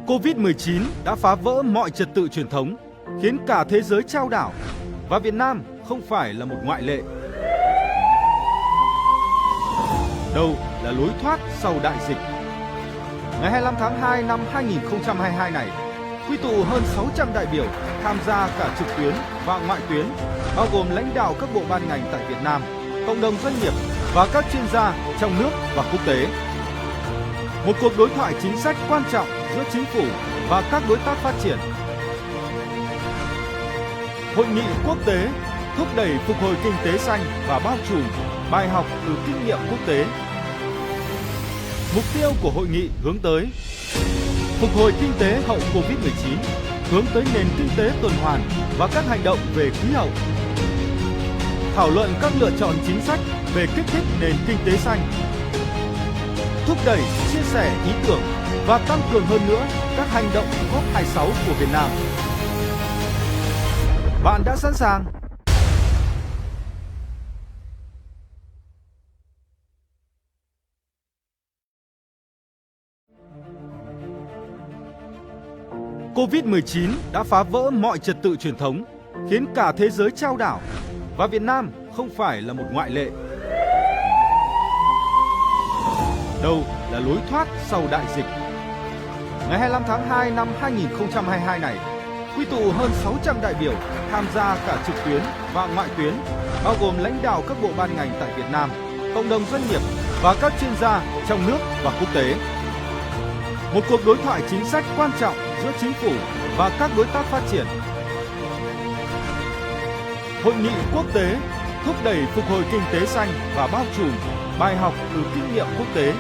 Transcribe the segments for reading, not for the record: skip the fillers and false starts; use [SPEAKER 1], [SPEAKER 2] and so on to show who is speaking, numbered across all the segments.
[SPEAKER 1] Covid-19 đã phá vỡ mọi trật tự truyền thống, khiến cả thế giới chao đảo, và Việt Nam không phải là một ngoại lệ. Đâu là lối thoát sau đại dịch? Ngày 25 tháng 2 năm 2022 này, quy tụ hơn 600 đại biểu tham gia cả trực tuyến và ngoại tuyến, bao gồm lãnh đạo các bộ ban ngành tại Việt Nam, cộng đồng doanh nghiệp và các chuyên gia trong nước và quốc tế. Một cuộc đối thoại chính sách quan trọng giữa chính phủ và các đối tác phát triển. Hội nghị quốc tế thúc đẩy phục hồi kinh tế xanh và bao trùm, bài học từ kinh nghiệm quốc tế. Mục tiêu của hội nghị hướng tới phục hồi kinh tế hậu Covid-19, hướng tới nền kinh tế tuần hoàn và các hành động về khí hậu. Thảo luận các lựa chọn chính sách về kích thích nền kinh tế xanh. Thúc đẩy, chia sẻ ý tưởng và tăng cường hơn nữa các hành động COP26 của Việt Nam. Bạn đã sẵn sàng? Covid-19 đã phá vỡ mọi trật tự truyền thống, khiến cả thế giới chao đảo, và Việt Nam không phải là một ngoại lệ. Đâu là lối thoát sau đại dịch? Ngày 25 tháng 2 năm 2022 này, quy tụ hơn 600 đại biểu tham gia cả trực tuyến và ngoại tuyến, bao gồm lãnh đạo các bộ ban ngành tại Việt Nam, cộng đồng doanh nghiệp và các chuyên gia trong nước và quốc tế. Một cuộc đối thoại chính sách quan trọng giữa chính phủ và các đối tác phát triển. Hội nghị quốc tế thúc đẩy phục hồi kinh tế xanh và bao trùm, bài học từ kinh nghiệm quốc tế.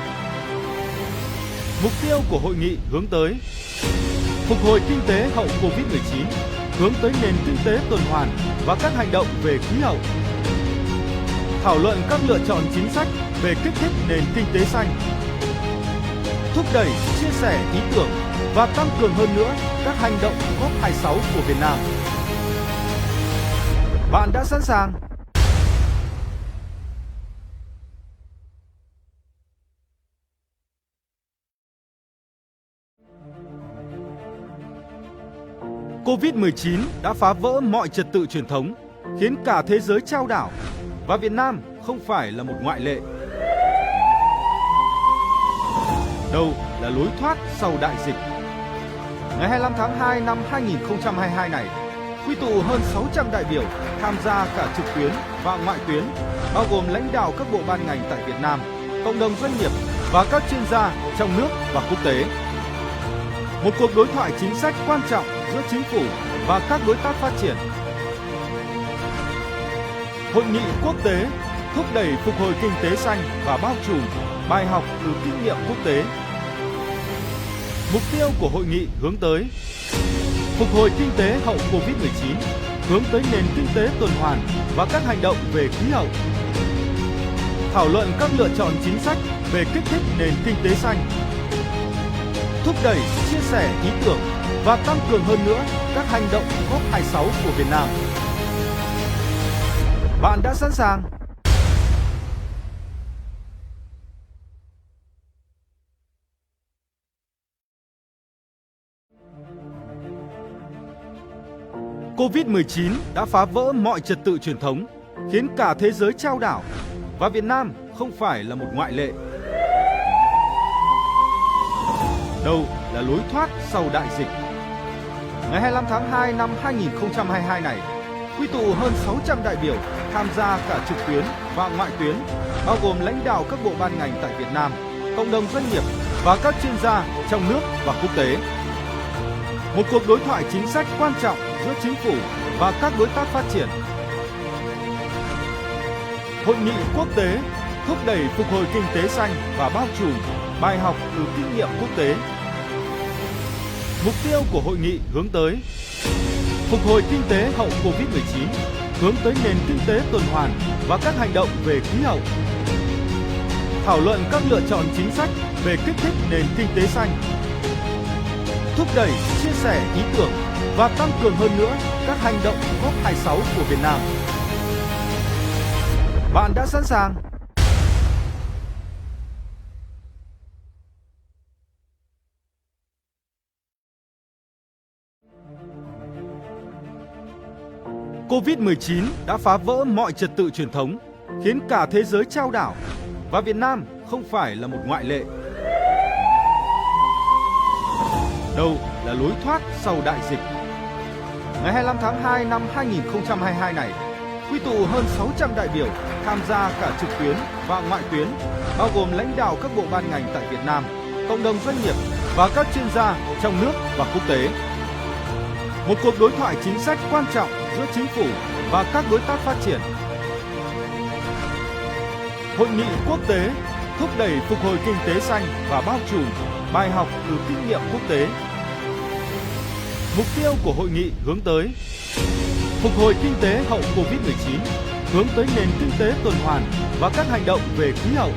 [SPEAKER 1] Mục tiêu của hội nghị hướng tới phục hồi kinh tế hậu Covid-19, hướng tới nền kinh tế tuần hoàn và các hành động về khí hậu. Thảo luận các lựa chọn chính sách về kích thích nền kinh tế xanh. Thúc đẩy, chia sẻ ý tưởng và tăng cường hơn nữa các hành động COP26 của Việt Nam. Bạn đã sẵn sàng? Covid-19 đã phá vỡ mọi trật tự truyền thống, khiến cả thế giới chao đảo, và Việt Nam không phải là một ngoại lệ. Đâu là lối thoát sau đại dịch? Ngày 25 tháng 2 năm 2022 này, quy tụ hơn 600 đại biểu tham gia cả trực tuyến và ngoại tuyến, bao gồm lãnh đạo các bộ ban ngành tại Việt Nam, cộng đồng doanh nghiệp và các chuyên gia trong nước và quốc tế. Một cuộc đối thoại chính sách quan trọng giữa chính phủ và các đối tác phát triển. Hội nghị quốc tế thúc đẩy phục hồi kinh tế xanh và bao trùm, bài học từ kinh nghiệm quốc tế. Mục tiêu của hội nghị hướng tới phục hồi kinh tế hậu Covid-19, hướng tới nền kinh tế tuần hoàn và các hành động về khí hậu. Thảo luận các lựa chọn chính sách về kích thích nền kinh tế xanh. Thúc đẩy, chia sẻ ý tưởng và tăng cường hơn nữa các hành động COP26 của Việt Nam. Bạn đã sẵn sàng? Covid-19 đã phá vỡ mọi trật tự truyền thống, khiến cả thế giới chao đảo, và Việt Nam không phải là một ngoại lệ. Đâu là lối thoát sau đại dịch? Ngày 25 tháng 2 năm 2022 này, quy tụ hơn 600 đại biểu tham gia cả trực tuyến và ngoại tuyến, bao gồm lãnh đạo các bộ ban ngành tại Việt Nam, cộng đồng doanh nghiệp và các chuyên gia trong nước và quốc tế. Một cuộc đối thoại chính sách quan trọng giữa chính phủ và các đối tác phát triển. Hội nghị quốc tế thúc đẩy phục hồi kinh tế xanh và bao trùm, bài học từ kinh nghiệm quốc tế. Mục tiêu của hội nghị hướng tới phục hồi kinh tế hậu Covid-19, hướng tới nền kinh tế tuần hoàn và các hành động về khí hậu. Thảo luận các lựa chọn chính sách về kích thích nền kinh tế xanh. Thúc đẩy, chia sẻ ý tưởng và tăng cường hơn nữa các hành động COP26 của Việt Nam. Bạn đã sẵn sàng? Covid-19 đã phá vỡ mọi trật tự truyền thống, khiến cả thế giới chao đảo, và Việt Nam không phải là một ngoại lệ. Đâu là lối thoát sau đại dịch? Ngày 25 tháng 2 năm 2022 này, quy tụ hơn 600 đại biểu tham gia cả trực tuyến và ngoại tuyến, bao gồm lãnh đạo các bộ ban ngành tại Việt Nam, cộng đồng doanh nghiệp và các chuyên gia trong nước và quốc tế. Một cuộc đối thoại chính sách quan trọng giữa chính phủ và các đối tác phát triển. Hội nghị quốc tế thúc đẩy phục hồi kinh tế xanh và bao trùm, bài học từ kinh nghiệm quốc tế. Mục tiêu của hội nghị hướng tới phục hồi kinh tế hậu Covid-19, hướng tới nền kinh tế tuần hoàn và các hành động về khí hậu.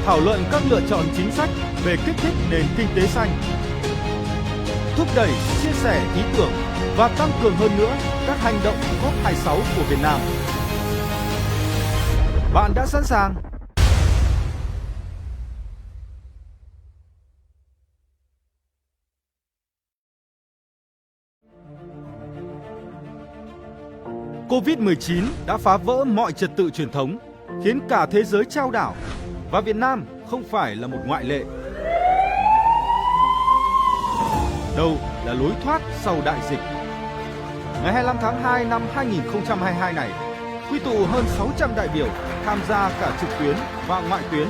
[SPEAKER 1] Thảo luận các lựa chọn chính sách về kích thích nền kinh tế xanh. Thúc đẩy, chia sẻ ý tưởng và tăng cường hơn nữa các hành động COP26 của Việt Nam. Bạn đã sẵn sàng? Covid-19 đã phá vỡ mọi trật tự truyền thống, khiến cả thế giới chao đảo, và Việt Nam không phải là một ngoại lệ. Đâu là lối thoát sau đại dịch? Ngày 25 tháng 2 năm 2022 này, quy tụ hơn 600 đại biểu tham gia cả trực tuyến và ngoại tuyến,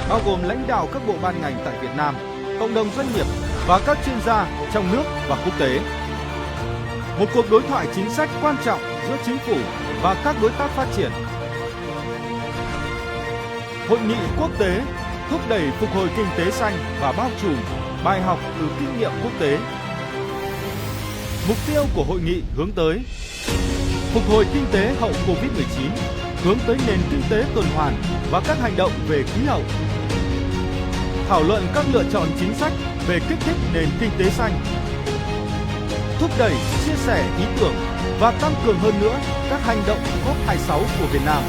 [SPEAKER 1] bao gồm lãnh đạo các bộ ban ngành tại Việt Nam, cộng đồng doanh nghiệp và các chuyên gia trong nước và quốc tế. Một cuộc đối thoại chính sách quan trọng giữa chính phủ và các đối tác phát triển. Hội nghị quốc tế thúc đẩy phục hồi kinh tế xanh và bao trùm, bài học từ kinh nghiệm quốc tế. Mục tiêu của hội nghị hướng tới phục hồi kinh tế hậu Covid-19, hướng tới nền kinh tế tuần hoàn và các hành động về khí hậu. Thảo luận các lựa chọn chính sách về kích thích nền kinh tế xanh. Thúc đẩy, chia sẻ ý tưởng và tăng cường hơn nữa các hành động COP26 của Việt Nam.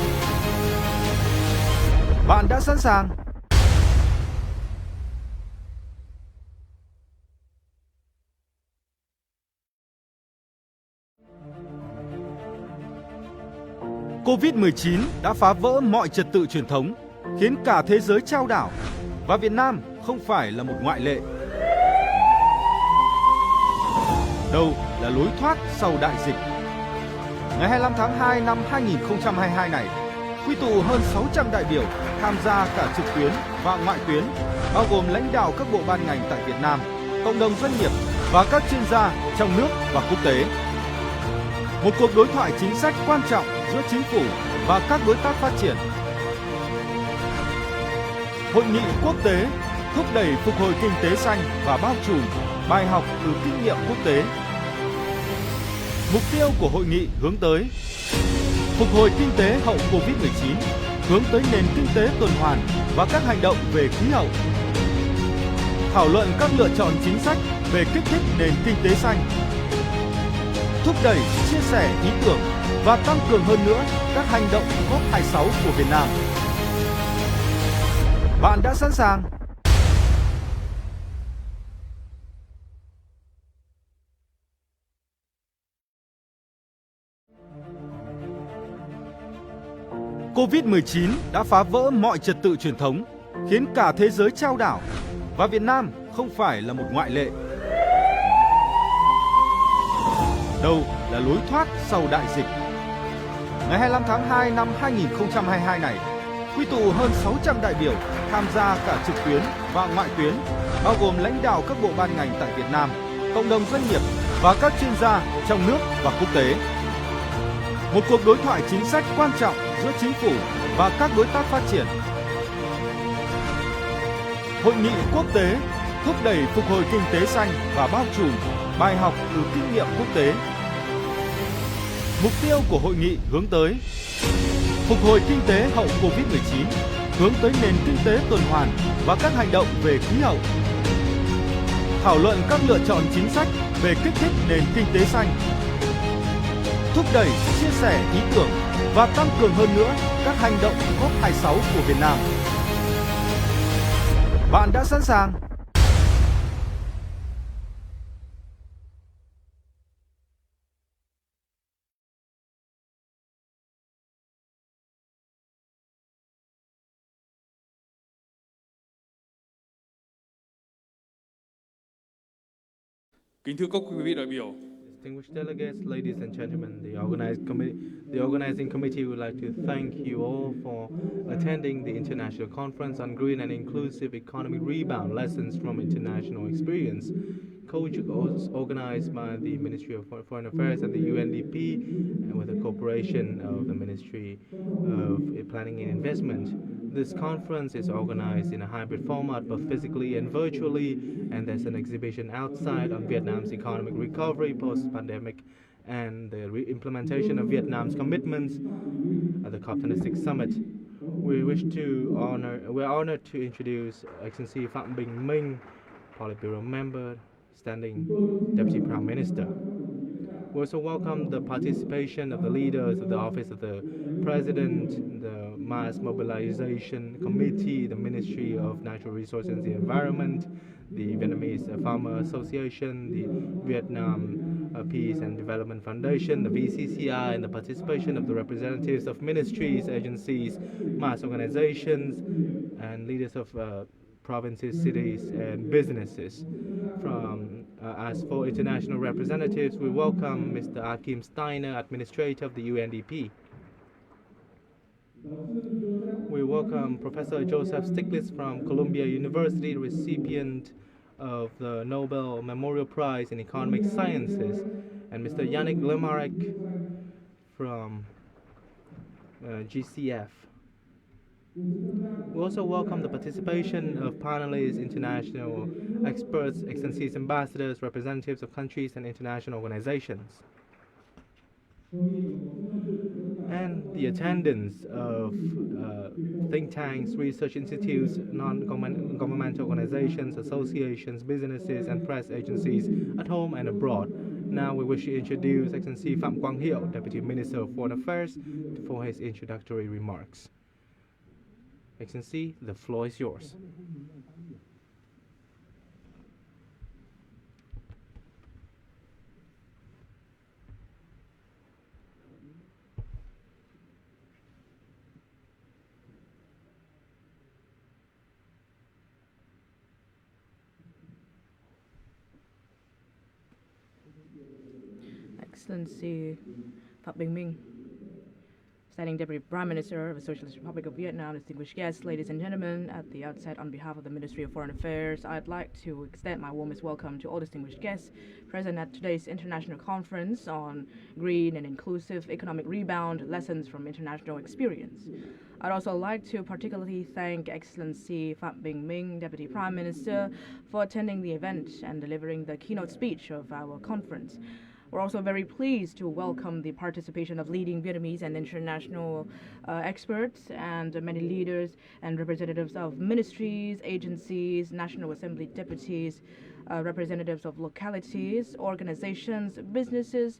[SPEAKER 1] Bạn đã sẵn sàng? Covid-19 đã phá vỡ mọi trật tự truyền thống, khiến cả thế giới chao đảo, và Việt Nam không phải là một ngoại lệ. Đâu là lối thoát sau đại dịch? Ngày 25 tháng 2 năm 2022 này, quy tụ hơn 600 đại biểu tham gia cả trực tuyến và ngoại tuyến, bao gồm lãnh đạo các bộ ban ngành tại Việt Nam, cộng đồng doanh nghiệp và các chuyên gia trong nước và quốc tế. Một cuộc đối thoại chính sách quan trọng giữa chính phủ và các đối tác phát triển. Hội nghị quốc tế thúc đẩy phục hồi kinh tế xanh và bao trùm, bài học từ kinh nghiệm quốc tế. Mục tiêu của hội nghị hướng tới phục hồi kinh tế hậu Covid-19, hướng tới nền kinh tế tuần hoàn và các hành động về khí hậu. Thảo luận các lựa chọn chính sách về kích thích nền kinh tế xanh. Thúc đẩy, chia sẻ ý tưởng và tăng cường hơn nữa các hành động COP26 của Việt Nam. Bạn đã sẵn sàng? Covid-19 đã phá vỡ mọi trật tự truyền thống, khiến cả thế giới chao đảo, và Việt Nam không phải là một ngoại lệ. Đâu là lối thoát sau đại dịch? Ngày 25 tháng 2 năm 2022 này, quy tụ hơn 600 đại biểu tham gia cả trực tuyến và ngoại tuyến, bao gồm lãnh đạo các bộ ban ngành tại Việt Nam, cộng đồng doanh nghiệp và các chuyên gia trong nước và quốc tế. Một cuộc đối thoại chính sách quan trọng giữa chính phủ và các đối tác phát triển. Hội nghị quốc tế thúc đẩy phục hồi kinh tế xanh và bao trùm, bài học từ kinh nghiệm quốc tế. Mục tiêu của hội nghị hướng tới phục hồi kinh tế hậu Covid-19, hướng tới nền kinh tế tuần hoàn và các hành động về khí hậu. Thảo luận các lựa chọn chính sách về kích thích nền kinh tế xanh. Thúc đẩy, chia sẻ ý tưởng và tăng cường hơn nữa các hành động COP26 của Việt Nam. Bạn đã sẵn sàng?
[SPEAKER 2] Kính thưa các quý vị đại biểu,
[SPEAKER 3] Distinguished delegates, ladies and gentlemen, the organizing committee would like to thank you all for attending the International Conference on Green and Inclusive Economic Rebound Lessons from International Experience, co-organized by the Ministry of Foreign Affairs and the UNDP, and with the cooperation of the Ministry of Planning and Investment. This conference is organized in a hybrid format, both physically and virtually, and there's an exhibition outside on Vietnam's economic recovery post-pandemic and the implementation of Vietnam's commitments at the COP26 summit. We're honored to introduce Excellency Phạm Bình Minh, Politburo member, standing Deputy Prime Minister. We also welcome the participation of the leaders of the Office of the President, the Mass Mobilization Committee, the Ministry of Natural Resources and the Environment, the Vietnamese Farmer Association, the Vietnam Peace and Development Foundation, the VCCI, and the participation of the representatives of ministries, agencies, mass organizations, and leaders of provinces, cities, and businesses. As for international representatives, we welcome Mr. Akim Steiner, Administrator of the UNDP. We welcome Professor Joseph Stiglitz from Columbia University, recipient of the Nobel Memorial Prize in Economic Sciences, and Mr. Yannick Lemarek from GCF. We also welcome the participation of panelists, international experts, excellencies, ambassadors, representatives of countries and international organizations, and the attendance of think tanks, research institutes, non-governmental organizations, associations, businesses, and press agencies at home and abroad. Now we wish to introduce Excellency Phạm Quang Hiệu, Deputy Minister of Foreign Affairs, for his introductory remarks. Excellency, the floor is yours.
[SPEAKER 4] Excellency Phạm Bình Minh, Standing Deputy Prime Minister of the Socialist Republic of Vietnam, distinguished guests, ladies and gentlemen, at the outset, on behalf of the Ministry of Foreign Affairs, I'd like to extend my warmest welcome to all distinguished guests present at today's International Conference on Green and Inclusive Economic Rebound Lessons from International Experience. I'd also like to particularly thank Excellency Phạm Bình Minh, Deputy Prime Minister, for attending the event and delivering the keynote speech of our conference. We're also very pleased to welcome the participation of leading Vietnamese and international experts and many leaders and representatives of ministries, agencies, National Assembly deputies, representatives of localities, organizations, businesses,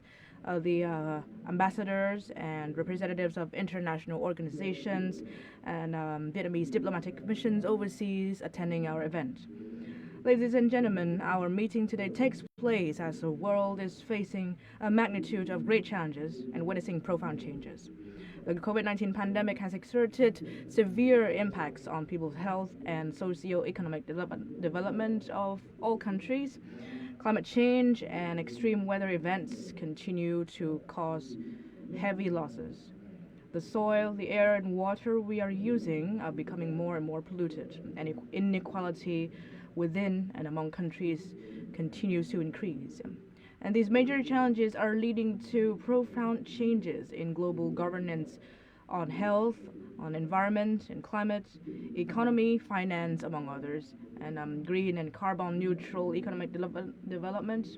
[SPEAKER 4] the ambassadors and representatives of international organizations and Vietnamese diplomatic missions overseas attending our event. Ladies and gentlemen, our meeting today takes place as the world is facing a magnitude of great challenges and witnessing profound changes. The COVID-19 pandemic has exerted severe impacts on people's health and socio-economic development of all countries. Climate change and extreme weather events continue to cause heavy losses. The soil, the air, and water we are using are becoming more and more polluted, and inequality within and among countries continues to increase. And these major challenges are leading to profound changes in global governance on health, on environment and climate, economy, finance, among others, and green and carbon neutral economic development,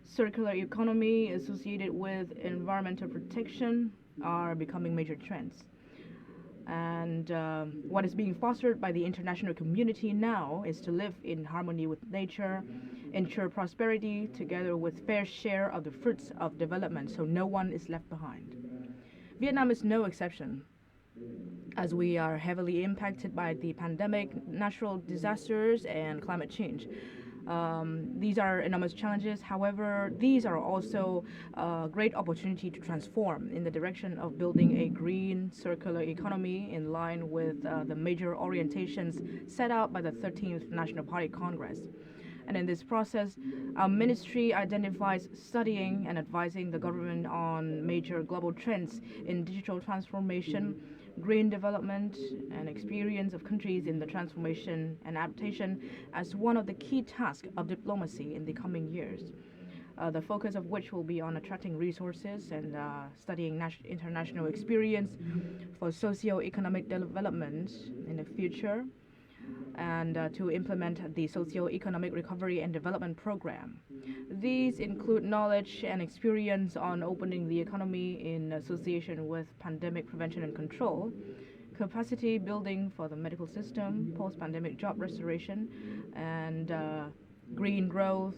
[SPEAKER 4] circular economy associated with environmental protection are becoming major trends. And what is being fostered by the international community now is to live in harmony with nature, ensure prosperity together with fair share of the fruits of development so no one is left behind. Vietnam is no exception, as we are heavily impacted by the pandemic, natural disasters, and climate change. These are enormous challenges. However, these are also a great opportunity to transform in the direction of building a green circular economy in line with the major orientations set out by the 13th National Party Congress. And in this process, our ministry identifies studying and advising the government on major global trends in digital transformation, green development, and experience of countries in the transformation and adaptation as one of the key tasks of diplomacy in the coming years. The focus of which will be on attracting resources and studying international experience for socio-economic development in the future, and to implement the socio-economic recovery and development program. These include knowledge and experience on opening the economy in association with pandemic prevention and control, capacity building for the medical system, post-pandemic job restoration, and green growth,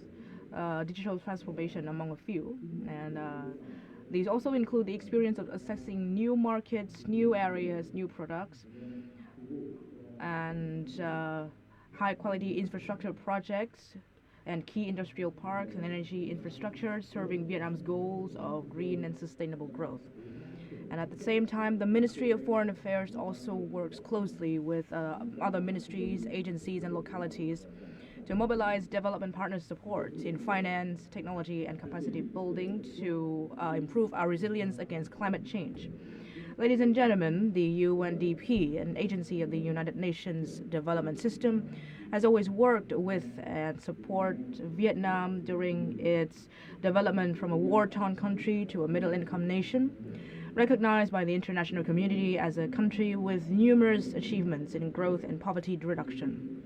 [SPEAKER 4] digital transformation, among a few. And these also include the experience of assessing new markets, new areas, new products, and high-quality infrastructure projects and key industrial parks and energy infrastructure serving Vietnam's goals of green and sustainable growth. And at the same time, the Ministry of Foreign Affairs also works closely with other ministries, agencies, and localities to mobilize development partner support in finance, technology, and capacity building to improve our resilience against climate change. Ladies and gentlemen, the UNDP, an agency of the United Nations Development System, has always worked with and support Vietnam during its development from a war-torn country to a middle-income nation, recognized by the international community as a country with numerous achievements in growth and poverty reduction.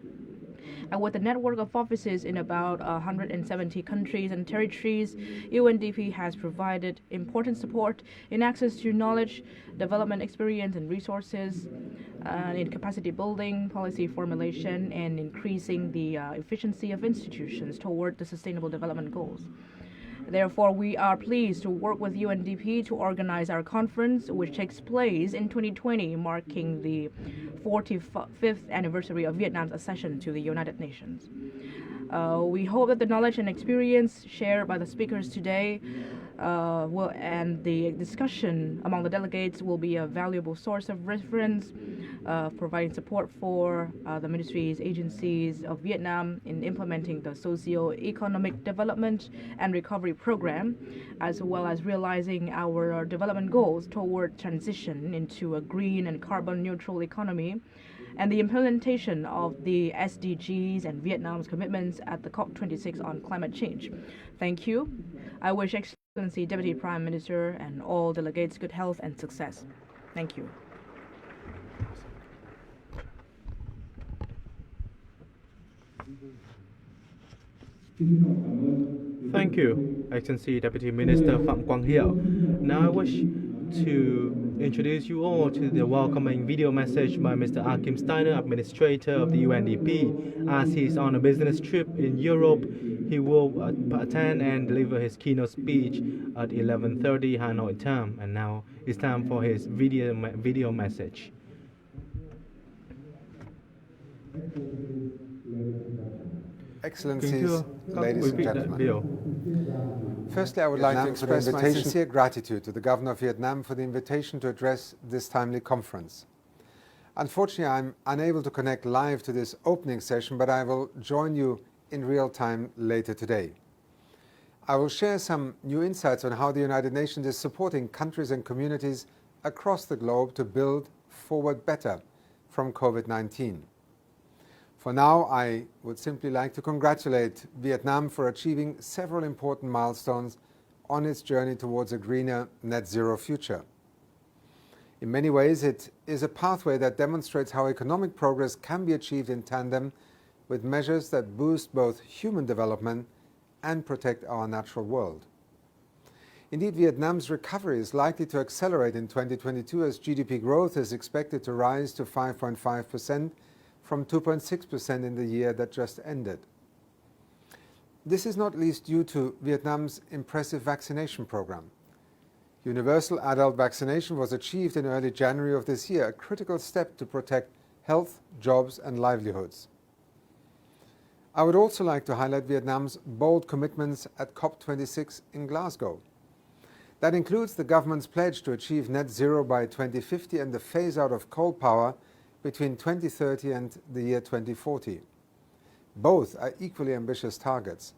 [SPEAKER 4] And with a network of offices in about 170 countries and territories, UNDP has provided important support in access to knowledge, development experience and resources, in capacity building, policy formulation, and increasing the efficiency of institutions toward the sustainable development goals. Therefore, we are pleased to work with UNDP to organize our conference, which takes place in 2020, marking the 45th anniversary of Vietnam's accession to the United Nations. We hope that the knowledge and experience shared by the speakers today and the discussion among the delegates will be a valuable source of reference, providing support for the ministries, agencies of Vietnam in implementing the socio-economic development and recovery program, as well as realizing our development goals toward transition into a green and carbon neutral economy, and the implementation of the SDGs and Vietnam's commitments at the COP26 on climate change. Thank you. I wish Excellency Deputy Prime Minister and all delegates good health and success. Thank you.
[SPEAKER 3] Thank you, Excellency Deputy Minister Phạm Quang Hiệu. Now I wish to introduce you all to the welcoming video message by Mr. Akim Steiner, Administrator of the UNDP. As he's on a business trip in Europe, he will attend and deliver his keynote speech at 11:30 Hanoi time. And now it's time for his video message.
[SPEAKER 2] Excellencies, ladies and gentlemen. Firstly, I would like to express my sincere gratitude to the Governor of Vietnam for the invitation to address this timely conference. Unfortunately, I'm unable to connect live to this opening session, but I will join you in real time later today. I will share some new insights on how the United Nations is supporting countries and communities across the globe to build forward better from COVID-19. For now, I would simply like to congratulate Vietnam for achieving several important milestones on its journey towards a greener net zero future. In many ways, it is a pathway that demonstrates how economic progress can be achieved in tandem with measures that boost both human development and protect our natural world. Indeed, Vietnam's recovery is likely to accelerate in 2022 as GDP growth is expected to rise to 5.5% from 2.6% in the year that just ended. This is not least due to Vietnam's impressive vaccination program. Universal adult vaccination was achieved in early January of this year, a critical step to protect health, jobs and livelihoods. I would also like to highlight Vietnam's bold commitments at COP26 in Glasgow. That includes the government's pledge to achieve net zero by 2050 and the phase out of coal power between 2030 and the year 2040. Both are equally ambitious targets.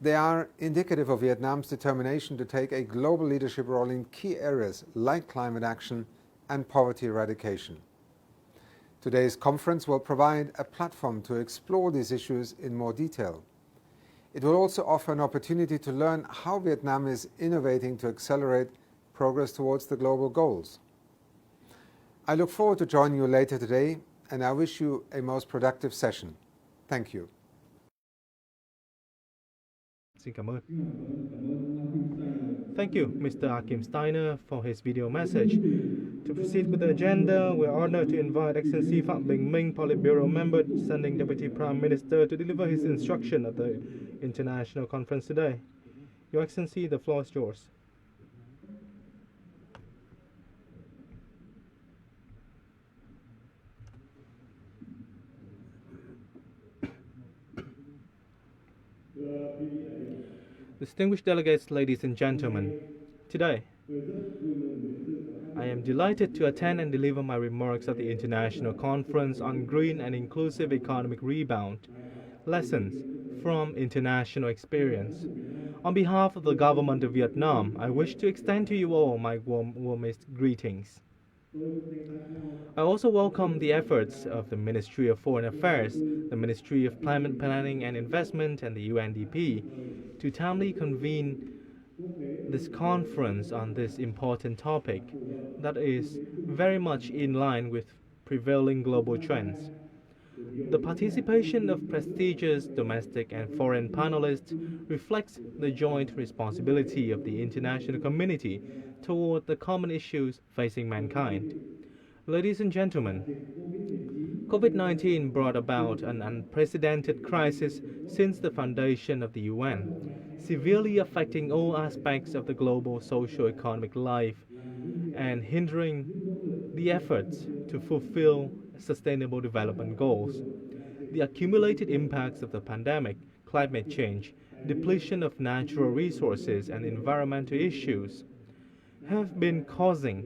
[SPEAKER 2] They are indicative of Vietnam's determination to take a global leadership role in key areas like climate action and poverty eradication. Today's conference will provide a platform to explore these issues in more detail. It will also offer an opportunity to learn how Vietnam is innovating to accelerate progress towards the global goals. I look forward to joining you later today, and I wish you a most productive session. Thank you.
[SPEAKER 3] Xin cảm ơn. Thank you, Mr. Akim Steiner, for his video message. To proceed with the agenda, we are honored to invite Excellency Phạm Bình Minh, Politburo member, Standing Deputy Prime Minister, to deliver his instruction at the international conference today. Your Excellency, the floor is yours. Distinguished delegates, ladies and gentlemen, today I am delighted to attend and deliver my remarks at the International Conference on Green and Inclusive Economic Rebound, Lessons from International Experience. On behalf of the government of Vietnam, I wish to extend to you all my warmest greetings. I also welcome the efforts of the Ministry of Foreign Affairs, the Ministry of Climate Planning and Investment, and the UNDP to timely convene this conference on this important topic that is very much in line with prevailing global trends. The participation of prestigious domestic and foreign panelists reflects the joint responsibility of the international community toward the common issues facing mankind. Ladies and gentlemen, COVID-19 brought about an unprecedented crisis since the foundation of the UN, severely affecting all aspects of the global socio-economic life and hindering the efforts to fulfill sustainable development goals. The accumulated impacts of the pandemic, climate change, depletion of natural resources, and environmental issues have been causing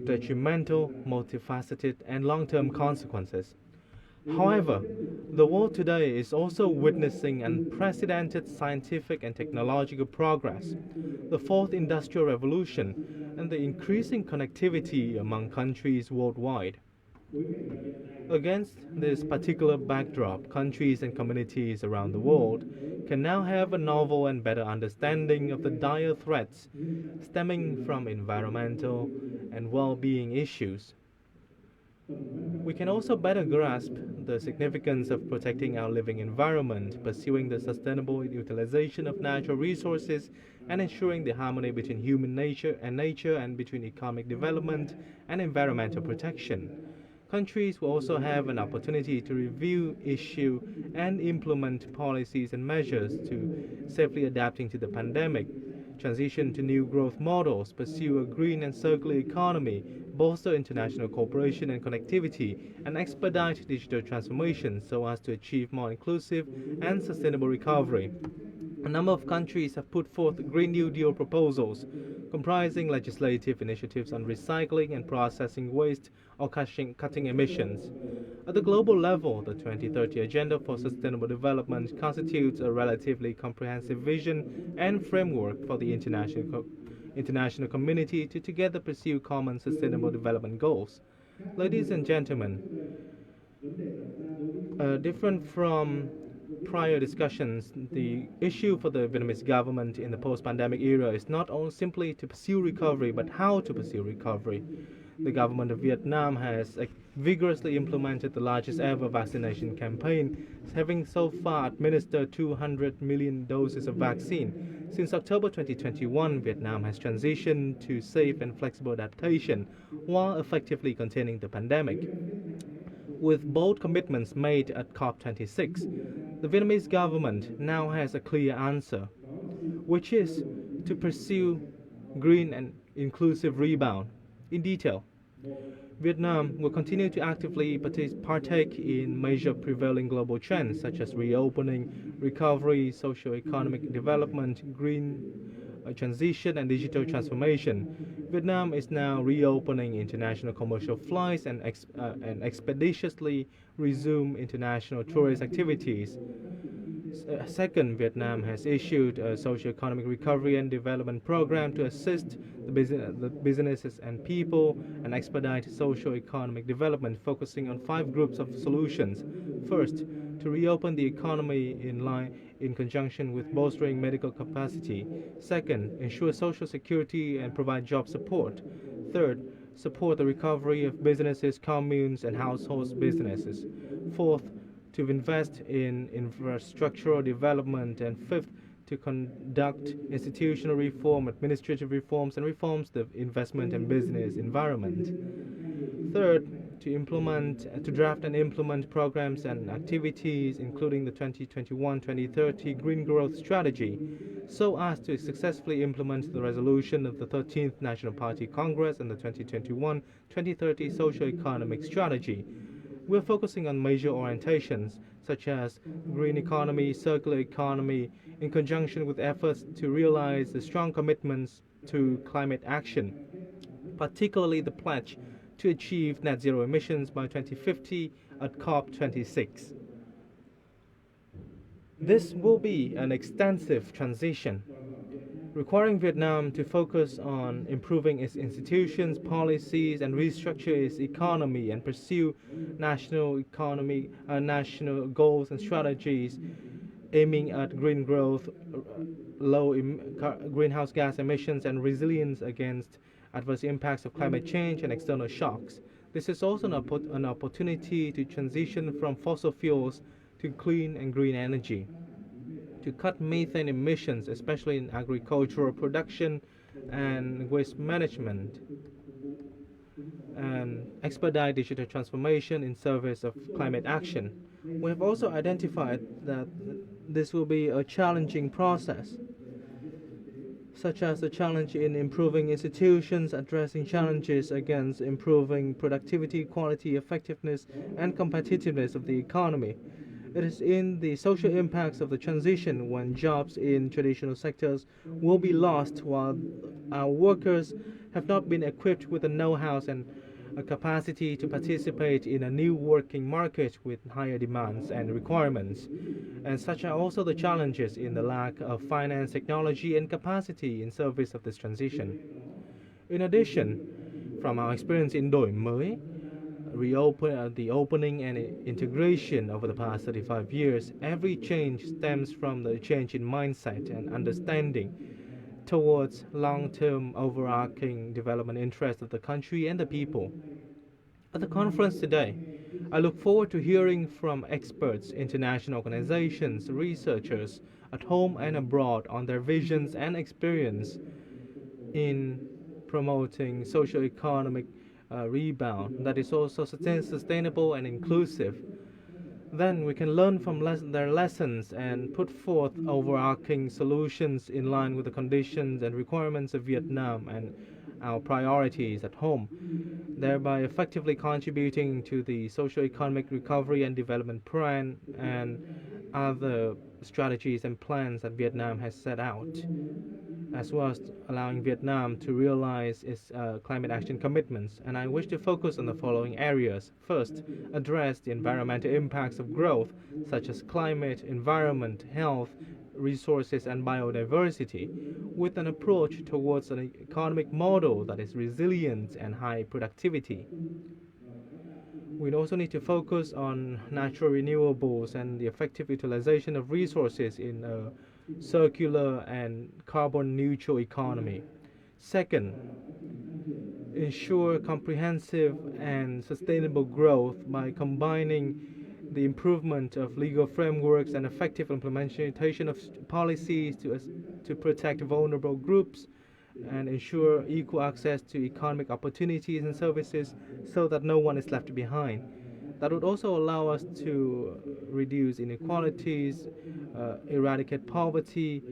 [SPEAKER 3] detrimental, multifaceted, and long-term consequences. However, the world today is also witnessing unprecedented scientific and technological progress, the fourth industrial revolution, and the increasing connectivity among countries worldwide. Against this particular backdrop, countries and communities around the world can now have a novel and better understanding of the dire threats stemming from environmental and well-being issues. We can also better grasp the significance of protecting our living environment, pursuing the sustainable utilization of natural resources, and ensuring the harmony between human nature and between economic development and environmental protection. Countries will also have an opportunity to review, issue, and implement policies and measures to safely adapting to the pandemic, transition to new growth models, pursue a green and circular economy, bolster international cooperation and connectivity, and expedite digital transformation so as to achieve more inclusive and sustainable recovery. A number of countries have put forth Green New Deal proposals, comprising legislative initiatives on recycling and processing waste or cutting emissions. At the global level, the 2030 Agenda for Sustainable Development constitutes a relatively comprehensive vision and framework for the international community to together pursue common sustainable development goals. Ladies and gentlemen, different from prior discussions, the issue for the Vietnamese government in the post-pandemic era is not only simply to pursue recovery, but how to pursue recovery. The government of Vietnam has vigorously implemented the largest ever vaccination campaign, having so far administered 200 million doses of vaccine. Since October 2021, Vietnam has transitioned to safe and flexible adaptation while effectively containing the pandemic. With bold commitments made at COP26, the Vietnamese government now has a clear answer, which is to pursue green and inclusive rebound. In detail, Vietnam will continue to actively partake in major prevailing global trends such as reopening, recovery, socio-economic development, green transition and digital transformation. Vietnam is now reopening international commercial flights and expeditiously resume international tourist activities. Second, Vietnam has issued a socio-economic recovery and development program to assist the businesses and people and expedite socio-economic development, focusing on 5 groups of solutions. First, to reopen the economy in conjunction with bolstering medical capacity. Second, ensure social security and provide job support. Third, support the recovery of businesses, communes, and households businesses. Fourth, to invest in infrastructural development. And fifth, to conduct institutional reform, administrative reforms, and reforms the investment and business environment. Third, to draft and implement programs and activities, including the 2021-2030 Green Growth Strategy, so as to successfully implement the resolution of the 13th National Party Congress and the 2021-2030 Socio-Economic Strategy. We're focusing on major orientations such as green economy, circular economy, in conjunction with efforts to realize the strong commitments to climate action, particularly the pledge to achieve net zero emissions by 2050 at COP26. This will be an extensive transition, requiring Vietnam to focus on improving its institutions, policies, and restructure its economy and pursue national goals and strategies aiming at green growth, low greenhouse gas emissions, and resilience against adverse impacts of climate change and external shocks. This is also an opportunity to transition from fossil fuels to clean and green energy, to cut methane emissions, especially in agricultural production and waste management, and expedite digital transformation in service of climate action. We have also identified that this will be a challenging process, such as the challenge in improving institutions, addressing challenges against improving productivity, quality, effectiveness, and competitiveness of the economy. It is in the social impacts of the transition when jobs in traditional sectors will be lost, while our workers have not been equipped with the know-how and a capacity to participate in a new working market with higher demands and requirements. And such are also the challenges in the lack of finance, technology, and capacity in service of this transition. In addition, from our experience in Đổi Mới, the opening and integration over the past 35 years, every change stems from the change in mindset and understanding towards long-term overarching development interests of the country and the people. At the conference today, I look forward to hearing from experts, international organizations, researchers at home and abroad on their visions and experience in promoting socio-economic rebound that is also sustainable and inclusive. Then we can learn from their lessons and put forth overarching solutions in line with the conditions and requirements of Vietnam and our priorities at home, thereby effectively contributing to the socio-economic recovery and development plan and other strategies and plans that Vietnam has set out, as well as allowing Vietnam to realize its climate action commitments. And I wish to focus on the following areas. First, address the environmental impacts of growth, such as climate, environment, health, resources, and biodiversity, with an approach towards an economic model that is resilient and high productivity. We also need to focus on natural renewables and the effective utilization of resources in a circular and carbon neutral economy. Second, ensure comprehensive and sustainable growth by combining the improvement of legal frameworks and effective implementation of policies to protect vulnerable groups and ensure equal access to economic opportunities and services so that no one is left behind. That would also allow us to reduce inequalities, eradicate poverty,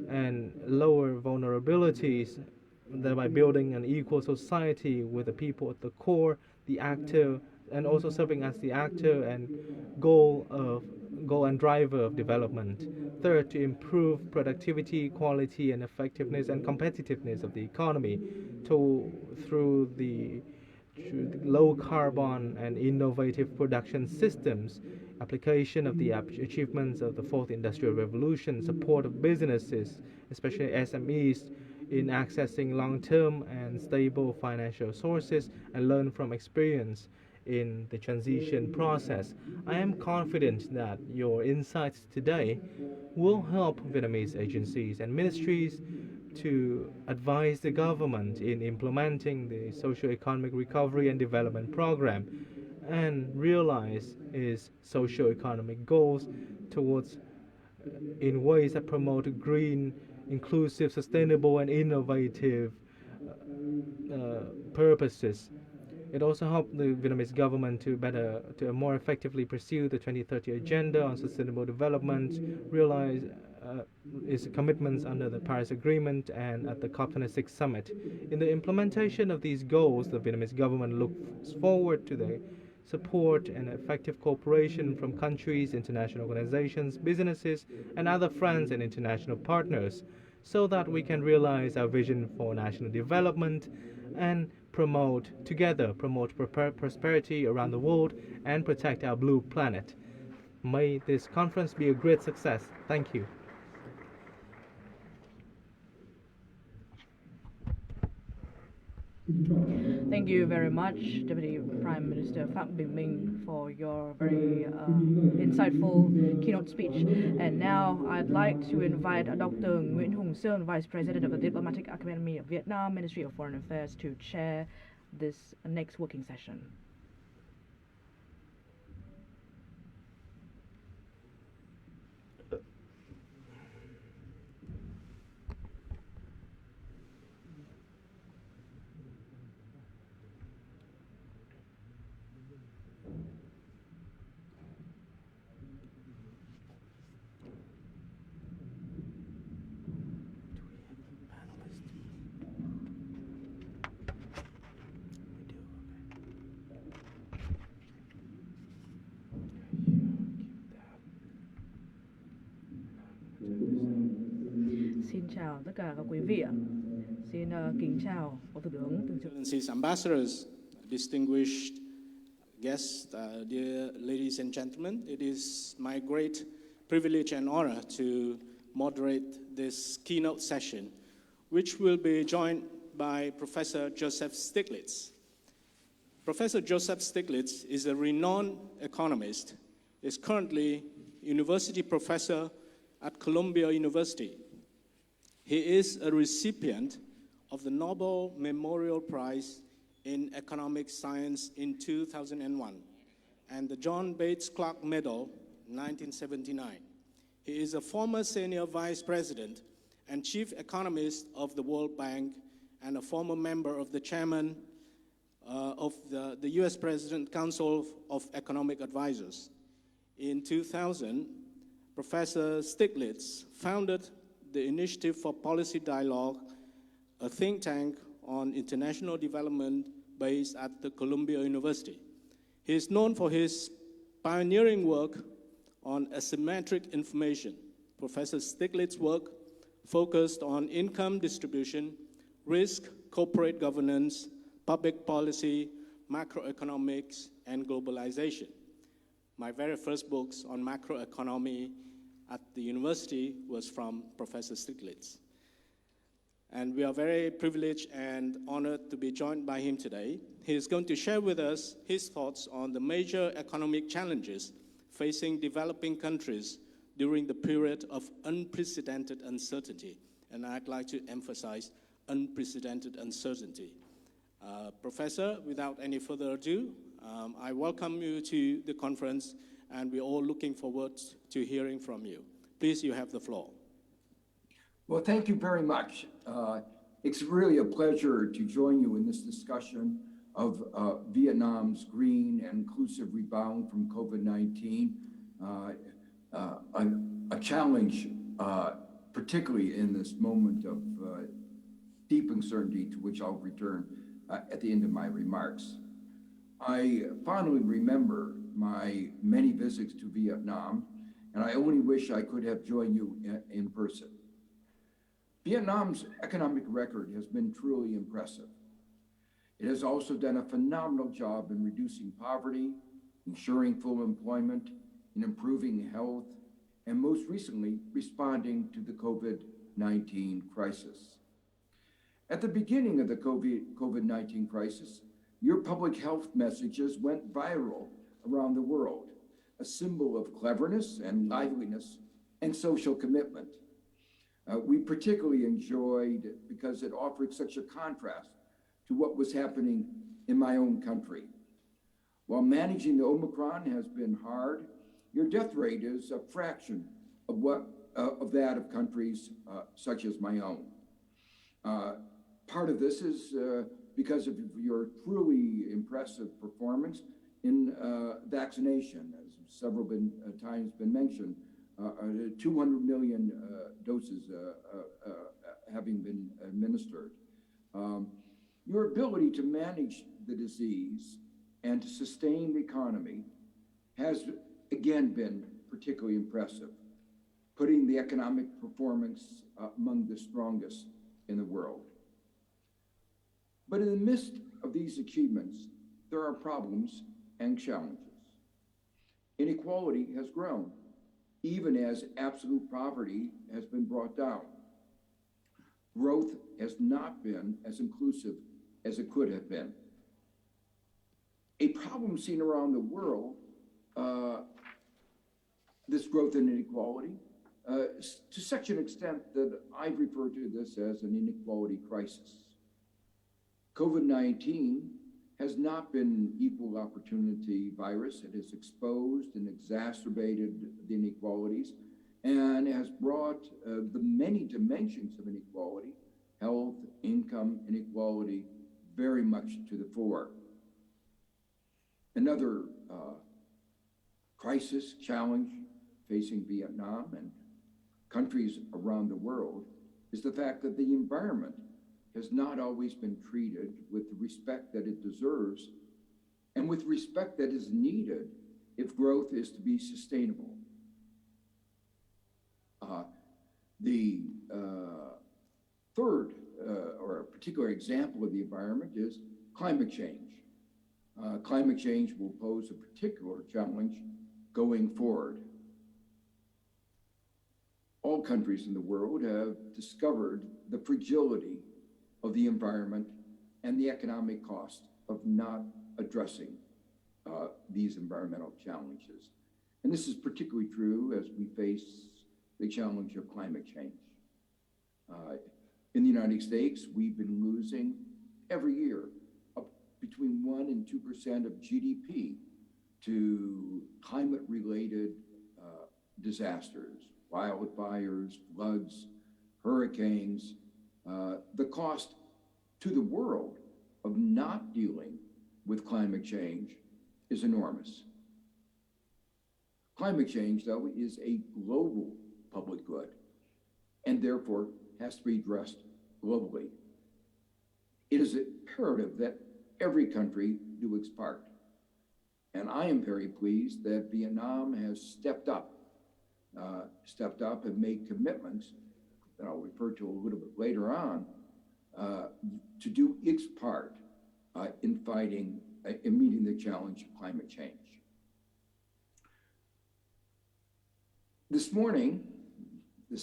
[SPEAKER 3] and lower vulnerabilities, thereby building an equal society with the people at the core, the and also serving as the actor and goal and driver of development. Third, to improve productivity, quality, and effectiveness and competitiveness of the economy through the low carbon and innovative production systems, application of the achievements of the fourth industrial revolution, support of businesses, especially SMEs, in accessing long-term and stable financial sources, and learn from experience in the transition process. I am confident that your insights today will help Vietnamese agencies and ministries to advise the government in implementing the socio-economic recovery and development program and realize its socio-economic goals towards in ways that promote green, inclusive, sustainable, and innovative purposes. It also helped the Vietnamese government to more effectively pursue the 2030 agenda on sustainable development, realize its commitments under the Paris Agreement and at the COP26 summit. In the implementation of these goals, the Vietnamese government looks forward to the support and effective cooperation from countries, international organizations, businesses, and other friends and international partners, so that we can realize our vision for national development and promote prosperity around the world and protect our blue planet. May this conference be a great success. Thank you.
[SPEAKER 4] Thank you very much, Deputy Prime Minister Phạm Bình Minh, for your very insightful keynote speech. And now I'd like to invite Dr. Nguyễn Hùng Sơn, Vice President of the Diplomatic Academy of Vietnam, Ministry of Foreign Affairs, to chair this next working session. Xin chào tất cả các quý vị ạ. Xin kính chào Phó Thủ tướng Thường trực.
[SPEAKER 5] Ambassadors, distinguished guests, dear ladies and gentlemen, it is my great privilege and honor to moderate this keynote session, which will be joined by Professor Joseph Stiglitz. Professor Joseph Stiglitz is a renowned economist, is currently university professor at Columbia University. He is a recipient of the Nobel Memorial Prize in Economic Science in 2001 and the John Bates Clark Medal 1979. He is a former senior vice president and chief economist of the World Bank and a former member of the chairman of the US President Council of Economic Advisors. In 2000, Professor Stiglitz founded the Initiative for Policy Dialogue, a think tank on international development based at the Columbia University. He is known for his pioneering work on asymmetric information. Professor Stiglitz's work focused on income distribution, risk, corporate governance, public policy, macroeconomics, and globalization. My very first books on macroeconomy at the university was from Professor Stiglitz. And we are very privileged and honored to be joined by him today. He is going to share with us his thoughts on the major economic challenges facing developing countries during the period of unprecedented uncertainty. And I'd like to emphasize unprecedented uncertainty. Professor, without any further ado, I welcome you to the conference, and we're all looking forward to hearing from you. Please, you have the floor.
[SPEAKER 6] Well, thank you very much. It's really a pleasure to join you in this discussion of Vietnam's green and inclusive rebound from COVID-19, a challenge, particularly in this moment of deep uncertainty, to which I'll return at the end of my remarks. I fondly remember my many visits to Vietnam, and I only wish I could have joined you in person. Vietnam's economic record has been truly impressive. It has also done a phenomenal job in reducing poverty, ensuring full employment, in improving health, and most recently, responding to the COVID-19 crisis. At the beginning of the COVID-19 crisis, your public health messages went viral around the world, a symbol of cleverness and liveliness and social commitment. We particularly enjoyed it because it offered such a contrast to what was happening in my own country. While managing the Omicron has been hard, your death rate is a fraction of that of countries such as my own. Part of this is because of your truly impressive performance in vaccination, as several times been mentioned, 200 million doses having been administered. Your ability to manage the disease and to sustain the economy has again been particularly impressive, putting the economic performance among the strongest in the world. But in the midst of these achievements, there are problems and challenges. Inequality has grown, even as absolute poverty has been brought down. Growth has not been as inclusive as it could have been. A problem seen around the world, this growth in inequality, to such an extent that I refer to this as an inequality crisis. COVID-19 has not been equal opportunity virus. It has exposed and exacerbated the inequalities and has brought the many dimensions of inequality, health, income inequality, very much to the fore. Another crisis, challenge facing Vietnam and countries around the world is the fact that the environment has not always been treated with the respect that it deserves and with respect that is needed if growth is to be sustainable. The third or a particular example of the environment is climate change. Climate change will pose a particular challenge going forward. All countries in the world have discovered the fragility of the environment and the economic cost of not addressing these environmental challenges. And this is particularly true as we face the challenge of climate change. In the United States, we've been losing every year up between 1% and 2% of GDP to climate-related disasters, wildfires, floods, hurricanes. The cost to the world of not dealing with climate change is enormous. Climate change, though, is a global public good and therefore has to be addressed globally. It is imperative that every country do its part. And I am very pleased that Vietnam has stepped up and made commitments that I'll refer to a little bit later on, to do its part in fighting, in meeting the challenge of climate change. This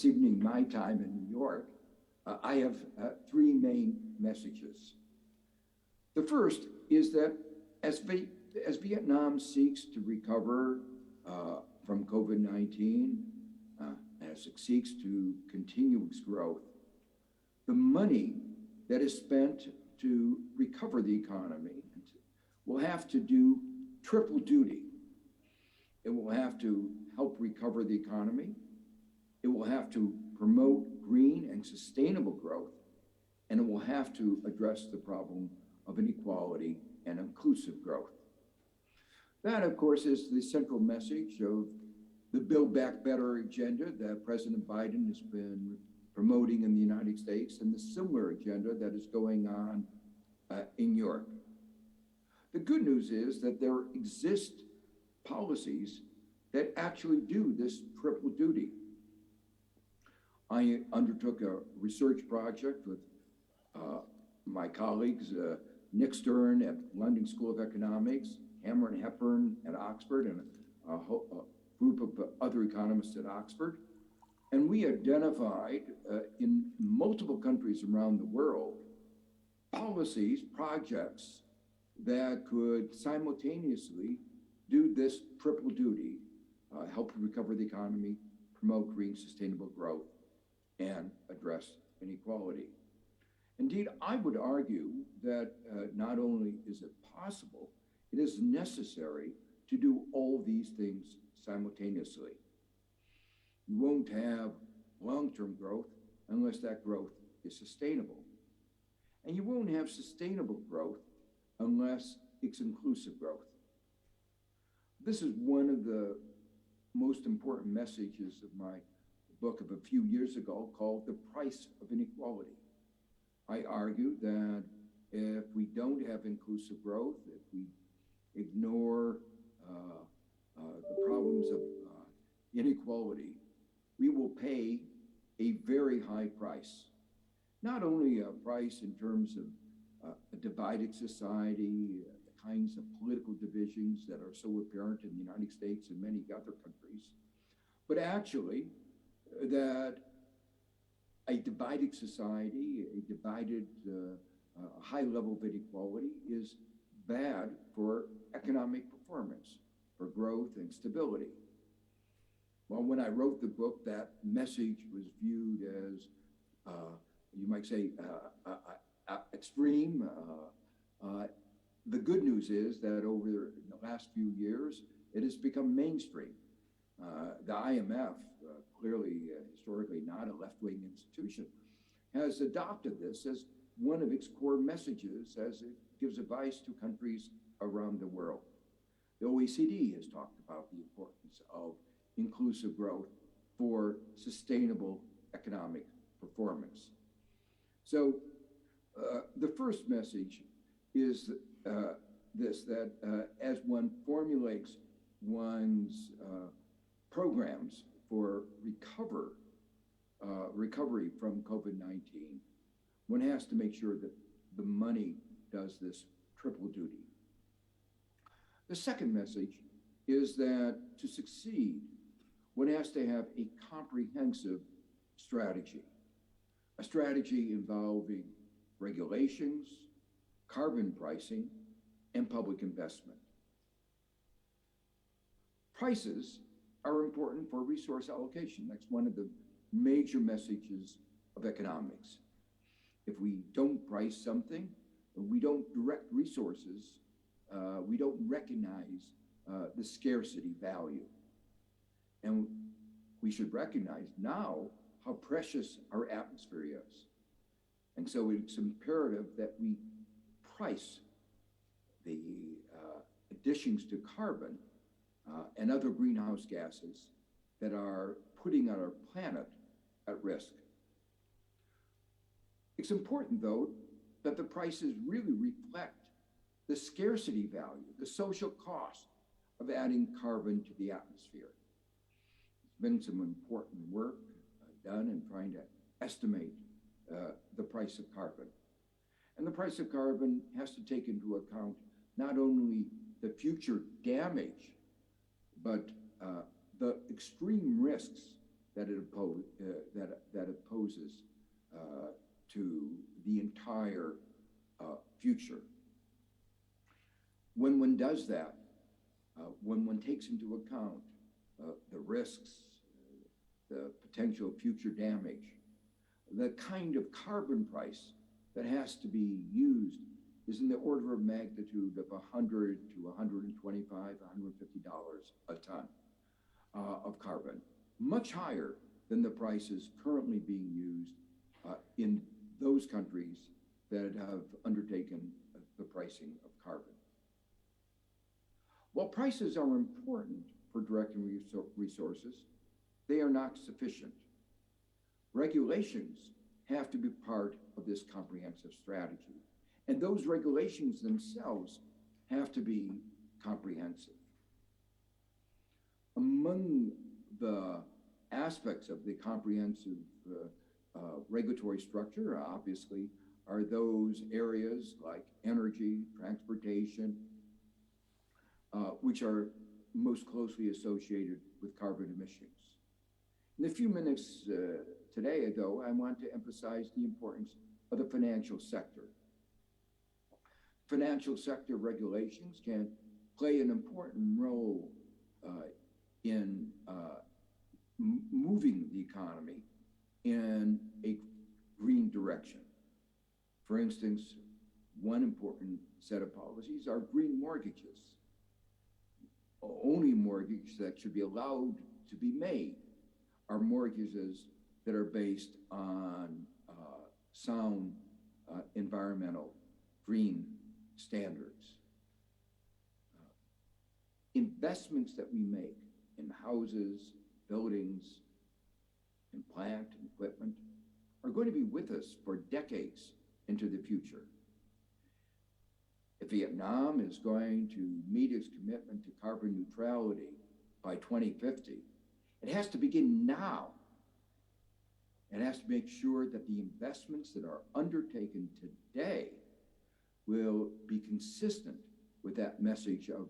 [SPEAKER 6] evening, my time in New York, I have three main messages. The first is that as Vietnam seeks to recover from COVID-19, as it seeks to continue its growth, the money that is spent to recover the economy will have to do triple duty. It will have to help recover the economy. It will have to promote green and sustainable growth, and it will have to address the problem of inequality and inclusive growth. That, of course, is the central message of the Build Back Better agenda that President Biden has been promoting in the United States and the similar agenda that is going on in Europe. The good news is that there exist policies that actually do this triple duty. I undertook a research project with my colleagues, Nick Stern at London School of Economics, Hammer and Hepburn at Oxford, and a group of other economists at Oxford. And we identified in multiple countries around the world policies, projects that could simultaneously do this triple duty, help recover the economy, promote green sustainable growth, and address inequality. Indeed, I would argue that not only is it possible, it is necessary to do all these things simultaneously. You won't have long-term growth unless that growth is sustainable. And you won't have sustainable growth unless it's inclusive growth. This is one of the most important messages of my book of a few years ago called The Price of Inequality. I argue that if we don't have inclusive growth, if we ignore the problems of inequality, we will pay a very high price. Not only a price in terms of a divided society, the kinds of political divisions that are so apparent in the United States and many other countries, but actually that a divided society, a divided high level of inequality is bad for economic performance, for growth and stability. Well, when I wrote the book, that message was viewed as, you might say, extreme. The good news is that over the last few years, it has become mainstream. The IMF, clearly historically not a left-wing institution, has adopted this as one of its core messages as it gives advice to countries around the world. The OECD has talked about the importance of inclusive growth for sustainable economic performance. So the first message is this, that as one formulates one's programs for recovery from COVID-19, one has to make sure that the money does this triple duty. The second message is that to succeed, one has to have a comprehensive strategy, a strategy involving regulations, carbon pricing, and public investment. Prices are important for resource allocation. That's one of the major messages of economics. If we don't price something, we don't direct resources, we don't recognize the scarcity value. And we should recognize now how precious our atmosphere is. And so it's imperative that we price the additions to carbon and other greenhouse gases that are putting our planet at risk. It's important, though, that the prices really reflect the scarcity value, the social cost of adding carbon to the atmosphere. There's been some important work done in trying to estimate the price of carbon. And the price of carbon has to take into account not only the future damage, but the extreme risks that it poses to the entire future. When one does that, when one takes into account the risks, the potential future damage, the kind of carbon price that has to be used is in the order of magnitude of $100 to $125, $150 a ton of carbon, much higher than the prices currently being used in those countries that have undertaken the pricing of carbon. While prices are important for directing resources, they are not sufficient. Regulations have to be part of this comprehensive strategy. And those regulations themselves have to be comprehensive. Among the aspects of the comprehensive regulatory structure, obviously, are those areas like energy, transportation, which are most closely associated with carbon emissions. In the few minutes today, though, I want to emphasize the importance of the financial sector. Financial sector regulations can play an important role in moving the economy in a green direction. For instance, one important set of policies are green mortgages. Only mortgages that should be allowed to be made are mortgages that are based on sound environmental green standards. Investments that we make in houses, buildings, and plant and equipment are going to be with us for decades into the future. If Vietnam is going to meet its commitment to carbon neutrality by 2050, it has to begin now. It has to make sure that the investments that are undertaken today will be consistent with that message of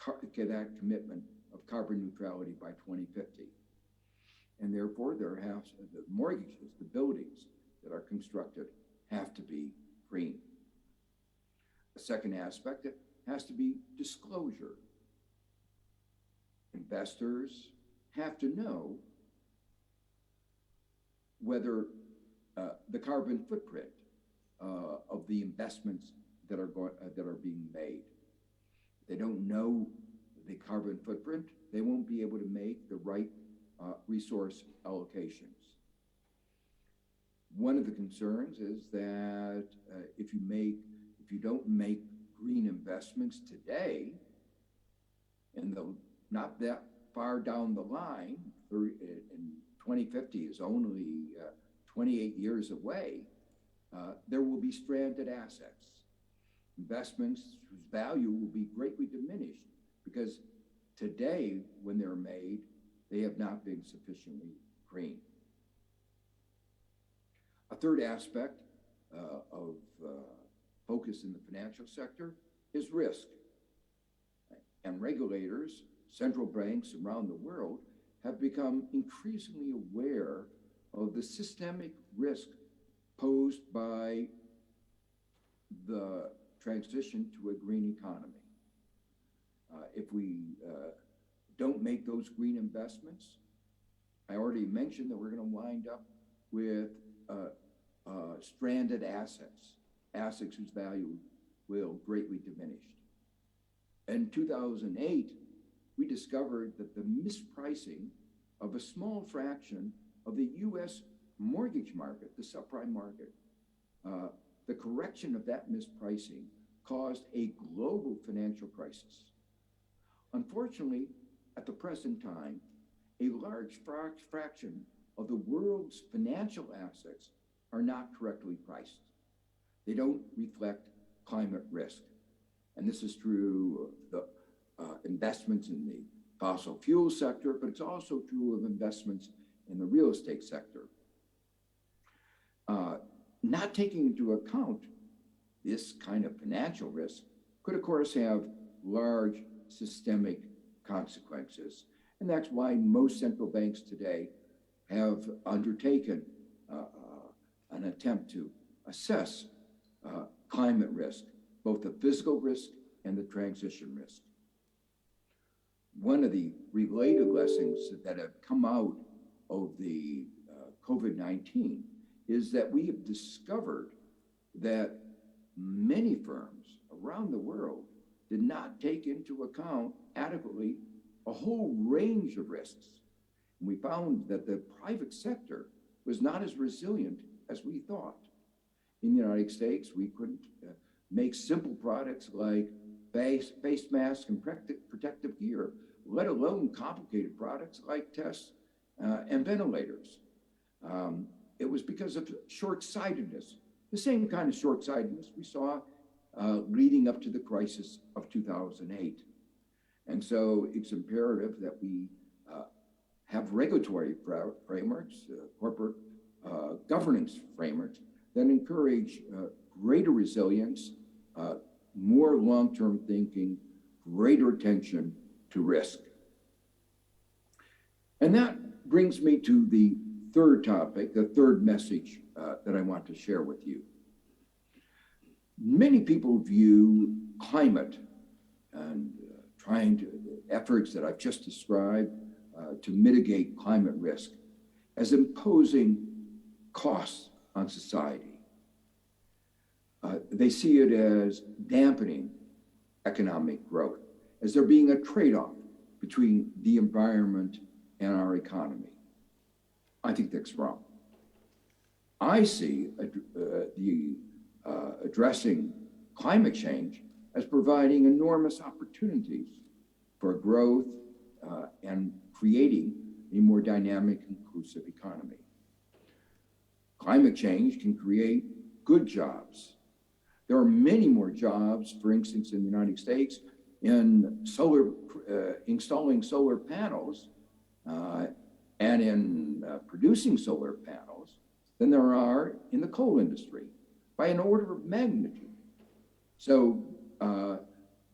[SPEAKER 6] that commitment of carbon neutrality by 2050. And therefore, the mortgages, the buildings that are constructed have to be green. The second aspect, it has to be disclosure. Investors have to know whether the carbon footprint of the investments that are being made. If they don't know the carbon footprint, they won't be able to make the right resource allocations. One of the concerns is that if you don't make green investments today, and not that far down the line, in 2050 is only 28 years away, there will be stranded assets. Investments whose value will be greatly diminished because today, when they're made, they have not been sufficiently green. A third aspect of focus in the financial sector is risk. And regulators, central banks around the world, have become increasingly aware of the systemic risk posed by the transition to a green economy. If we don't make those green investments, I already mentioned that we're going to wind up with stranded assets whose value will greatly diminish. In 2008, we discovered that the mispricing of a small fraction of the US mortgage market, the subprime market, the correction of that mispricing caused a global financial crisis. Unfortunately, at the present time, a large fraction of the world's financial assets are not correctly priced. They don't reflect climate risk. And this is true of the investments in the fossil fuel sector, but it's also true of investments in the real estate sector. Not taking into account this kind of financial risk could, of course, have large systemic consequences. And that's why most central banks today have undertaken an attempt to assess climate risk, both the physical risk and the transition risk. One of the related lessons that have come out of the COVID-19 is that we have discovered that many firms around the world did not take into account adequately a whole range of risks. And we found that the private sector was not as resilient as we thought. In the United States, we couldn't make simple products like face masks and protective gear, let alone complicated products like tests and ventilators. It was because of short-sightedness, the same kind of short-sightedness we saw leading up to the crisis of 2008. And so it's imperative that we have regulatory frameworks, corporate governance frameworks that encourage greater resilience, more long-term thinking, greater attention to risk. And that brings me to the third topic, the third message that I want to share with you. Many people view climate and efforts that I've just described to mitigate climate risk as imposing costs on society. They see it as dampening economic growth, as there being a trade-off between the environment and our economy. I think that's wrong. I see addressing climate change as providing enormous opportunities for growth and creating a more dynamic, inclusive economy. Climate change can create good jobs. There are many more jobs, for instance, in the United States, in installing solar panels and in producing solar panels than there are in the coal industry by an order of magnitude. So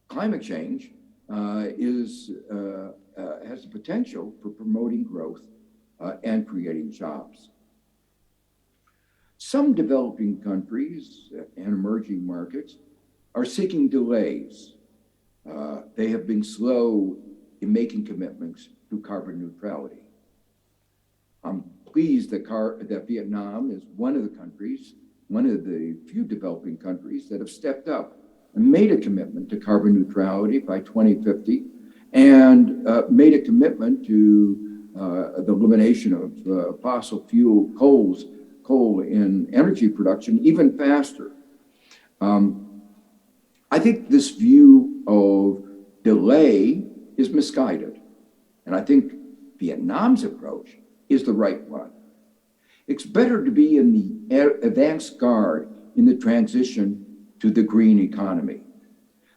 [SPEAKER 6] climate change has the potential for promoting growth and creating jobs. Some developing countries and emerging markets are seeking delays. They have been slow in making commitments to carbon neutrality. I'm pleased that Vietnam is one of the few developing countries that have stepped up and made a commitment to carbon neutrality by 2050 and made a commitment to the elimination of fossil fuel coal in energy production even faster. I think this view of delay is misguided, and I think Vietnam's approach is the right one. It's better to be in the advance guard in the transition to the green economy.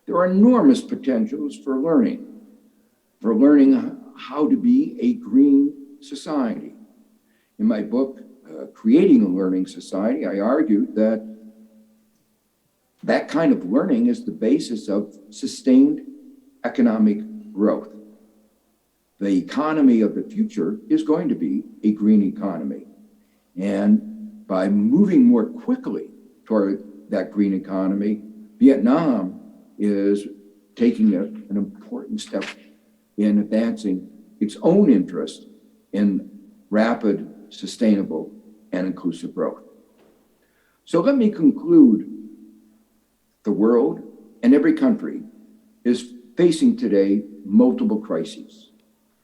[SPEAKER 6] There are enormous potentials for learning how to be a green society. In my book, Creating a Learning Society, I argued that kind of learning is the basis of sustained economic growth. The economy of the future is going to be a green economy. And by moving more quickly toward that green economy, Vietnam is taking an important step in advancing its own interest in rapid, sustainable, and inclusive growth. So let me conclude. The world and every country is facing today multiple crises. I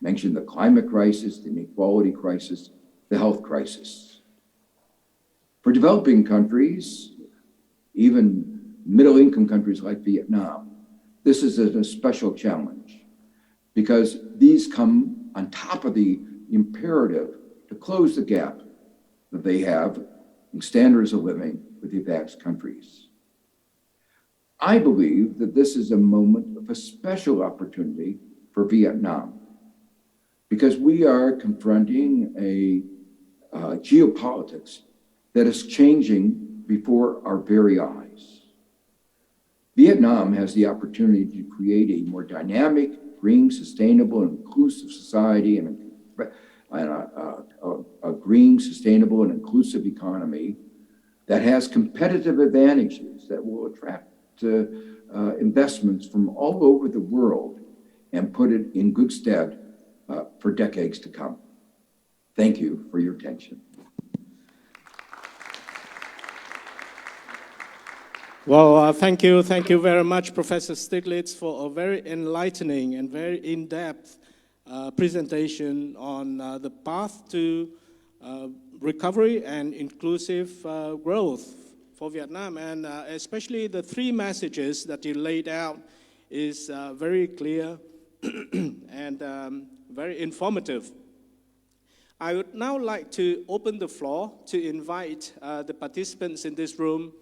[SPEAKER 6] mentioned the climate crisis, the inequality crisis, the health crisis. For developing countries, even middle-income countries like Vietnam, this is a special challenge because these come on top of the imperative to close the gap that they have in standards of living with the advanced countries. I believe that this is a moment of a special opportunity for Vietnam because we are confronting a geopolitics that is changing before our very eyes. Vietnam has the opportunity to create a more dynamic, green, sustainable, and inclusive society and a green, sustainable, and inclusive economy that has competitive advantages that will attract investments from all over the world and put it in good stead for decades to come. Thank you for your attention.
[SPEAKER 5] Well, thank you very much, Professor Stiglitz, for a very enlightening and very in-depth presentation on the path to recovery and inclusive growth for Vietnam, and especially the three messages that you laid out is very clear and very informative. I would now like to open the floor to invite the participants in this room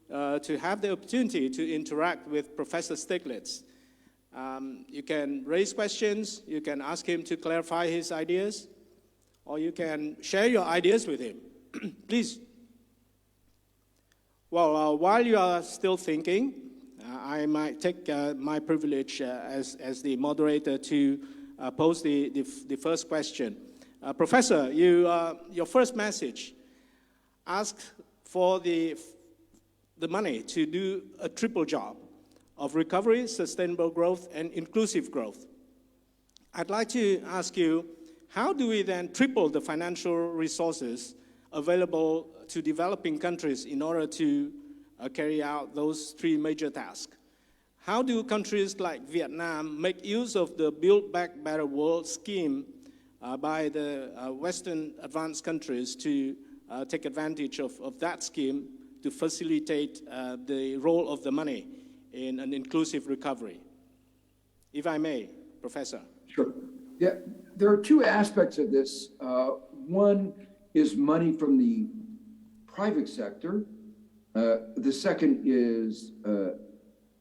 [SPEAKER 5] to have the opportunity to interact with Professor Stiglitz. You can raise questions, you can ask him to clarify his ideas, or you can share your ideas with him. Please. Well, while you are still thinking, I might take my privilege as the moderator to pose the first question. Professor, your first message asks for the money to do a triple job of recovery, sustainable growth, and inclusive growth. I'd like to ask you, how do we then triple the financial resources available to developing countries in order to carry out those three major tasks? How do countries like Vietnam make use of the Build Back Better World scheme by the Western advanced countries to take advantage of that scheme to facilitate the role of the money in an inclusive recovery? If I may, Professor.
[SPEAKER 6] Sure. Yeah, there are two aspects of this. One is money from the private sector. The second is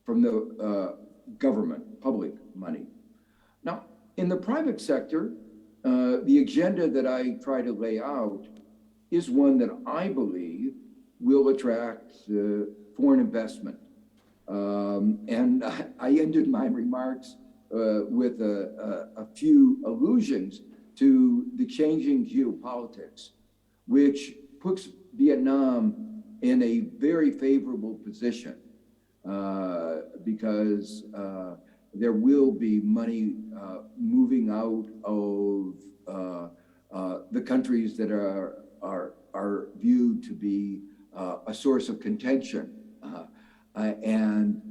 [SPEAKER 6] from the government, public money. Now, in the private sector, the agenda that I try to lay out is one that I believe will attract foreign investment. And I ended my remarks with a few allusions to the changing geopolitics, which puts Vietnam in a very favorable position because there will be money moving out of the countries that are viewed to be a source of contention. And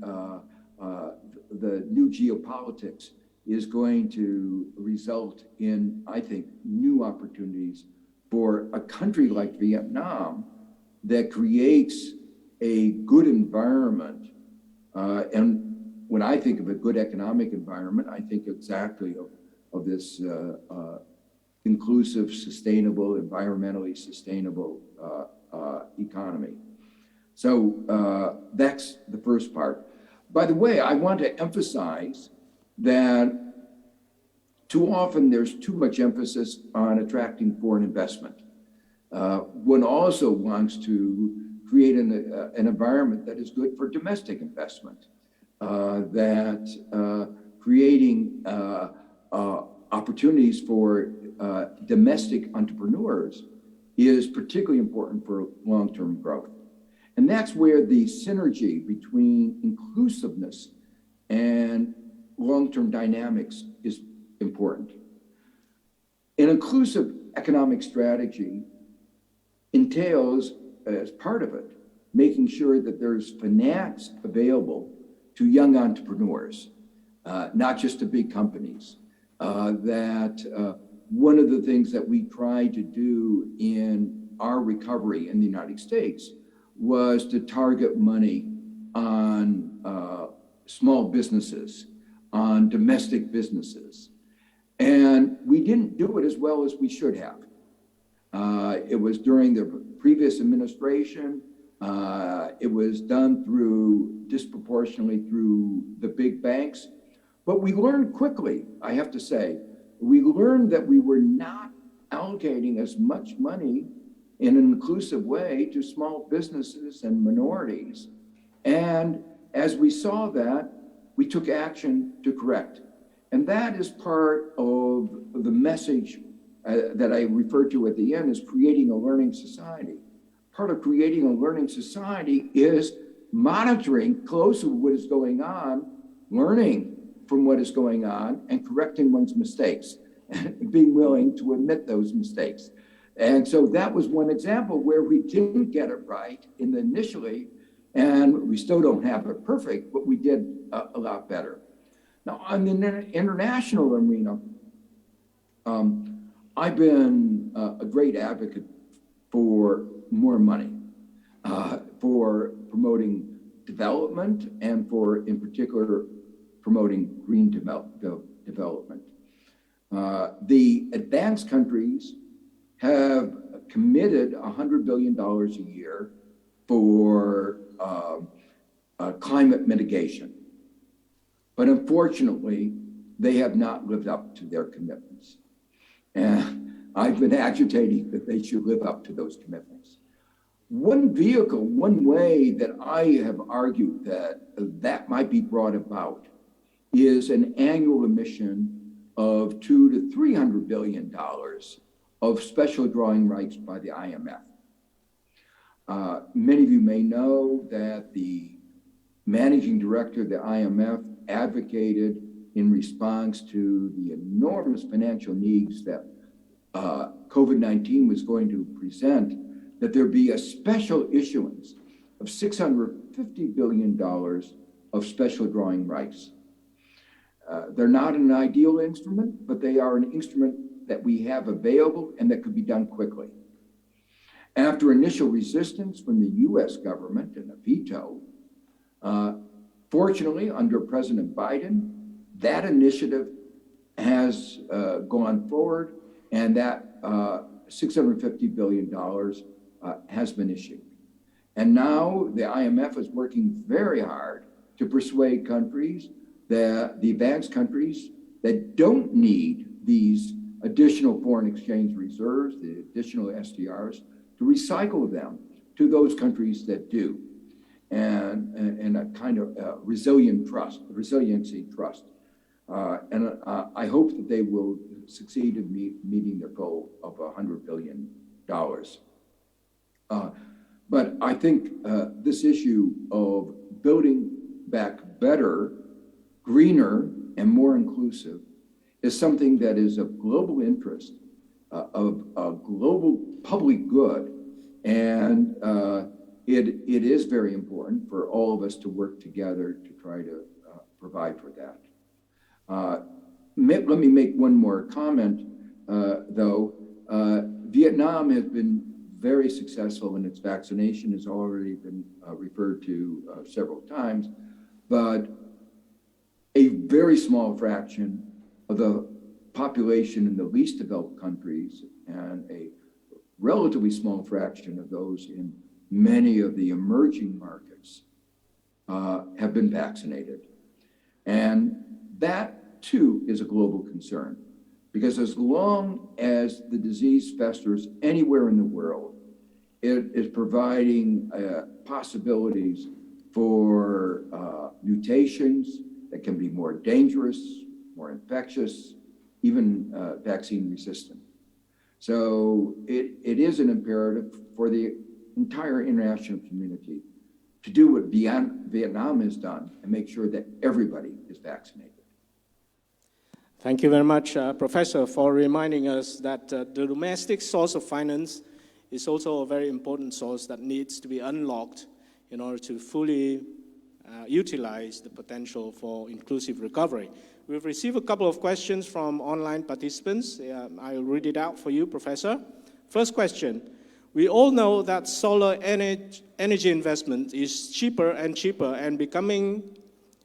[SPEAKER 6] the new geopolitics is going to result in, I think, new opportunities for a country like Vietnam that creates a good environment. And when I think of a good economic environment, I think exactly of this inclusive, sustainable, environmentally sustainable economy. So that's the first part. By the way, I want to emphasize that too often there's too much emphasis on attracting foreign investment. One also wants to create an environment that is good for domestic investment, that creating opportunities for domestic entrepreneurs is particularly important for long-term growth. And that's where the synergy between inclusiveness and long-term dynamics is important. An inclusive economic strategy entails, as part of it, making sure that there's finance available to young entrepreneurs, not just to big companies. That one of the things that we tried to do in our recovery in the United States was to target money on small businesses, on domestic businesses. And we didn't do it as well as we should have. It was during the previous administration. It was done disproportionately through the big banks. But we learned quickly, I have to say, we learned that we were not allocating as much money in an inclusive way to small businesses and minorities. And as we saw that, we took action to correct. And that is part of the message that I referred to at the end, is creating a learning society. Part of creating a learning society is monitoring closely what is going on, learning from what is going on, and correcting one's mistakes, and being willing to admit those mistakes. And so that was one example where we didn't get it right initially, and we still don't have it perfect, but we did a lot better. Now, on the international arena, I've been a great advocate for more money, for promoting development, and for, in particular, promoting green development. The advanced countries have committed $100 billion a year for climate mitigation. But unfortunately, they have not lived up to their commitments. And I've been agitating that they should live up to those commitments. One vehicle, one way that I have argued that might be brought about is an annual emission of $200 to $300 billion of special drawing rights by the IMF. Many of you may know that the managing director of the IMF advocated in response to the enormous financial needs that COVID-19 was going to present, that there be a special issuance of $650 billion of special drawing rights. They're not an ideal instrument, but they are an instrument that we have available and that could be done quickly. After initial resistance from the US government and a veto, fortunately, under President Biden, that initiative has gone forward, and that $650 billion has been issued. And now the IMF is working very hard to persuade countries, the advanced countries that don't need these additional foreign exchange reserves, the additional SDRs, to recycle them to those countries that do, and a kind of resiliency trust. And I hope that they will succeed in meeting their goal of $100 billion. But I think this issue of building back better, greener, and more inclusive is something that is of global interest, of global public good, and it is very important for all of us to work together to try to provide for that. Let me make one more comment, though. Vietnam has been very successful in its vaccination, has already been referred to several times, but a very small fraction of the population in the least developed countries and a relatively small fraction of those in many of the emerging markets have been vaccinated. And that too is a global concern, because as long as the disease festers anywhere in the world, it is providing possibilities for mutations that can be more dangerous, more infectious, even vaccine resistant. So it is an imperative for the entire international community to do what Vietnam has done and make sure that everybody is vaccinated.
[SPEAKER 5] Thank you very much, Professor, for reminding us that the domestic source of finance is also a very important source that needs to be unlocked in order to fully utilize the potential for inclusive recovery. We've received a couple of questions from online participants. I'll read it out for you, Professor. First question. We all know that solar energy investment is cheaper and cheaper, and becoming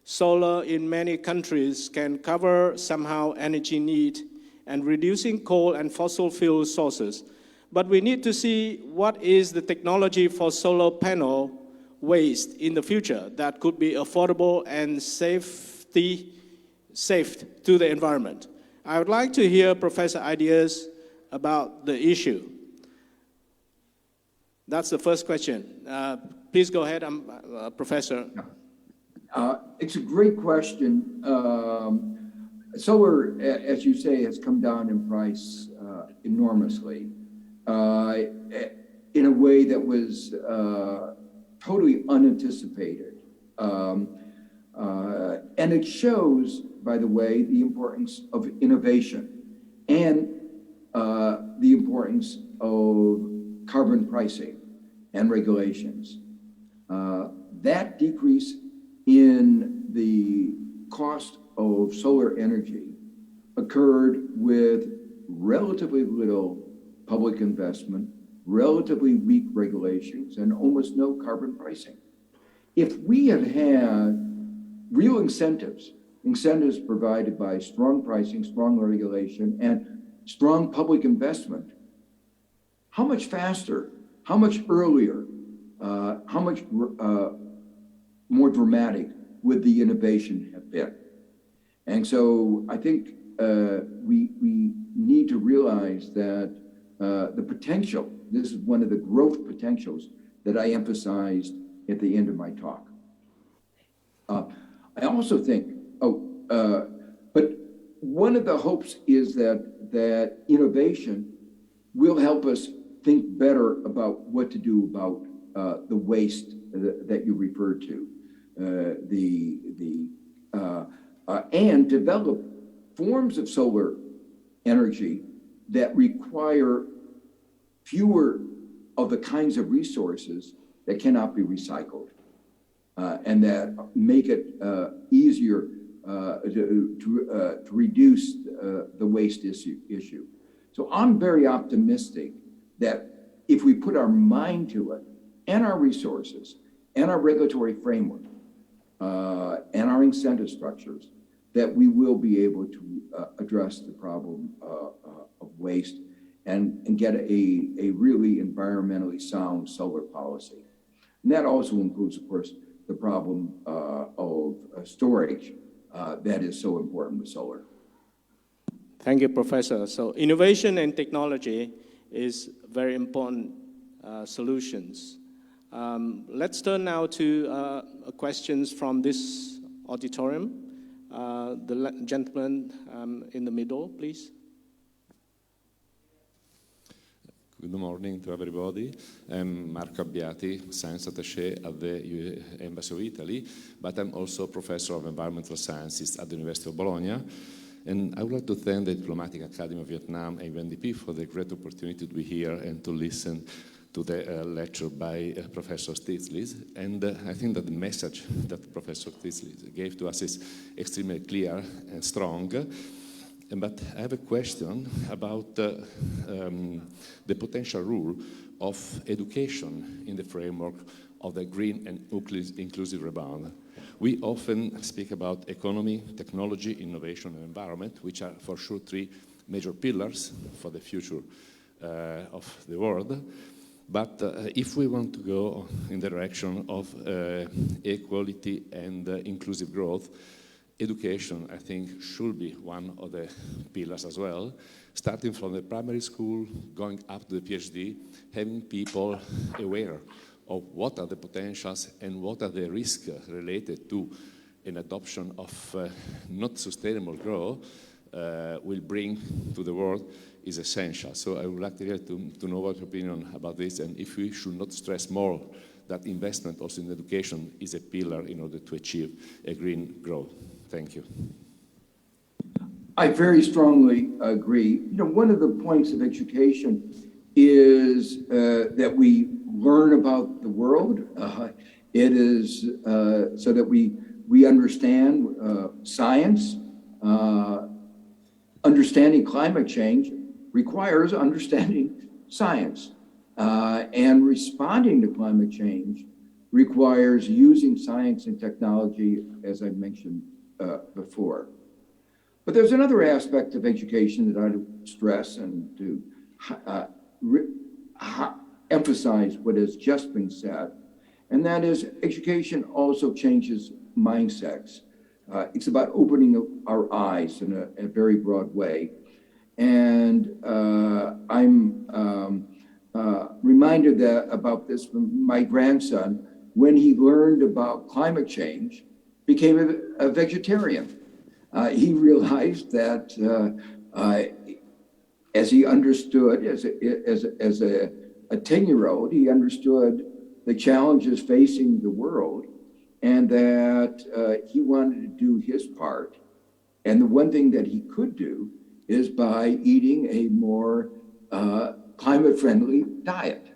[SPEAKER 5] solar in many countries can cover somehow energy need and reducing coal and fossil fuel sources. But we need to see what is the technology for solar panel waste in the future that could be affordable and safe to the environment. I would like to hear Professor ideas about the issue. That's the first question. Please go ahead, Professor.
[SPEAKER 6] It's a great question. Solar, as you say, has come down in price enormously in a way that was totally unanticipated. And it shows, by the way, the importance of innovation and the importance of carbon pricing and regulations. That decrease in the cost of solar energy occurred with relatively little public investment, relatively weak regulations, and almost no carbon pricing. If we had had real incentives provided by strong pricing, strong regulation, and strong public investment, how much faster, how much earlier, how much more dramatic would the innovation have been? And so I think we need to realize that the potential, this is one of the growth potentials that I emphasized at the end of my talk. I also think, but one of the hopes is that innovation will help us think better about what to do about the waste that you referred to, and develop forms of solar energy that require fewer of the kinds of resources that cannot be recycled, and that make it easier to reduce the waste issue. So I'm very optimistic that if we put our mind to it, and our resources, and our regulatory framework, and our incentive structures, that we will be able to address the problem of waste and get a really environmentally sound solar policy. And that also includes, of course, the problem of storage that is so important with solar.
[SPEAKER 5] Thank you, Professor. So innovation and technology is very important solutions. Let's turn now to questions from this auditorium. The gentleman in the middle, please.
[SPEAKER 7] Good morning to everybody. I'm Marco Abbiati, Science Attaché at the Embassy of Italy, but I'm also Professor of Environmental Sciences at the University of Bologna. And I would like to thank the Diplomatic Academy of Vietnam and UNDP for the great opportunity to be here and to listen to the lecture by Professor Stiglitz. And I think that the message that Professor Stiglitz gave to us is extremely clear and strong. But I have a question about the potential role of education in the framework of the green and inclusive rebound. We often speak about economy, technology, innovation, and environment, which are for sure three major pillars for the future of the world. But if we want to go in the direction of equality and inclusive growth, education, I think, should be one of the pillars as well, starting from the primary school, going up to the PhD, having people aware of what are the potentials and what are the risks related to an adoption of not sustainable growth will bring to the world is essential. So I would like to hear to know what your opinion about this, and if we should not stress more that investment also in education is a pillar in order to achieve a green growth. Thank you.
[SPEAKER 6] I very strongly agree. You know, one of the points of education is that we learn about the world. It is so that we understand science. Understanding climate change requires understanding science. And responding to climate change requires using science and technology, as I mentioned before. But there's another aspect of education that I would stress and to emphasize what has just been said, and that is education also changes mindsets. It's about opening our eyes in a very broad way. And I'm reminded about this from my grandson when he learned about climate change, became a vegetarian. He realized that as he understood, as a 10-year-old, he understood the challenges facing the world, and that he wanted to do his part. And the one thing that he could do is by eating a more climate-friendly diet.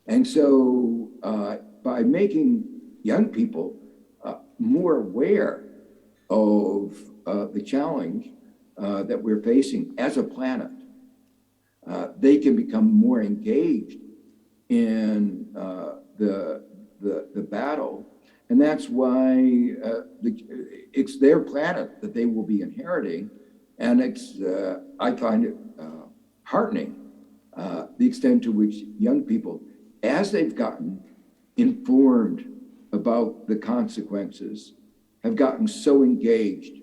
[SPEAKER 6] And so by making young people more aware of the challenge that we're facing as a planet, they can become more engaged in the battle. And that's why it's their planet that they will be inheriting. And it's, I find it heartening, the extent to which young people, as they've gotten informed about the consequences have gotten so engaged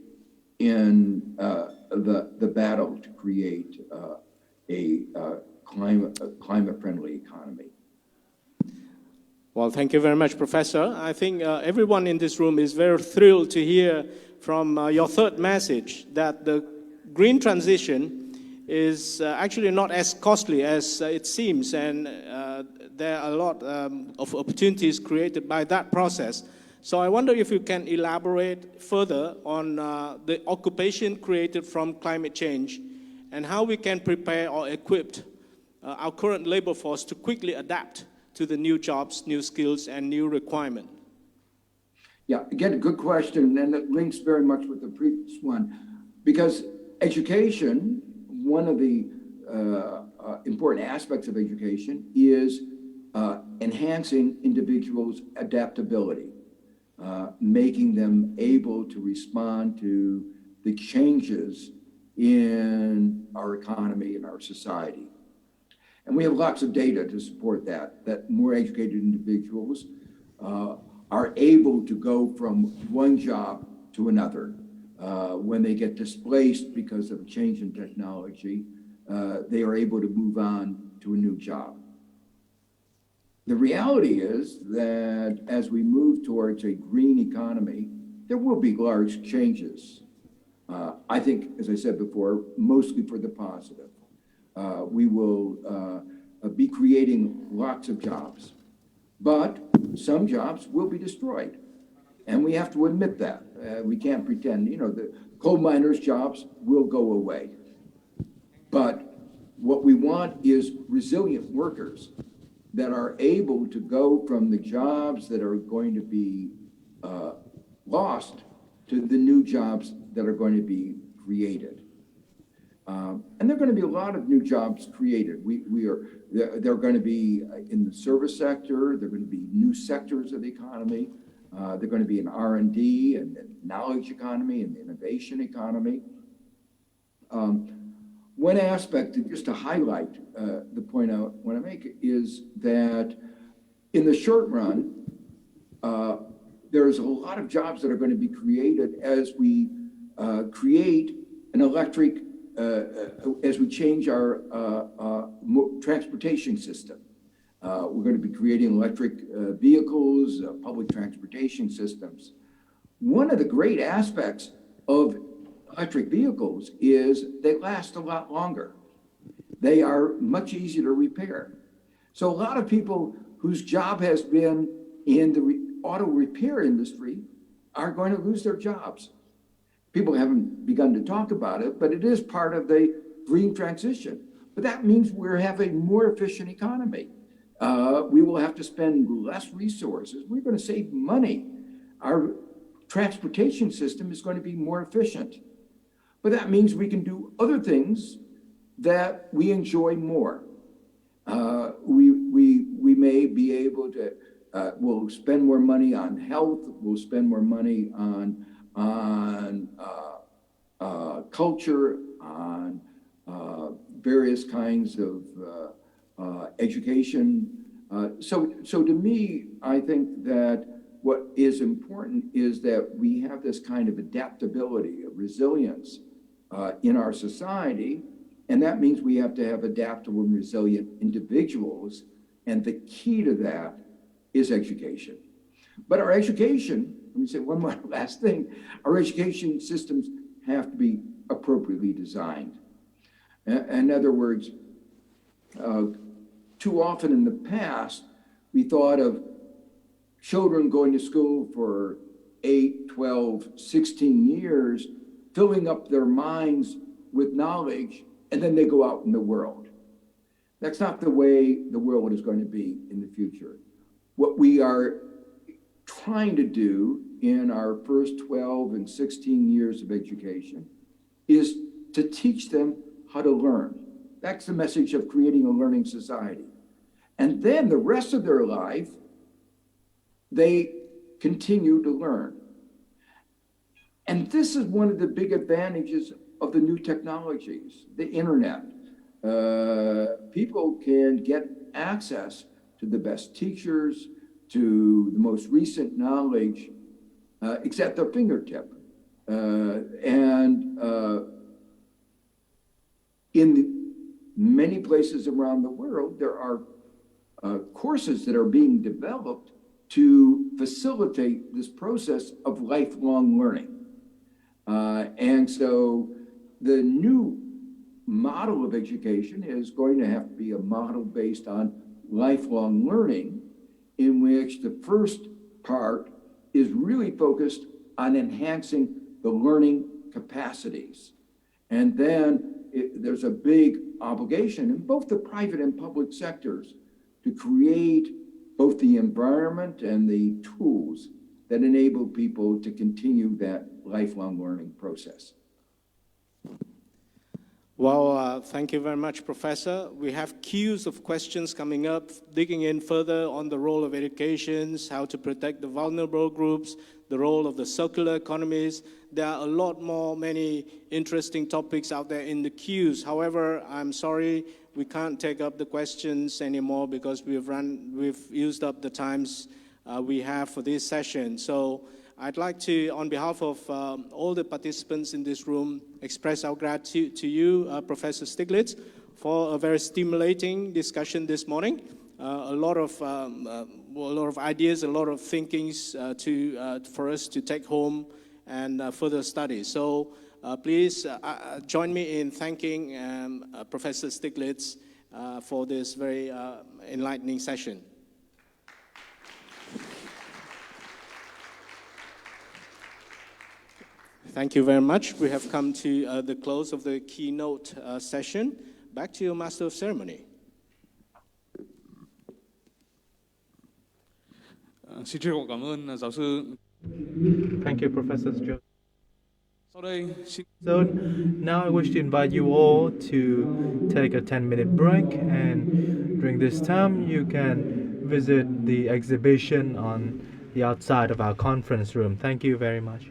[SPEAKER 6] in the battle to create a climate-friendly economy.
[SPEAKER 5] Well, thank you very much, Professor. I think everyone in this room is very thrilled to hear from your third message that the green transition is actually not as costly as it seems, and there are a lot of opportunities created by that process. So I wonder if you can elaborate further on the occupation created from climate change and how we can prepare or equip our current labor force to quickly adapt to the new jobs, new skills, and new requirements.
[SPEAKER 6] Yeah, again, a good question, and it links very much with the previous one, because education, one of the important aspects of education is enhancing individuals' adaptability, making them able to respond to the changes in our economy and our society. And we have lots of data to support that more educated individuals are able to go from one job to another. When they get displaced because of a change in technology, they are able to move on to a new job. The reality is that as we move towards a green economy, there will be large changes. I think, as I said before, mostly for the positive. We will be creating lots of jobs, but some jobs will be destroyed. And we have to admit that. We can't pretend, the coal miners' jobs will go away. But what we want is resilient workers that are able to go from the jobs that are going to be lost to the new jobs that are going to be created. And there are going to be a lot of new jobs created. They're going to be in the service sector. They're going to be new sectors of the economy. They're going to be in R&D and the knowledge economy and the innovation economy. One aspect, just to highlight the point I want to make, is that in the short run, there's a lot of jobs that are going to be created as we create an electric, as we change our transportation system. We're going to be creating electric vehicles, public transportation systems. One of the great aspects of electric vehicles is they last a lot longer. They are much easier to repair. So a lot of people whose job has been in the auto repair industry are going to lose their jobs. People haven't begun to talk about it, but it is part of the green transition. But that means we're having a more efficient economy. We will have to spend less resources. We're going to save money. Our transportation system is going to be more efficient. But that means we can do other things that we enjoy more. We may be able to, we'll spend more money on health, we'll spend more money on culture, on various kinds of education. So to me, I think that what is important is that we have this kind of adaptability, resilience in our society. And that means we have to have adaptable and resilient individuals. And the key to that is education. But our education, let me say one more last thing, our education systems have to be appropriately designed. In other words, too often in the past, we thought of children going to school for 8, 12, 16 years, filling up their minds with knowledge, and then they go out in the world. That's not the way the world is going to be in the future. What we are trying to do in our first 12 and 16 years of education is to teach them how to learn. That's the message of creating a learning society. And then the rest of their life, they continue to learn. And this is one of the big advantages of the new technologies, the internet. People can get access to the best teachers, to the most recent knowledge it's at their fingertip. In many places around the world, there are courses that are being developed to facilitate this process of lifelong learning. And so the new model of education is going to have to be a model based on lifelong learning, in which the first part is really focused on enhancing the learning capacities. And then there's a big obligation in both the private and public sectors to create both the environment and the tools that enable people to continue that lifelong learning process.
[SPEAKER 5] Well, thank you very much, Professor. We have queues of questions coming up, digging in further on the role of education, how to protect the vulnerable groups, the role of the circular economies. There are a lot more, many interesting topics out there in the queues. However, I'm sorry, we can't take up the questions anymore because we've used up the times we have for this session. So I'd like to, on behalf of all the participants in this room, express our gratitude to you, Professor Stiglitz, for a very stimulating discussion this morning. A lot of ideas, a lot of thinkings for us to take home and further study. So please join me in thanking Professor Stiglitz for this very enlightening session. Thank you very much. We have come to the close of the keynote session. Back to you, Master of Ceremony.
[SPEAKER 8] Xin trân trọng cảm ơn giáo sư.
[SPEAKER 3] Thank you, Professor Joe.
[SPEAKER 8] Sau đây,
[SPEAKER 3] So now I wish to invite you all to take a 10-minute break, and during this time you can visit the exhibition on the outside of our conference room. Thank you very much.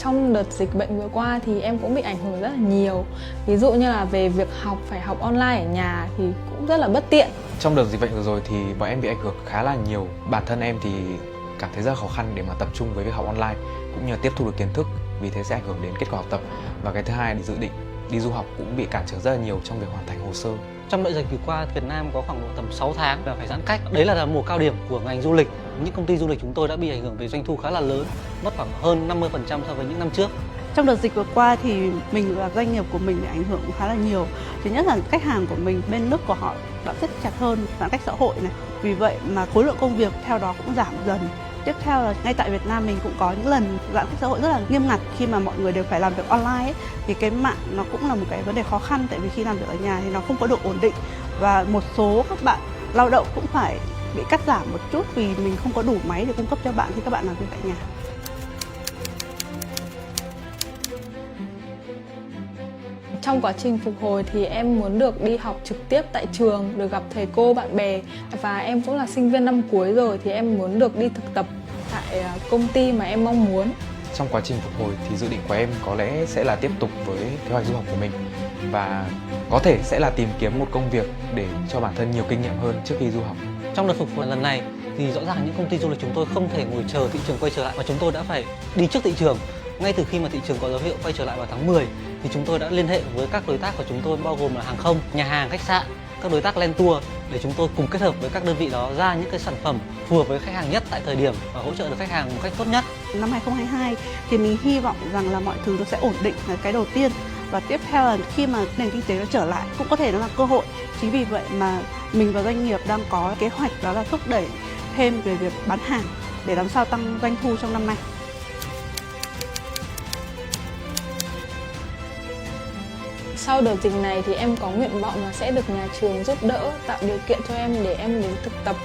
[SPEAKER 9] Trong đợt dịch bệnh vừa qua thì em cũng bị ảnh hưởng rất là nhiều. Ví dụ như là về việc phải học online ở nhà thì cũng rất là bất tiện.
[SPEAKER 10] Trong đợt dịch bệnh vừa rồi thì bọn em bị ảnh hưởng khá là nhiều. Bản thân em thì cảm thấy rất là khó khăn để mà tập trung với việc học online cũng như là tiếp thu được kiến thức, vì thế sẽ ảnh hưởng đến kết quả học tập. Và cái thứ hai là dự định đi du học cũng bị cản trở rất là nhiều trong việc hoàn thành hồ sơ.
[SPEAKER 11] Trong đợt dịch vừa qua, Việt Nam có khoảng độ tầm 6 tháng là phải giãn cách. Đấy là mùa cao điểm của ngành du lịch. Những công ty du lịch chúng tôi đã bị ảnh hưởng về doanh thu khá là lớn, mất khoảng hơn 50% so với những năm trước.
[SPEAKER 12] Trong đợt dịch vừa qua thì mình và doanh nghiệp của mình bị ảnh hưởng khá là nhiều. Thứ nhất là khách hàng của mình bên nước của họ đã siết chặt hơn giãn cách xã hội này. Vì vậy mà khối lượng công việc theo đó cũng giảm dần. Tiếp theo là ngay tại Việt Nam mình cũng có những lần giãn cách xã hội rất là nghiêm ngặt khi mà mọi người đều phải làm việc online ấy, thì cái mạng nó cũng là một cái vấn đề khó khăn, tại vì khi làm việc ở nhà thì nó không có độ ổn định và một số các bạn lao động cũng phải bị cắt giảm một chút vì mình không có đủ máy để cung cấp cho bạn khi các bạn làm việc tại nhà.
[SPEAKER 9] Trong quá trình phục hồi thì em muốn được đi học trực tiếp tại trường, được gặp thầy cô, bạn bè. Và em cũng là sinh viên năm cuối rồi thì em muốn được đi thực tập tại công ty mà em mong muốn.
[SPEAKER 10] Trong quá trình phục hồi thì dự định của em có lẽ sẽ là tiếp tục với kế hoạch du học của mình và có thể sẽ là tìm kiếm một công việc để cho bản thân nhiều kinh nghiệm hơn trước khi du học.
[SPEAKER 11] Trong đợt phục hồi lần này thì rõ ràng những công ty du lịch chúng tôi không thể ngồi chờ thị trường quay trở lại, mà chúng tôi đã phải đi trước thị trường. Ngay từ khi mà thị trường có dấu hiệu quay trở lại vào tháng 10 thì chúng tôi đã liên hệ với các đối tác của chúng tôi, bao gồm là hàng không, nhà hàng, khách sạn, các đối tác land tour, để chúng tôi cùng kết hợp với các đơn vị đó ra những cái sản phẩm phù hợp với khách hàng nhất tại thời điểm và hỗ trợ được khách hàng một cách tốt nhất.
[SPEAKER 12] Năm 2022 thì mình hy vọng rằng là mọi thứ nó sẽ ổn định là cái đầu tiên, và tiếp theo là khi mà nền kinh tế nó trở lại cũng có thể nó là cơ hội. Chính vì vậy mà mình và doanh nghiệp đang có kế hoạch đó là thúc đẩy thêm về việc bán hàng để làm sao tăng doanh thu trong năm nay.
[SPEAKER 9] Sau đợt dịch này thì em có nguyện vọng là sẽ được nhà trường giúp đỡ, tạo điều kiện cho em để em đến thực tập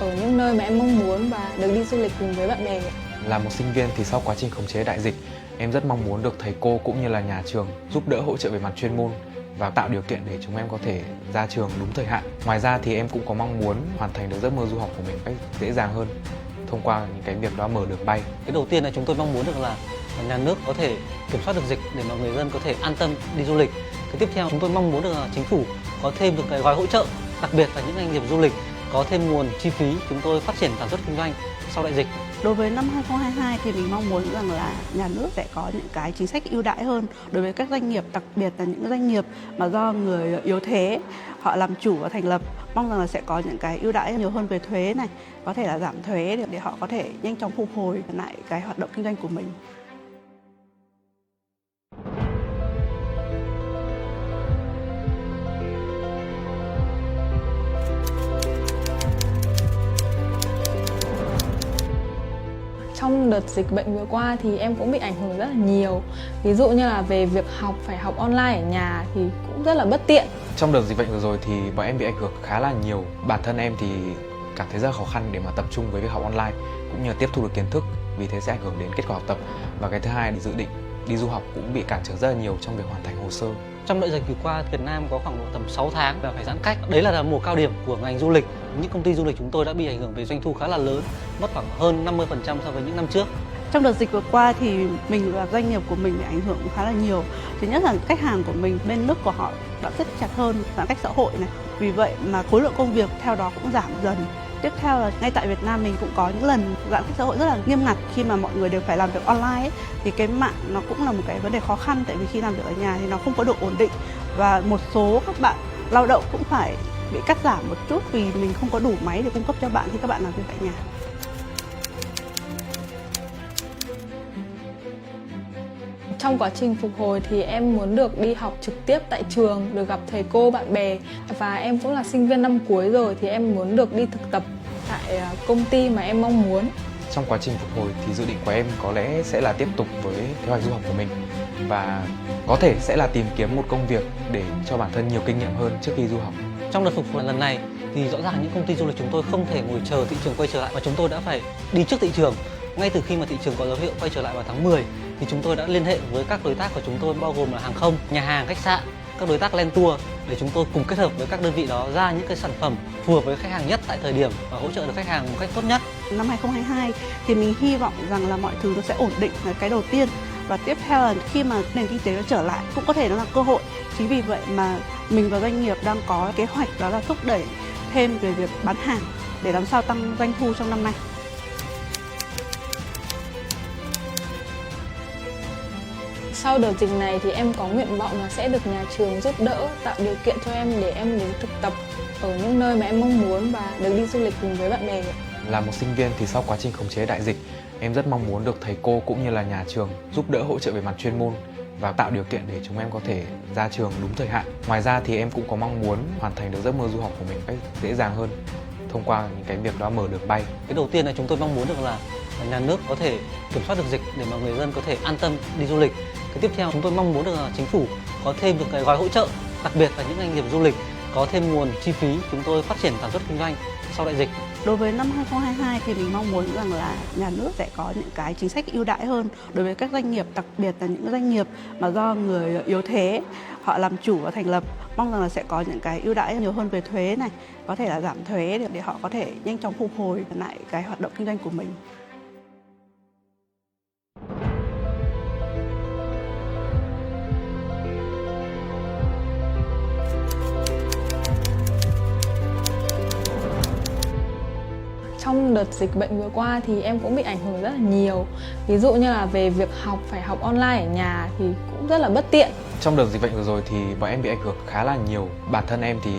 [SPEAKER 9] ở những nơi mà em mong muốn và được đi du lịch cùng với bạn bè.
[SPEAKER 10] Là một sinh viên thì sau quá trình khống chế đại dịch, em rất mong muốn được thầy cô cũng như là nhà trường giúp đỡ hỗ trợ về mặt chuyên môn và tạo điều kiện để chúng em có thể ra trường đúng thời hạn. Ngoài ra thì em cũng có mong muốn hoàn thành được giấc mơ du học của mình cách dễ dàng hơn. thông qua những cái việc đó mở đường bay.
[SPEAKER 11] Cái đầu tiên là chúng tôi mong muốn được là nhà nước có thể kiểm soát được dịch để mà người dân có thể an tâm đi du lịch. Cái tiếp theo chúng tôi mong muốn được là chính phủ có thêm được cái gói hỗ trợ, đặc biệt là những doanh nghiệp du lịch có thêm nguồn chi phí chúng tôi phát triển sản xuất kinh doanh sau đại dịch.
[SPEAKER 12] Đối với năm 2022 thì mình mong muốn rằng là nhà nước sẽ có những cái chính sách ưu đãi hơn đối với các doanh nghiệp, đặc biệt là những doanh nghiệp mà do người yếu thế họ làm chủ và thành lập. Mong rằng là sẽ có những cái ưu đãi nhiều hơn về thuế này, có thể là giảm thuế để họ có thể nhanh chóng phục hồi lại cái hoạt động kinh doanh của mình.
[SPEAKER 9] Trong đợt dịch bệnh vừa qua thì em cũng bị ảnh hưởng rất là nhiều. Ví dụ như là về việc học, phải học online ở nhà thì cũng rất là bất tiện.
[SPEAKER 10] Trong đợt dịch bệnh vừa rồi thì bọn em bị ảnh hưởng khá là nhiều. Bản thân em thì cảm thấy rất là khó khăn để mà tập trung với việc học online cũng như là tiếp thu được kiến thức, vì thế sẽ ảnh hưởng đến kết quả học tập. Và cái thứ hai là dự định đi du học cũng bị cản trở rất là nhiều trong việc hoàn thành hồ sơ.
[SPEAKER 11] Trong đợt dịch vừa qua, Việt Nam có khoảng độ tầm 6 tháng và phải giãn cách. Đấy là mùa cao điểm của ngành du lịch. Những công ty du lịch chúng tôi đã bị ảnh hưởng về doanh thu khá là lớn, mất khoảng hơn 50% so với những năm trước.
[SPEAKER 12] Trong đợt dịch vừa qua thì mình và doanh nghiệp của mình bị ảnh hưởng khá là nhiều. Thứ nhất là khách hàng của mình bên nước của họ đã siết chặt hơn giãn cách xã hội này. Vì vậy mà khối lượng công việc theo đó cũng giảm dần. Tiếp theo là ngay tại Việt Nam mình cũng có những lần giãn cách xã hội rất là nghiêm ngặt khi mà mọi người đều phải làm việc online ấy, thì cái mạng nó cũng là một cái vấn đề khó khăn, tại vì khi làm việc ở nhà thì nó không có độ ổn định và một số các bạn lao động cũng phải bị cắt giảm một chút vì mình không có đủ máy để cung cấp cho bạn khi các bạn làm việc tại nhà.
[SPEAKER 9] Trong quá trình phục hồi thì em muốn được đi học trực tiếp tại trường, được gặp thầy cô, bạn bè. Và em cũng là sinh viên năm cuối rồi thì em muốn được đi thực tập tại công ty mà em mong muốn.
[SPEAKER 10] Trong quá trình phục hồi thì dự định của em có lẽ sẽ là tiếp tục với kế hoạch du học của mình và có thể sẽ là tìm kiếm một công việc để cho bản thân nhiều kinh nghiệm hơn trước khi du học.
[SPEAKER 11] Trong đợt phục hồi lần này thì rõ ràng những công ty du lịch chúng tôi không thể ngồi chờ thị trường quay trở lại mà chúng tôi đã phải đi trước thị trường. Ngay từ khi mà thị trường có dấu hiệu quay trở lại vào tháng 10 thì chúng tôi đã liên hệ với các đối tác của chúng tôi bao gồm là hàng không, nhà hàng, khách sạn, các đối tác land tour để chúng tôi cùng kết hợp với các đơn vị đó ra những cái sản phẩm phù hợp với khách hàng nhất tại thời điểm và hỗ trợ được khách hàng một cách tốt nhất.
[SPEAKER 12] Năm 2022 thì mình hy vọng rằng là mọi thứ nó sẽ ổn định là cái đầu tiên, và tiếp theo là khi mà nền kinh tế nó trở lại cũng có thể nó là cơ hội. Chính vì vậy mà mình và doanh nghiệp đang có kế hoạch đó là thúc đẩy thêm về việc bán hàng để làm sao tăng doanh thu trong năm nay.
[SPEAKER 9] Sau đợt dịch này thì em có nguyện vọng là sẽ được nhà trường giúp đỡ, tạo điều kiện cho em để em đến thực tập ở những nơi mà em mong muốn và được đi du lịch cùng với bạn bè.
[SPEAKER 10] Là một sinh viên thì sau quá trình khống chế đại dịch, em rất mong muốn được thầy cô cũng như là nhà trường giúp đỡ hỗ trợ về mặt chuyên môn và tạo điều kiện để chúng em có thể ra trường đúng thời hạn. Ngoài ra thì em cũng có mong muốn hoàn thành được giấc mơ du học của mình cách dễ dàng hơn thông qua những cái việc đó mở đường bay.
[SPEAKER 11] Cái đầu tiên là chúng tôi mong muốn được là nhà nước có thể kiểm soát được dịch để mà người dân có thể an tâm đi du lịch. Cái tiếp theo chúng tôi mong muốn được là chính phủ có thêm được cái gói hỗ trợ, đặc biệt là những doanh nghiệp du lịch có thêm nguồn chi phí chúng tôi phát triển sản xuất kinh doanh sau đại dịch.
[SPEAKER 12] Đối với năm 2022 thì mình mong muốn rằng là nhà nước sẽ có những cái chính sách ưu đãi hơn đối với các doanh nghiệp, đặc biệt là những doanh nghiệp mà do người yếu thế họ làm chủ và thành lập. Mong rằng là sẽ có những cái ưu đãi nhiều hơn về thuế này, có thể là giảm thuế để họ có thể nhanh chóng phục hồi lại cái hoạt động kinh doanh của mình.
[SPEAKER 9] Trong đợt dịch bệnh vừa qua thì em cũng bị ảnh hưởng rất là nhiều. Ví dụ như là về việc học, phải học online ở nhà thì cũng rất là bất tiện.
[SPEAKER 10] Trong đợt dịch bệnh vừa rồi thì bọn em bị ảnh hưởng khá là nhiều. Bản thân em thì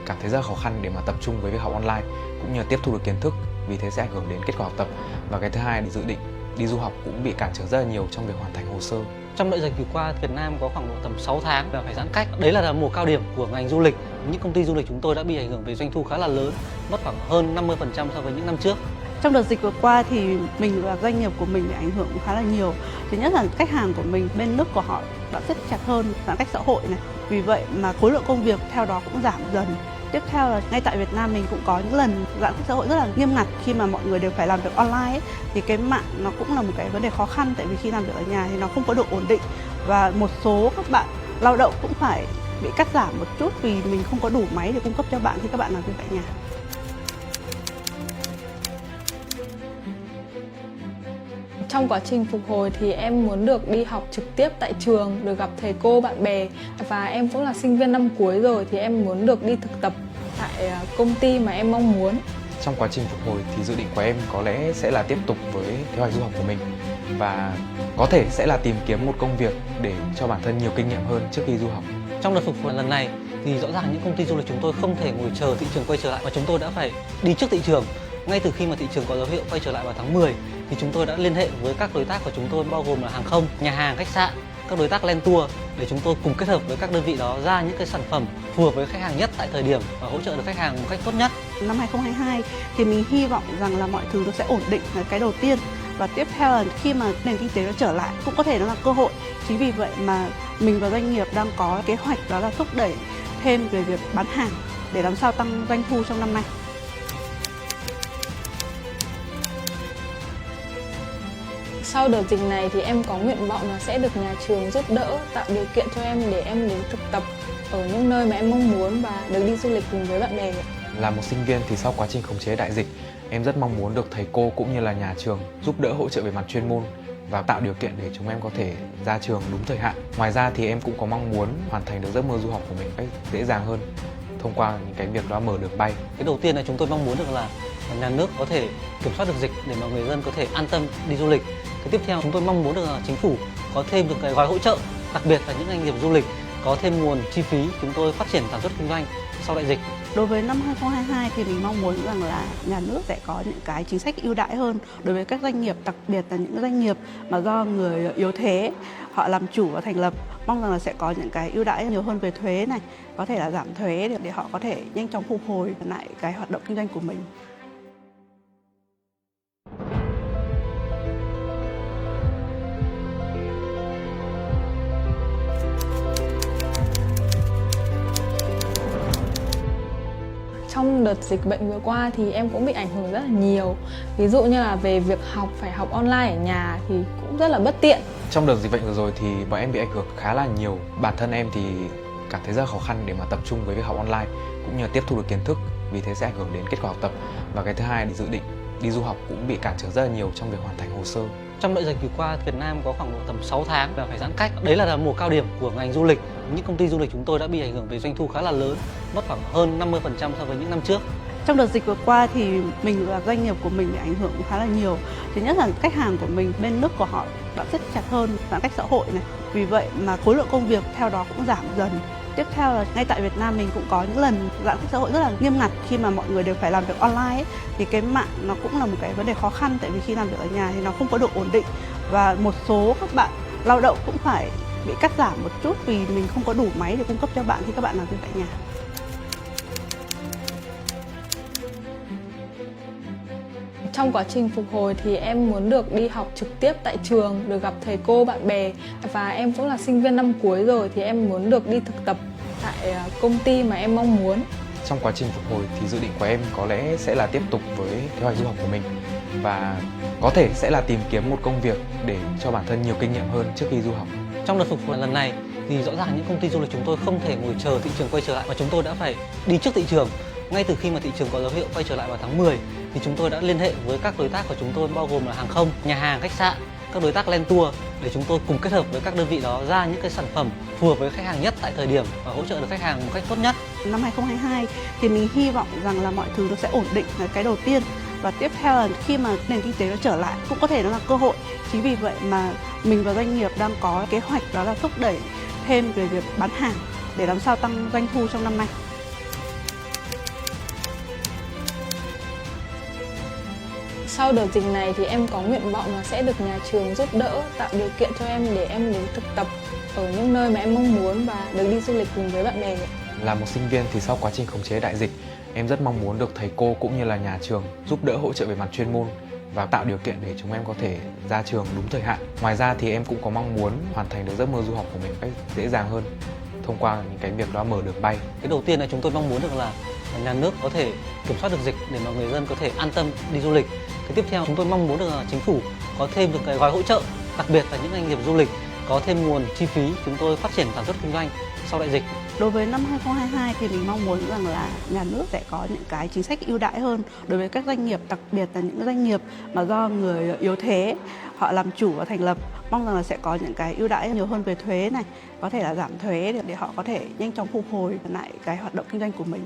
[SPEAKER 10] cảm thấy rất là khó khăn để mà tập trung với việc học online cũng như là tiếp thu được kiến thức, vì thế sẽ ảnh hưởng đến kết quả học tập. Và cái thứ hai là dự định đi du học cũng bị cản trở rất là nhiều trong việc hoàn thành hồ sơ.
[SPEAKER 11] Trong đợt dịch vừa qua, Việt Nam có khoảng độ tầm 6 tháng và phải giãn cách. Đấy là mùa cao điểm của ngành du lịch. Những công ty du lịch chúng tôi đã bị ảnh hưởng về doanh thu khá là lớn, mất khoảng hơn 50% so với những năm trước.
[SPEAKER 12] Trong đợt dịch vừa qua thì mình và doanh nghiệp của mình bị ảnh hưởng khá là nhiều. Thứ nhất là khách hàng của mình bên nước của họ đã siết chặt hơn giãn cách xã hội này. Vì vậy mà khối lượng công việc theo đó cũng giảm dần. Tiếp theo là ngay tại Việt Nam mình cũng có những lần giãn cách xã hội rất là nghiêm ngặt khi mà mọi người đều phải làm việc online ấy, thì cái mạng nó cũng là một cái vấn đề khó khăn, tại vì khi làm việc ở nhà thì nó không có độ ổn định và một số các bạn lao động cũng phải bị cắt giảm một chút vì mình không có đủ máy để cung cấp cho bạn khi các bạn làm việc tại nhà.
[SPEAKER 9] Trong quá trình phục hồi thì em muốn được đi học trực tiếp tại trường, được gặp thầy cô, bạn bè. Và em cũng là sinh viên năm cuối rồi thì em muốn được đi thực tập tại công ty mà em mong muốn.
[SPEAKER 10] Trong quá trình phục hồi thì dự định của em có lẽ sẽ là tiếp tục với kế hoạch du học của mình và có thể sẽ là tìm kiếm một công việc để cho bản thân nhiều kinh nghiệm hơn trước khi du học.
[SPEAKER 11] Trong đợt phục hồi lần này thì rõ ràng những công ty du lịch chúng tôi không thể ngồi chờ thị trường quay trở lại mà chúng tôi đã phải đi trước thị trường. Ngay từ khi mà thị trường có dấu hiệu quay trở lại vào tháng 10 thì chúng tôi đã liên hệ với các đối tác của chúng tôi bao gồm là hàng không, nhà hàng, khách sạn, các đối tác land tour để chúng tôi cùng kết hợp với các đơn vị đó ra những cái sản phẩm phù hợp với khách hàng nhất tại thời điểm và hỗ trợ được khách hàng một cách tốt nhất.
[SPEAKER 12] Năm 2022 thì mình hy vọng rằng là mọi thứ nó sẽ ổn định là cái đầu tiên. Và tiếp theo là khi mà nền kinh tế nó trở lại cũng có thể nó là cơ hội. Chính vì vậy mà mình và doanh nghiệp đang có kế hoạch đó là thúc đẩy thêm về việc bán hàng để làm sao tăng doanh thu trong năm nay.
[SPEAKER 9] Sau đợt dịch này thì em có nguyện vọng là sẽ được nhà trường giúp đỡ, tạo điều kiện cho em để em đến thực tập ở những nơi mà em mong muốn và được đi du lịch cùng với bạn bè.
[SPEAKER 10] Là một sinh viên thì sau quá trình khống chế đại dịch, em rất mong muốn được thầy cô cũng như là nhà trường giúp đỡ hỗ trợ về mặt chuyên môn và tạo điều kiện để chúng em có thể ra trường đúng thời hạn. Ngoài ra thì em cũng có mong muốn hoàn thành được giấc mơ du học của mình cách dễ dàng hơn thông qua những cái việc đó mở đường bay.
[SPEAKER 11] Cái đầu tiên là chúng tôi mong muốn được là nhà nước có thể kiểm soát được dịch để mà người dân có thể an tâm đi du lịch. Cái tiếp theo chúng tôi mong muốn được là chính phủ có thêm được cái gói hỗ trợ, đặc biệt là những doanh nghiệp du lịch có thêm nguồn chi phí chúng tôi phát triển sản xuất kinh doanh sau đại dịch.
[SPEAKER 12] Đối với năm 2022 thì mình mong muốn rằng là nhà nước sẽ có những cái chính sách ưu đãi hơn đối với các doanh nghiệp, đặc biệt là những doanh nghiệp mà do người yếu thế họ làm chủ và thành lập. Mong rằng là sẽ có những cái ưu đãi nhiều hơn về thuế này, có thể là giảm thuế để họ có thể nhanh chóng phục hồi lại cái hoạt động kinh doanh của mình.
[SPEAKER 9] Trong đợt dịch bệnh vừa qua thì em cũng bị ảnh hưởng rất là nhiều. Ví dụ như là về việc học, phải học online ở nhà thì cũng rất là bất tiện.
[SPEAKER 10] Trong đợt dịch bệnh vừa rồi thì bọn em bị ảnh hưởng khá là nhiều. Bản thân em thì cảm thấy rất khó khăn để mà tập trung với việc học online cũng như là tiếp thu được kiến thức, vì thế sẽ ảnh hưởng đến kết quả học tập. Và cái thứ hai là dự định đi du học cũng bị cản trở rất là nhiều trong việc hoàn thành hồ sơ.
[SPEAKER 11] Trong đợt dịch vừa qua, Việt Nam có khoảng độ tầm 6 tháng là phải giãn cách. Đấy là mùa cao điểm của ngành du lịch. Những công ty du lịch chúng tôi đã bị ảnh hưởng về doanh thu khá là lớn, mất khoảng hơn 50% so với những năm trước.
[SPEAKER 12] Trong đợt dịch vừa qua thì mình và doanh nghiệp của mình bị ảnh hưởng khá là nhiều. Thứ nhất là khách hàng của mình bên nước của họ đã rất chặt hơn, giãn cách xã hội này. Vì vậy mà khối lượng công việc theo đó cũng giảm dần. Tiếp theo là ngay tại Việt Nam mình cũng có những lần giãn cách xã hội rất là nghiêm ngặt khi mà mọi người đều phải làm việc online ấy, thì cái mạng nó cũng là một cái vấn đề khó khăn, tại vì khi làm việc ở nhà thì nó không có độ ổn định và một số các bạn lao động cũng phải bị cắt giảm một chút vì mình không có đủ máy để cung cấp cho bạn khi các bạn làm việc tại nhà.
[SPEAKER 9] Trong quá trình phục hồi thì em muốn được đi học trực tiếp tại trường, được gặp thầy cô, bạn bè. Và em cũng là sinh viên năm cuối rồi thì em muốn được đi thực tập tại công ty mà em mong muốn.
[SPEAKER 10] Trong quá trình phục hồi thì dự định của em có lẽ sẽ là tiếp tục với kế hoạch du học của mình và có thể sẽ là tìm kiếm một công việc để cho bản thân nhiều kinh nghiệm hơn trước khi du học.
[SPEAKER 11] Trong đợt phục hồi lần này thì rõ ràng những công ty du lịch chúng tôi không thể ngồi chờ thị trường quay trở lại mà chúng tôi đã phải đi trước thị trường. Ngay từ khi mà thị trường có dấu hiệu quay trở lại vào tháng 10 thì chúng tôi đã liên hệ với các đối tác của chúng tôi bao gồm là hàng không, nhà hàng, khách sạn, các đối tác land tour để chúng tôi cùng kết hợp với các đơn vị đó ra những cái sản phẩm phù hợp với khách hàng nhất tại thời điểm và hỗ trợ được khách hàng một cách tốt nhất.
[SPEAKER 12] Năm 2022 thì mình hy vọng rằng là mọi thứ nó sẽ ổn định là cái đầu tiên. Và tiếp theo là khi mà nền kinh tế nó trở lại cũng có thể nó là cơ hội. Chính vì vậy mà mình và doanh nghiệp đang có kế hoạch đó là thúc đẩy thêm về việc bán hàng để làm sao tăng doanh thu trong năm nay.
[SPEAKER 9] Sau đợt dịch này thì em có nguyện vọng là sẽ được nhà trường giúp đỡ, tạo điều kiện cho em để em đến thực tập ở những nơi mà em mong muốn và được đi du lịch cùng với bạn bè.
[SPEAKER 10] Là một sinh viên thì sau quá trình khống chế đại dịch, em rất mong muốn được thầy cô cũng như là nhà trường giúp đỡ hỗ trợ về mặt chuyên môn và tạo điều kiện để chúng em có thể ra trường đúng thời hạn. Ngoài ra thì em cũng có mong muốn hoàn thành được giấc mơ du học của mình cách dễ dàng hơn thông qua những cái việc đó mở đường bay.
[SPEAKER 11] Cái đầu tiên là chúng tôi mong muốn được là nhà nước có thể kiểm soát được dịch để mà người dân có thể an tâm đi du lịch. Cái tiếp theo chúng tôi mong muốn được là chính phủ có thêm được cái gói hỗ trợ, đặc biệt là những doanh nghiệp du lịch có thêm nguồn chi phí chúng tôi phát triển sản xuất kinh doanh sau đại dịch.
[SPEAKER 12] Đối với năm 2022 thì mình mong muốn rằng là nhà nước sẽ có những cái chính sách ưu đãi hơn đối với các doanh nghiệp, đặc biệt là những doanh nghiệp mà do người yếu thế họ làm chủ và thành lập. Mong rằng là sẽ có những cái ưu đãi nhiều hơn về thuế này, có thể là giảm thuế để họ có thể nhanh chóng phục hồi lại cái hoạt động kinh doanh của mình.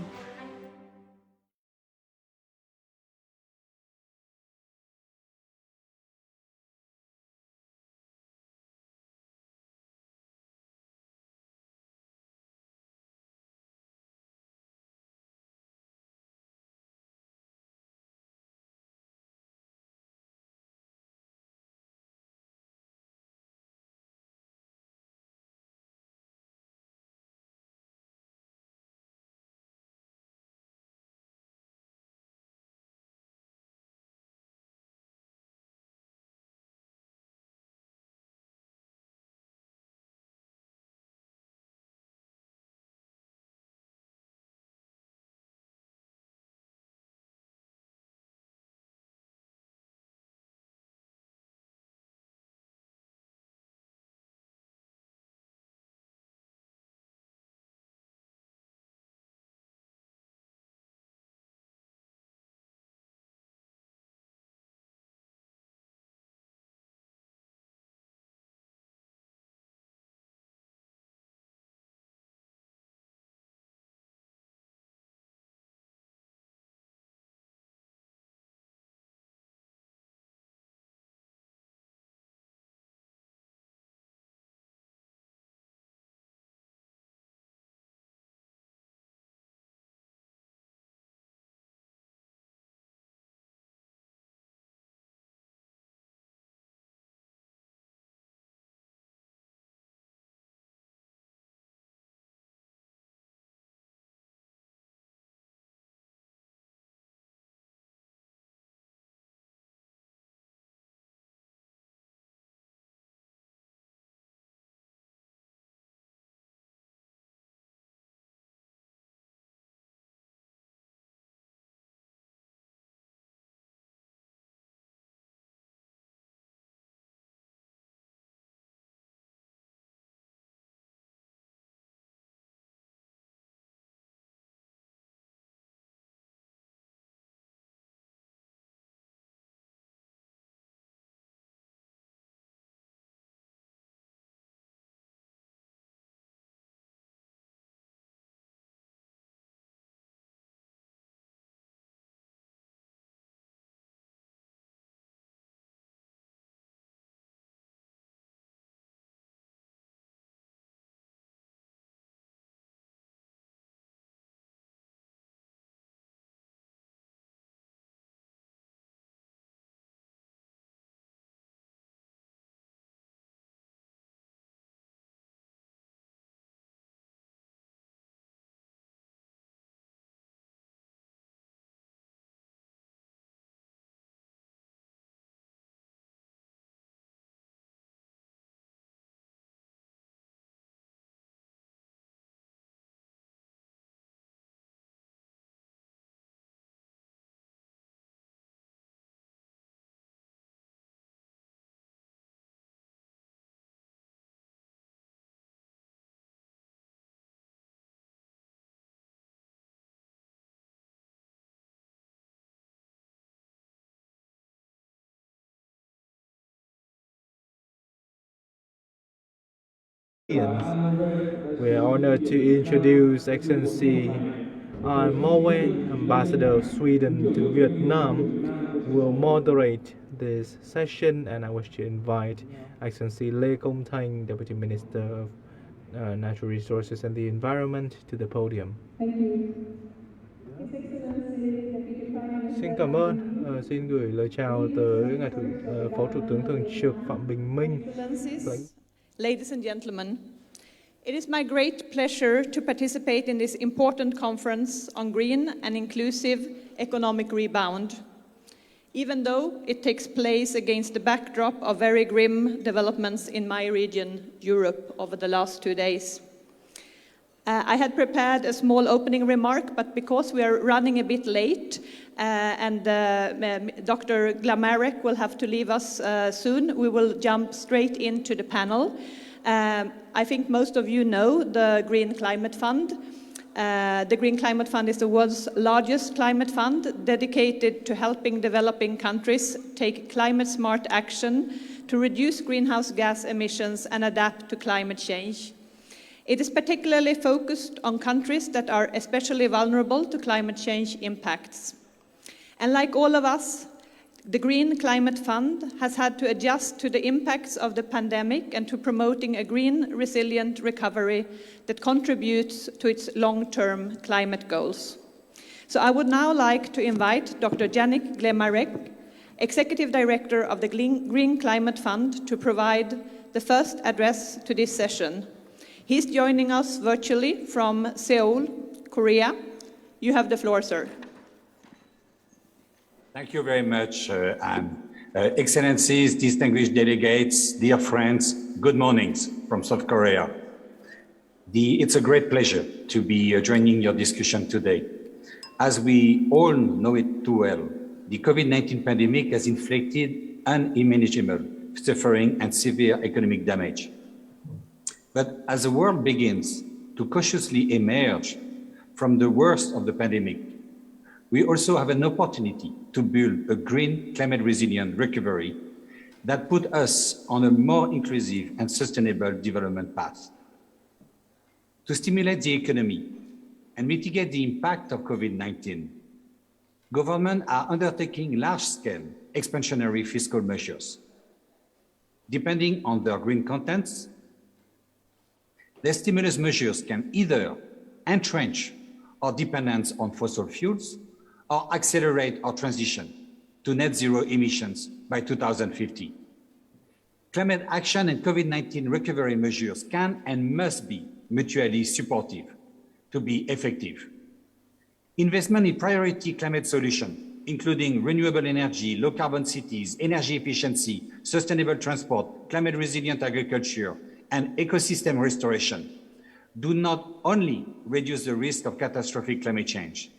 [SPEAKER 3] We are honored to introduce Excellency Morwen, Ambassador of Sweden to Vietnam, will moderate this session, and I wish to invite Excellency Lê Công Thanh, Deputy Minister of Natural Resources and the Environment, to the podium.
[SPEAKER 13] Thank you. His Excellency, Deputy Prime Minister.
[SPEAKER 3] Xin cảm ơn. Xin gửi lời chào tới ngài Phó Thủ tướng Thường trực Phạm Bình Minh.
[SPEAKER 14] Ladies and gentlemen, it is my great pleasure to participate in this important conference on green and inclusive economic rebound, even though it takes place against the backdrop of very grim developments in my region, Europe, over the last 2 days. I had prepared a small opening remark, but because we are running a bit late and Dr. Glamarek will have to leave us soon, we will jump straight into the panel. I think most of you know the Green Climate Fund. The Green Climate Fund is the world's largest climate fund dedicated to helping developing countries take climate-smart action to reduce greenhouse gas emissions and adapt to climate change. It is particularly focused on countries that are especially vulnerable to climate change impacts. And like all of us, the Green Climate Fund has had to adjust to the impacts of the pandemic and to promoting a green, resilient recovery that contributes to its long-term climate goals. So I would now like to invite Dr. Yannick Glemarek, Executive Director of the Green Climate Fund, to provide the first address to this session. He's joining us virtually from Seoul, Korea. You have the floor, sir.
[SPEAKER 15] Thank you very much, Anne. Excellencies, distinguished delegates, dear friends, good mornings from South Korea. It's a great pleasure to be joining your discussion today. As we all know it too well, the COVID-19 pandemic has inflicted unimaginable suffering and severe economic damage. But as the world begins to cautiously emerge from the worst of the pandemic, we also have an opportunity to build a green, climate-resilient recovery that put us on a more inclusive and sustainable development path. To stimulate the economy and mitigate the impact of COVID-19, governments are undertaking large-scale expansionary fiscal measures. Depending on their green contents, the stimulus measures can either entrench our dependence on fossil fuels or accelerate our transition to net zero emissions by 2050. Climate action and COVID-19 recovery measures can and must be mutually supportive to be effective. Investment in priority climate solutions, including renewable energy, low carbon cities, energy efficiency, sustainable transport, climate resilient agriculture, and ecosystem restoration, do not only reduce the risk of catastrophic climate change.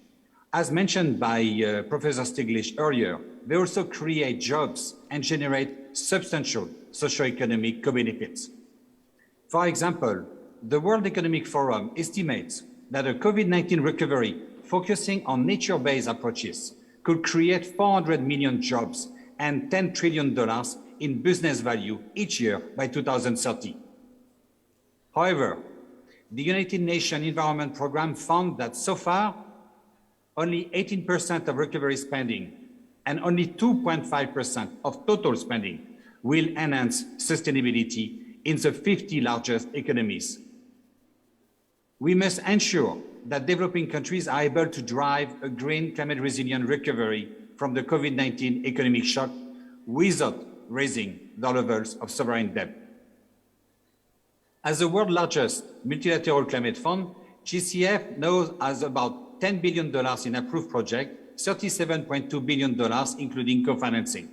[SPEAKER 15] As mentioned by Professor Stiglitz earlier, they also create jobs and generate substantial socio-economic co-benefits. For example, the World Economic Forum estimates that a COVID-19 recovery focusing on nature-based approaches could create 400 million jobs and $10 trillion in business value each year by 2030. However, the United Nations Environment Programme found that so far, only 18% of recovery spending and only 2.5% of total spending will enhance sustainability in the 50 largest economies. We must ensure that developing countries are able to drive a green, climate-resilient recovery from the COVID-19 economic shock without raising the levels of sovereign debt. As the world's largest multilateral climate fund, GCF now has about $10 billion in approved projects, $37.2 billion including co-financing.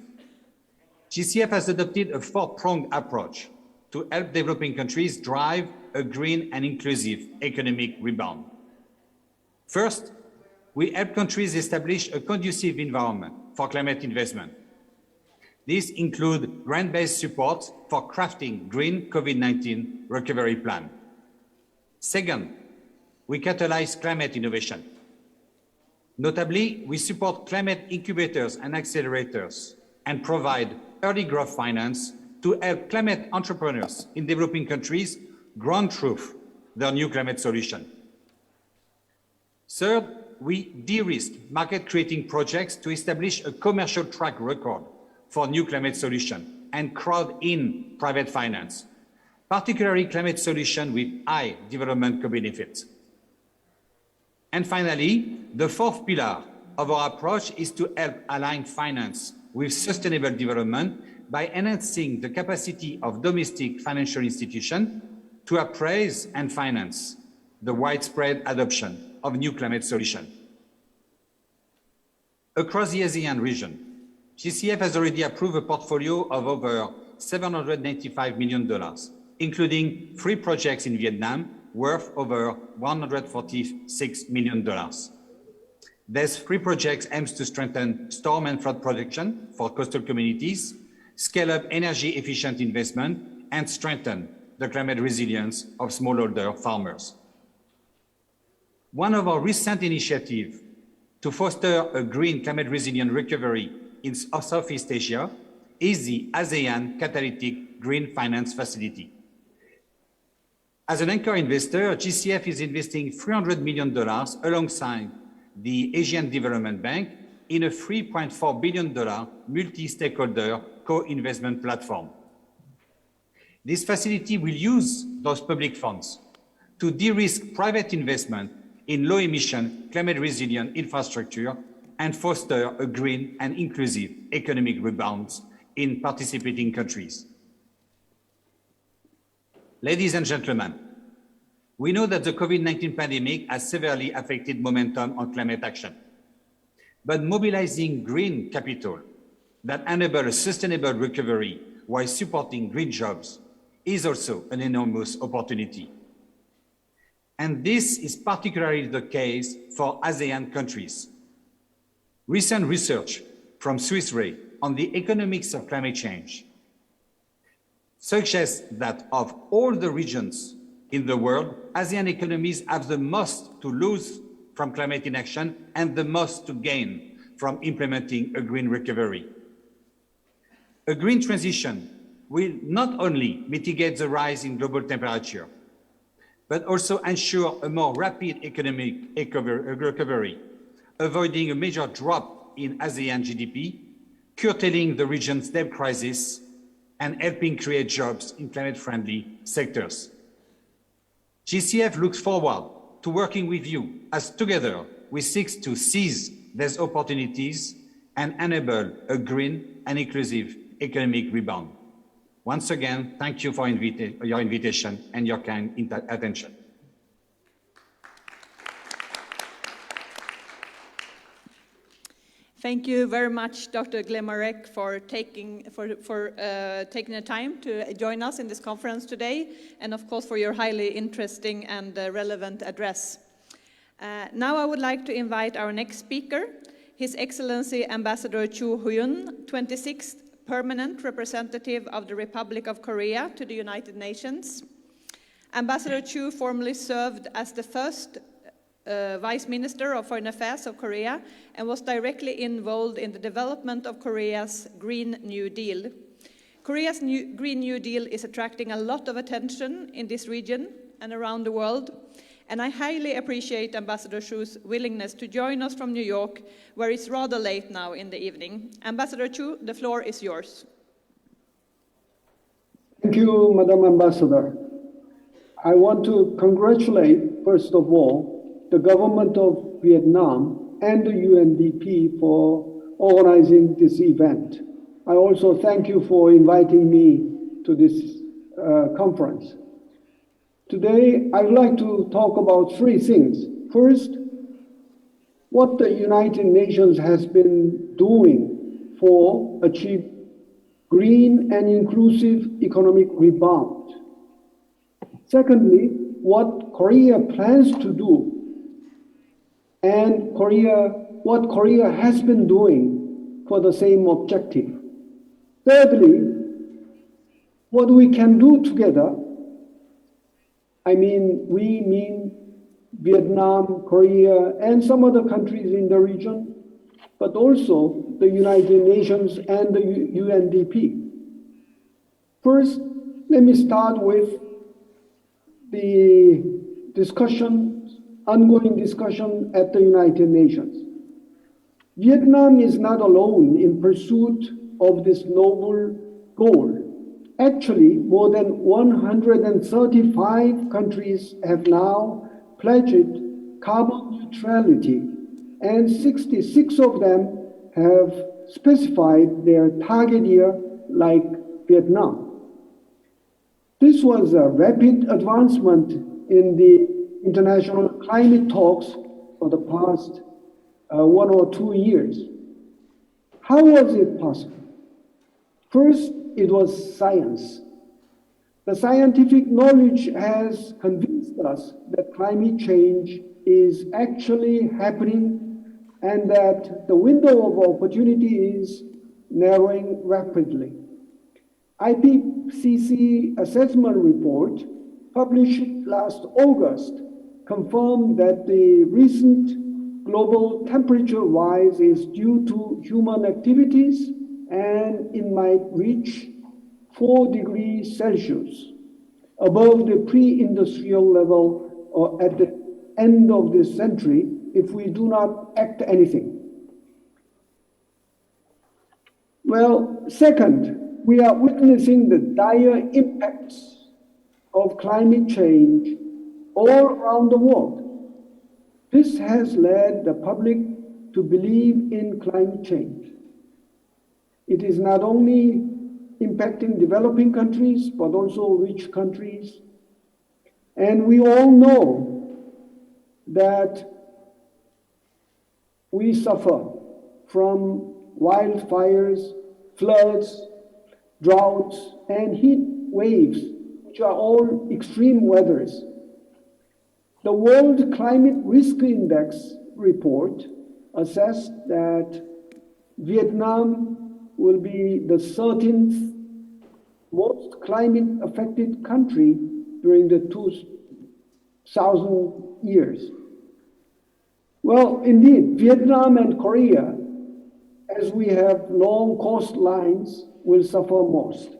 [SPEAKER 15] GCF has adopted a four-pronged approach to help developing countries drive a green and inclusive economic rebound. First, we help countries establish a conducive environment for climate investment. This includes grant-based support for crafting green COVID-19 recovery plan. Second, we catalyze climate innovation. Notably, we support climate incubators and accelerators and provide early growth finance to help climate entrepreneurs in developing countries ground-truth their new climate solution. Third, we de-risk market-creating projects to establish a commercial track record for new climate solution and crowd in private finance, particularly climate solutions with high development co-benefits. And finally, the fourth pillar of our approach is to help align finance with sustainable development by enhancing the capacity of domestic financial institutions to appraise and finance the widespread adoption of new climate solutions. Across the ASEAN region, GCF has already approved a portfolio of over $795 million, including 3 projects in Vietnam worth over $146 million. These 3 projects aim to strengthen storm and flood protection for coastal communities, scale up energy-efficient investment, and strengthen the climate resilience of smallholder farmers. One of our recent initiatives to foster a green climate resilient recovery in Southeast Asia is the ASEAN Catalytic Green Finance Facility. As an anchor investor, GCF is investing $300 million alongside the Asian Development Bank in a $3.4 billion multi-stakeholder co-investment platform. This facility will use those public funds to de-risk private investment in low-emission, climate-resilient infrastructure and foster a green and inclusive economic rebound in participating countries. Ladies and gentlemen, we know that the COVID-19 pandemic has severely affected momentum on climate action. But mobilizing green capital that enable a sustainable recovery while supporting green jobs is also an enormous opportunity. And this is particularly the case for ASEAN countries. Recent research from Swiss Re on the economics of climate change suggests that of all the regions in the world, ASEAN economies have the most to lose from climate inaction and the most to gain from implementing a green recovery. A green transition will not only mitigate the rise in global temperature, but also ensure a more rapid economic recovery, avoiding a major drop in ASEAN GDP, curtailing the region's debt crisis, and helping create jobs in climate-friendly sectors. GCF looks forward to working with you as together we seek to seize these opportunities and enable a green and inclusive economic rebound. Once again, thank you for your invitation and your kind attention.
[SPEAKER 14] Thank you very much, Dr. Glemarek, for taking the time to join us in this conference today, and of course for your highly interesting and relevant address. Now I would like to invite our next speaker, His Excellency Ambassador Chu Hyun, 26th Permanent Representative of the Republic of Korea to the United Nations. Ambassador Chu formerly served as the first Vice Minister of Foreign Affairs of Korea and was directly involved in the development of Korea's Green New Deal. Korea's Green New Deal is attracting a lot of attention in this region and around the world, and I highly appreciate Ambassador Chu's willingness to join us from New York, where it's rather late now in the evening. Ambassador Chu, the floor is yours.
[SPEAKER 16] Thank you, Madam Ambassador. I want to congratulate, first of all, the government of Vietnam and the UNDP for organizing this event. I also thank you for inviting me to this conference. Today, I would like to talk about three things. First, what the United Nations has been doing for achieve green and inclusive economic rebound. Secondly, what Korea plans to do and what Korea has been doing for the same objective. Thirdly, what we can do together. We mean Vietnam, Korea, and some other countries in the region, but also the United Nations and the UNDP. First, let me start with the ongoing discussion at the United Nations. Vietnam is not alone in pursuit of this noble goal. Actually, more than 135 countries have now pledged carbon neutrality, and 66 of them have specified their target year like Vietnam. This was a rapid advancement in the international climate talks for the past 1 or 2 years. How was it possible? First, it was science. The scientific knowledge has convinced us that climate change is actually happening and that the window of opportunity is narrowing rapidly. IPCC assessment report published last August confirmed that the recent global temperature rise is due to human activities and it might reach 4 degrees Celsius above the pre-industrial level or at the end of this century if we do not act anything. Well, second, we are witnessing the dire impacts of climate change all around the world. This has led the public to believe in climate change. It is not only impacting developing countries, but also rich countries. And we all know that we suffer from wildfires, floods, droughts, and heat waves, which are all extreme weathers. The World Climate Risk Index report assessed that Vietnam will be the 13th most climate-affected country during the 2000 years. Well, indeed, Vietnam and Korea, as we have long coastlines, will suffer most.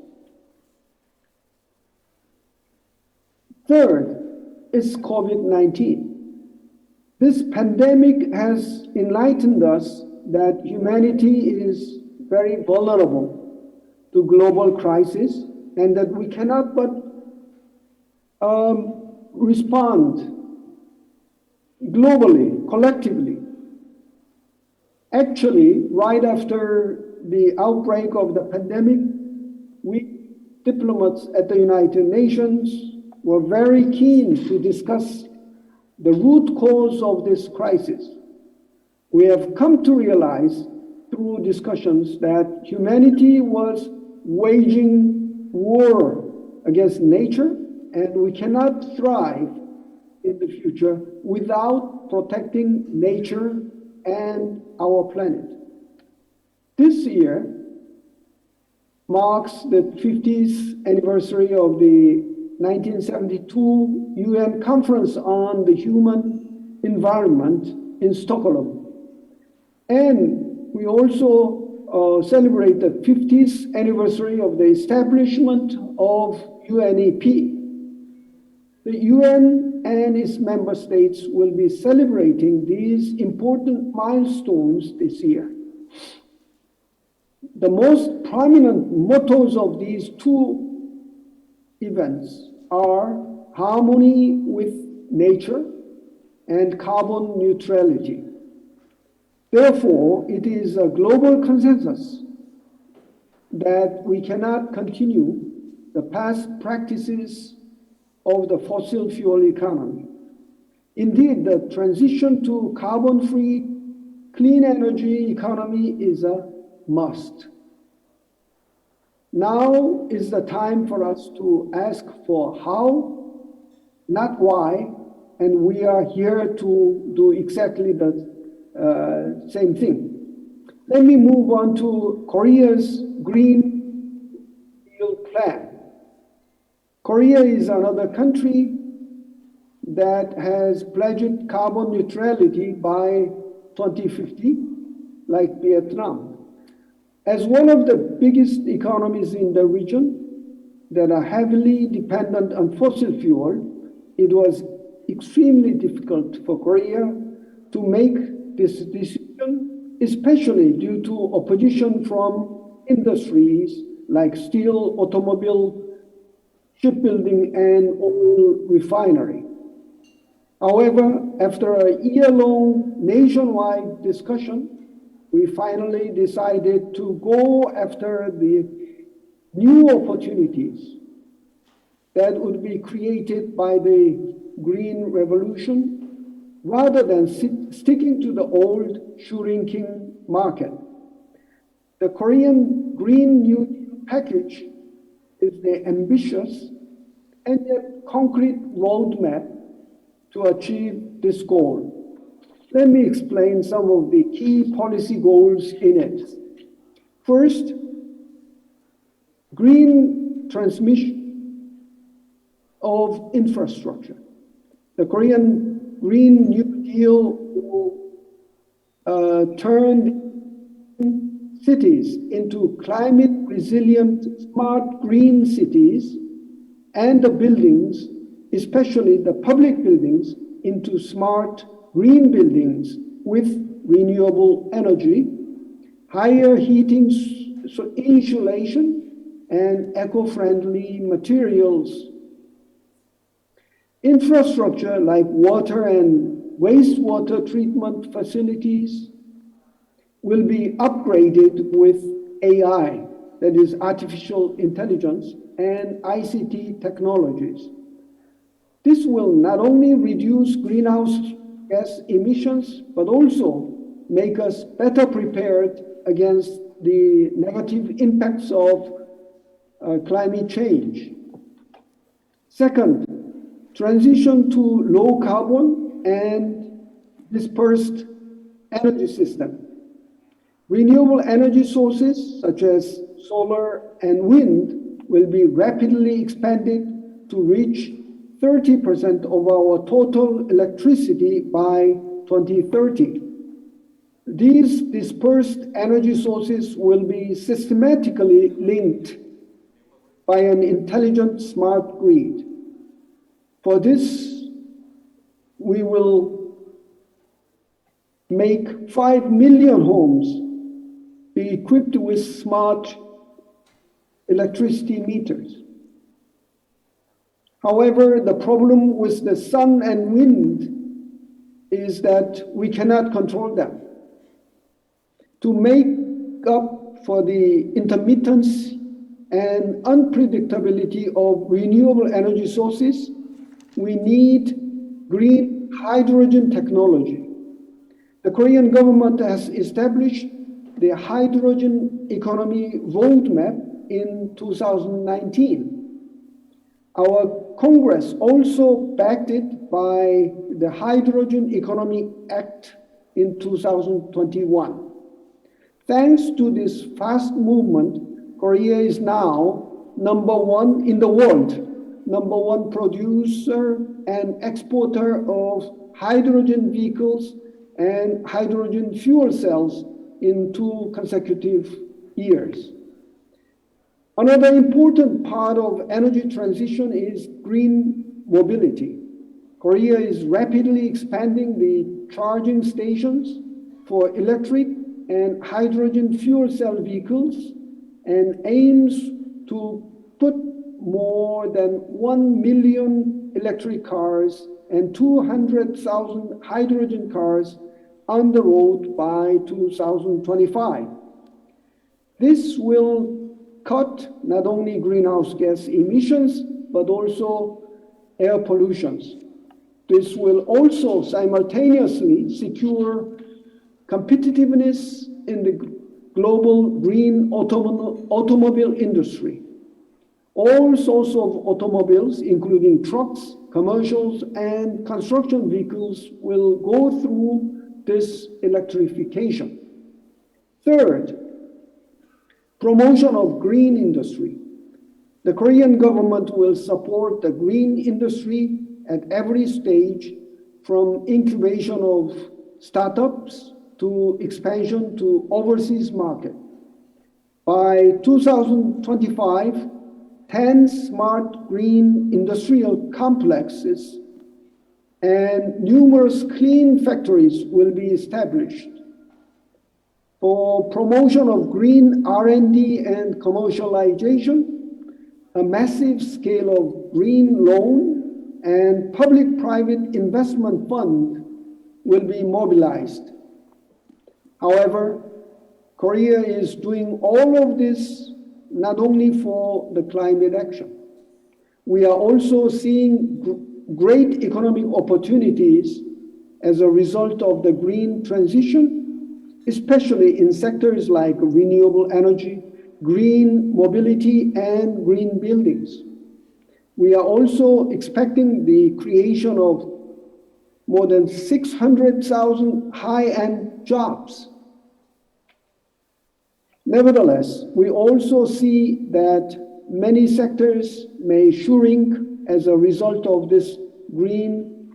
[SPEAKER 16] Third is COVID-19. This pandemic has enlightened us that humanity is very vulnerable to global crisis and that we cannot but respond globally, collectively. Actually, right after the outbreak of the pandemic, we diplomats at the United Nations were very keen to discuss the root cause of this crisis. We have come to realize through discussions that humanity was waging war against nature, and we cannot thrive in the future without protecting nature and our planet. This year marks the 50th anniversary of the 1972 UN Conference on the Human Environment in Stockholm. And we also celebrate the 50th anniversary of the establishment of UNEP. The UN and its member states will be celebrating these important milestones this year. The most prominent mottos of these two events are harmony with nature and carbon neutrality. Therefore, it is a global consensus that we cannot continue the past practices of the fossil fuel economy. Indeed, the transition to carbon-free, clean energy economy is a must. Now is the time for us to ask for how, not why, and we are here to do exactly the same thing. Let me move on to Korea's Green Deal plan. Korea is another country that has pledged carbon neutrality by 2050, like Vietnam. As one of the biggest economies in the region that are heavily dependent on fossil fuel, it was extremely difficult for Korea to make this decision, especially due to opposition from industries like steel, automobile, shipbuilding, and oil refinery. However, after a year-long nationwide discussion, we finally decided to go after the new opportunities that would be created by the Green Revolution rather than sticking to the old shrinking market. The Korean Green New Deal package is the ambitious and yet concrete roadmap to achieve this goal. Let me explain some of the key policy goals in it. First, green transmission of infrastructure. The Korean Green New Deal will turn cities into climate resilient, smart green cities, and the buildings, especially the public buildings, into smart green buildings with renewable energy, higher heating insulation, and eco-friendly materials. Infrastructure like water and wastewater treatment facilities will be upgraded with AI, that is artificial intelligence, and ICT technologies. This will not only reduce greenhouse gas emissions, but also make us better prepared against the negative impacts of climate change. Second, transition to low carbon and dispersed energy system. Renewable energy sources such as solar and wind will be rapidly expanded to reach 30% of our total electricity by 2030. These dispersed energy sources will be systematically linked by an intelligent smart grid. For this, we will make 5 million homes be equipped with smart electricity meters. However, the problem with the sun and wind is that we cannot control them. To make up for the intermittence and unpredictability of renewable energy sources, we need green hydrogen technology. The Korean government has established the hydrogen economy roadmap in 2019. Our Congress also backed it by the Hydrogen Economy Act in 2021. Thanks to this fast movement, Korea is now #1 in the world, #1 producer and exporter of hydrogen vehicles and hydrogen fuel cells in 2 consecutive years. Another important part of energy transition is green mobility. Korea is rapidly expanding the charging stations for electric and hydrogen fuel cell vehicles and aims to put more than 1 million electric cars and 200,000 hydrogen cars on the road by 2025. This will cut not only greenhouse gas emissions, but also air pollutions. This will also simultaneously secure competitiveness in the global green automobile industry. All sorts of automobiles, including trucks, commercials, and construction vehicles, will go through this electrification. Third, promotion of green industry. The Korean government will support the green industry at every stage, from incubation of startups to expansion to overseas market. By 2025, 10 smart green industrial complexes and numerous clean factories will be established. For promotion of green R&D and commercialization, a massive scale of green loan and public-private investment fund will be mobilized. However, Korea is doing all of this not only for the climate action. We are also seeing great economic opportunities as a result of the green transition, especially in sectors like renewable energy, green mobility, and green buildings. We are also expecting the creation of more than 600,000 high-end jobs. Nevertheless, we also see that many sectors may shrink as a result of this green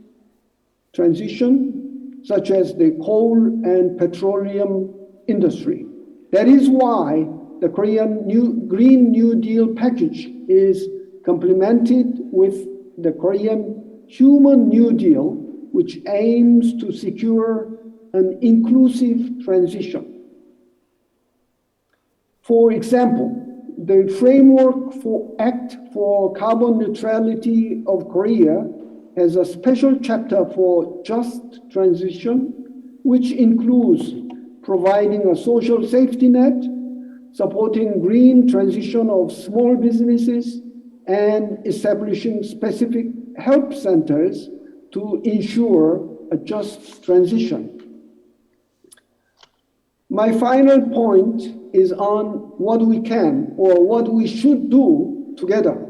[SPEAKER 16] transition, such as the coal and petroleum industry. That is why the Korean Green New Deal package is complemented with the Korean Human New Deal, which aims to secure an inclusive transition. For example, the framework for Act for Carbon Neutrality of Korea has a special chapter for just transition, which includes providing a social safety net, supporting green transition of small businesses, and establishing specific help centers to ensure a just transition. My final point is on what we can or what we should do together.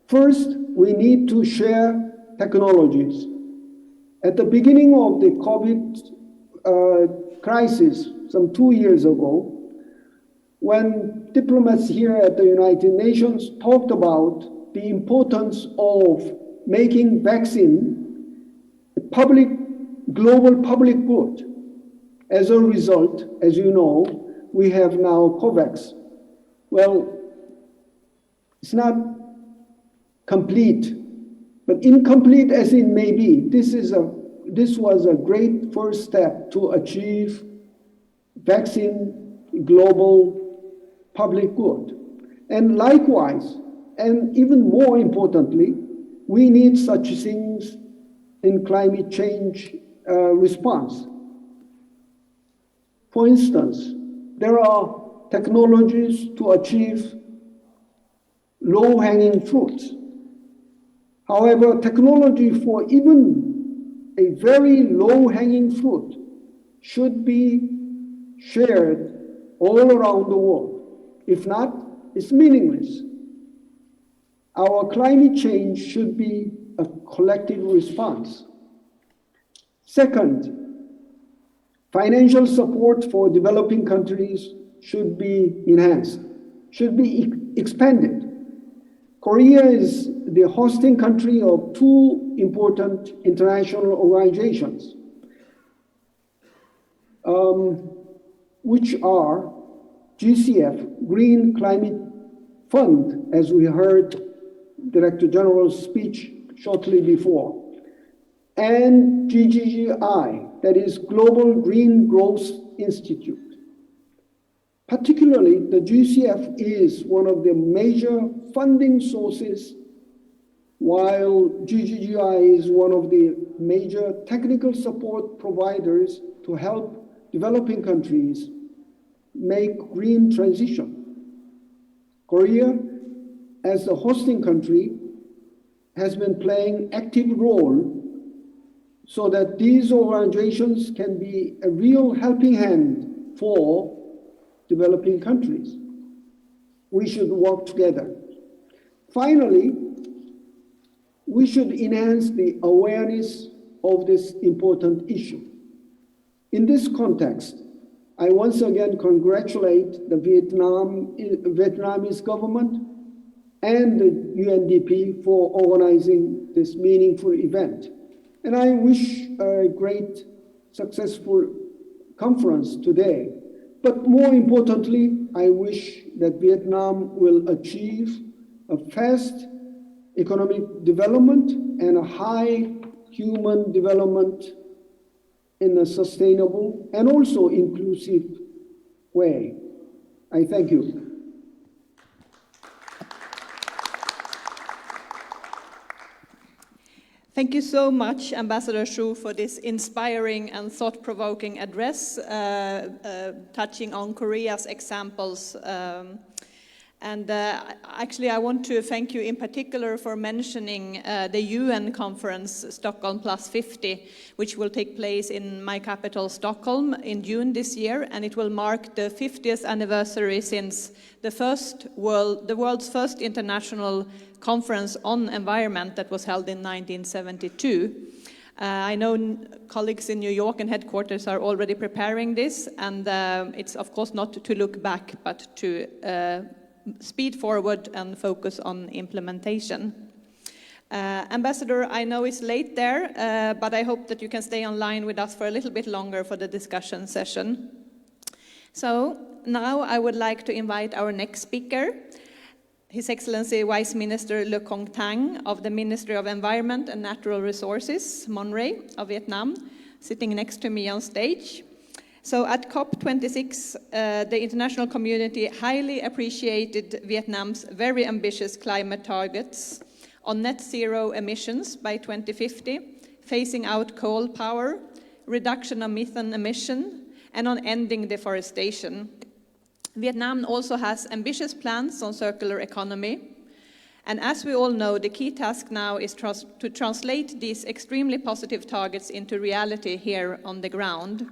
[SPEAKER 16] First, we need to share technologies. At the beginning of the COVID crisis, some 2 years ago, when diplomats here at the United Nations talked about the importance of making vaccine a global public good. As a result, as you know, we have now COVAX. Well, it's not complete, but incomplete as it may be, this was a great first step to achieve vaccine global public good. And likewise, and even more importantly, we need such things in climate change response. For instance, there are technologies to achieve low-hanging fruits. However, technology for even a very low-hanging fruit should be shared all around the world. If not, it's meaningless. Our climate change should be a collective response. Second, financial support for developing countries should be enhanced, should be expanded. Korea is the hosting country of two important international organizations, which are GCF, Green Climate Fund, as we heard Director General's speech shortly before, and GGGI, that is Global Green Growth Institute. Particularly, the GCF is one of the major funding sources, while GGGI is one of the major technical support providers to help developing countries make green transition. Korea, as the hosting country, has been playing active role so that these organizations can be a real helping hand for developing countries. We should work together. Finally, we should enhance the awareness of this important issue. In this context, I once again congratulate the Vietnamese government and the UNDP for organizing this meaningful event. And I wish a great, successful conference today. But more importantly, I wish that Vietnam will achieve a fast economic development and a high human development in a sustainable and also inclusive way. I thank you.
[SPEAKER 14] Thank you so much, Ambassador Xu, for this inspiring and thought-provoking address, touching on Korea's examples. Actually, I want to thank you in particular for mentioning the UN conference, Stockholm Plus 50, which will take place in my capital, Stockholm, in June this year, and it will mark the 50th anniversary since the world's first international conference on environment that was held in 1972. I know colleagues in New York and headquarters are already preparing this, and it's of course not to look back, but to speed forward and focus on implementation. Ambassador, I know it's late there, but I hope that you can stay online with us for a little bit longer for the discussion session. So now I would like to invite our next speaker, His Excellency Vice Minister Le Quang Thang of the Ministry of Environment and Natural Resources, Monray of Vietnam, sitting next to me on stage. So at COP26, the international community highly appreciated Vietnam's very ambitious climate targets on net zero emissions by 2050, phasing out coal power, reduction of methane emission, and on ending deforestation. Vietnam also has ambitious plans on circular economy. And as we all know, the key task now is to translate these extremely positive targets into reality here on the ground.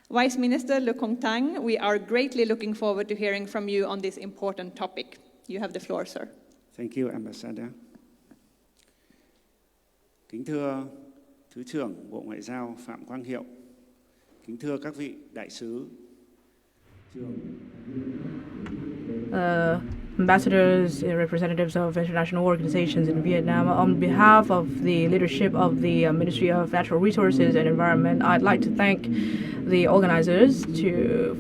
[SPEAKER 14] Vice Minister Le Quang Thang, we are greatly looking forward to hearing from you on this important topic. You have the floor, sir.
[SPEAKER 17] Thank you, Ambassador. Kính thưa Thứ trưởng Bộ Ngoại giao Phạm Quang Hiệu, kính thưa các vị đại sứ,
[SPEAKER 4] ambassadors, representatives of international organizations in Vietnam, on behalf of the leadership of the Ministry of Natural Resources and Environment, I'd like to thank the organizers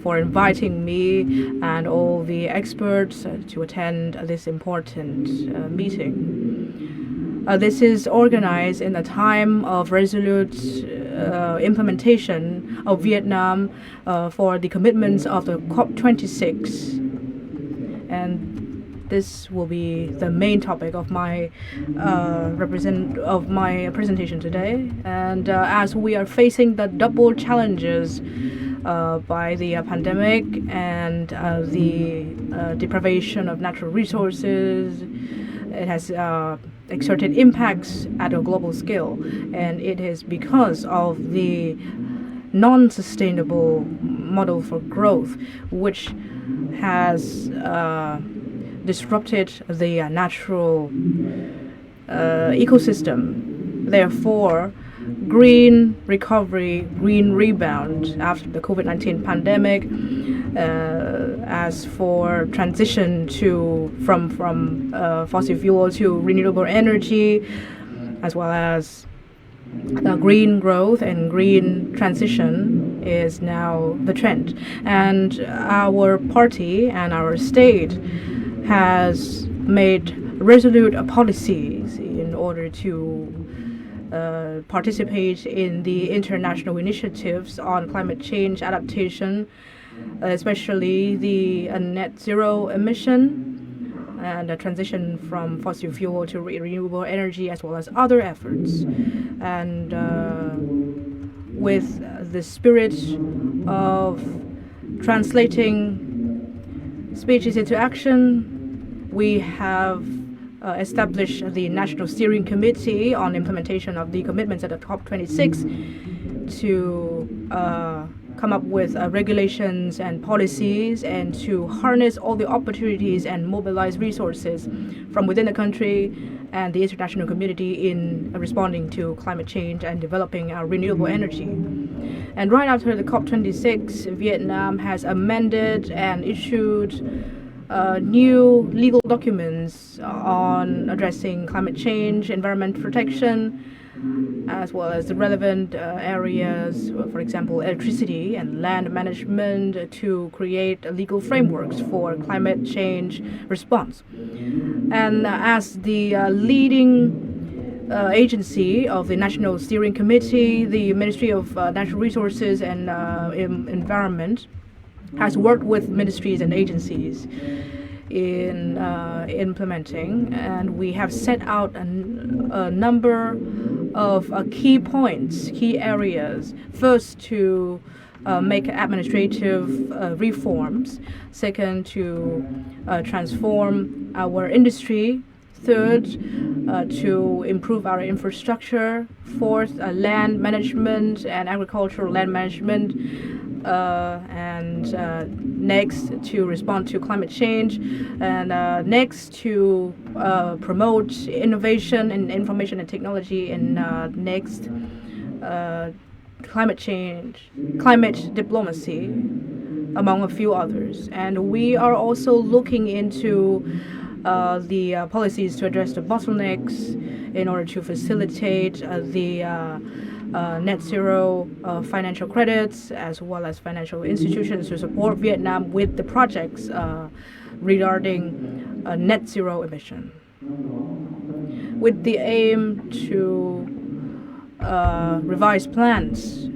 [SPEAKER 4] for inviting me and all the experts to attend this important meeting. This is organized in a time of resolute implementation of Vietnam for the commitments of the COP26. And this will be the main topic of my presentation today. And as we are facing the double challenges by the pandemic and the deprivation of natural resources, it has exerted impacts at a global scale, and it is because of the non-sustainable model for growth which has disrupted the natural ecosystem. Therefore, green recovery, green rebound after the COVID-19 pandemic, as for transition from fossil fuel to renewable energy, as well as green growth and green transition is now the trend. And our party and our state has made resolute policies in order to participate in the international initiatives on climate change adaptation, especially the net zero emission and the transition from fossil fuel to renewable energy, as well as other efforts. And with the spirit of translating speeches into action, we have established the National Steering Committee on implementation of the commitments at the COP26 to come up with regulations and policies and to harness all the opportunities and mobilize resources from within the country and the international community in responding to climate change and developing renewable energy. And right after the COP26, Vietnam has amended and issued new legal documents on addressing climate change, environment protection, as well as the relevant areas, for example, electricity and land management, to create legal frameworks for climate change response. And as the leading agency of the National Steering Committee, the Ministry of Natural Resources and Environment has worked with ministries and agencies in implementing, and we have set out a number of key points, key areas. First, to make administrative reforms. Second, to transform our industry. Third, to improve our infrastructure. Fourth, land management and agricultural land management. And next, to respond to climate change, and next, to promote innovation in information and technology, and next, climate diplomacy, among a few others. And we are also looking into the policies to address the bottlenecks in order to facilitate the net zero financial credits, as well as financial institutions to support Vietnam with the projects regarding net zero emission, with the aim to revise plans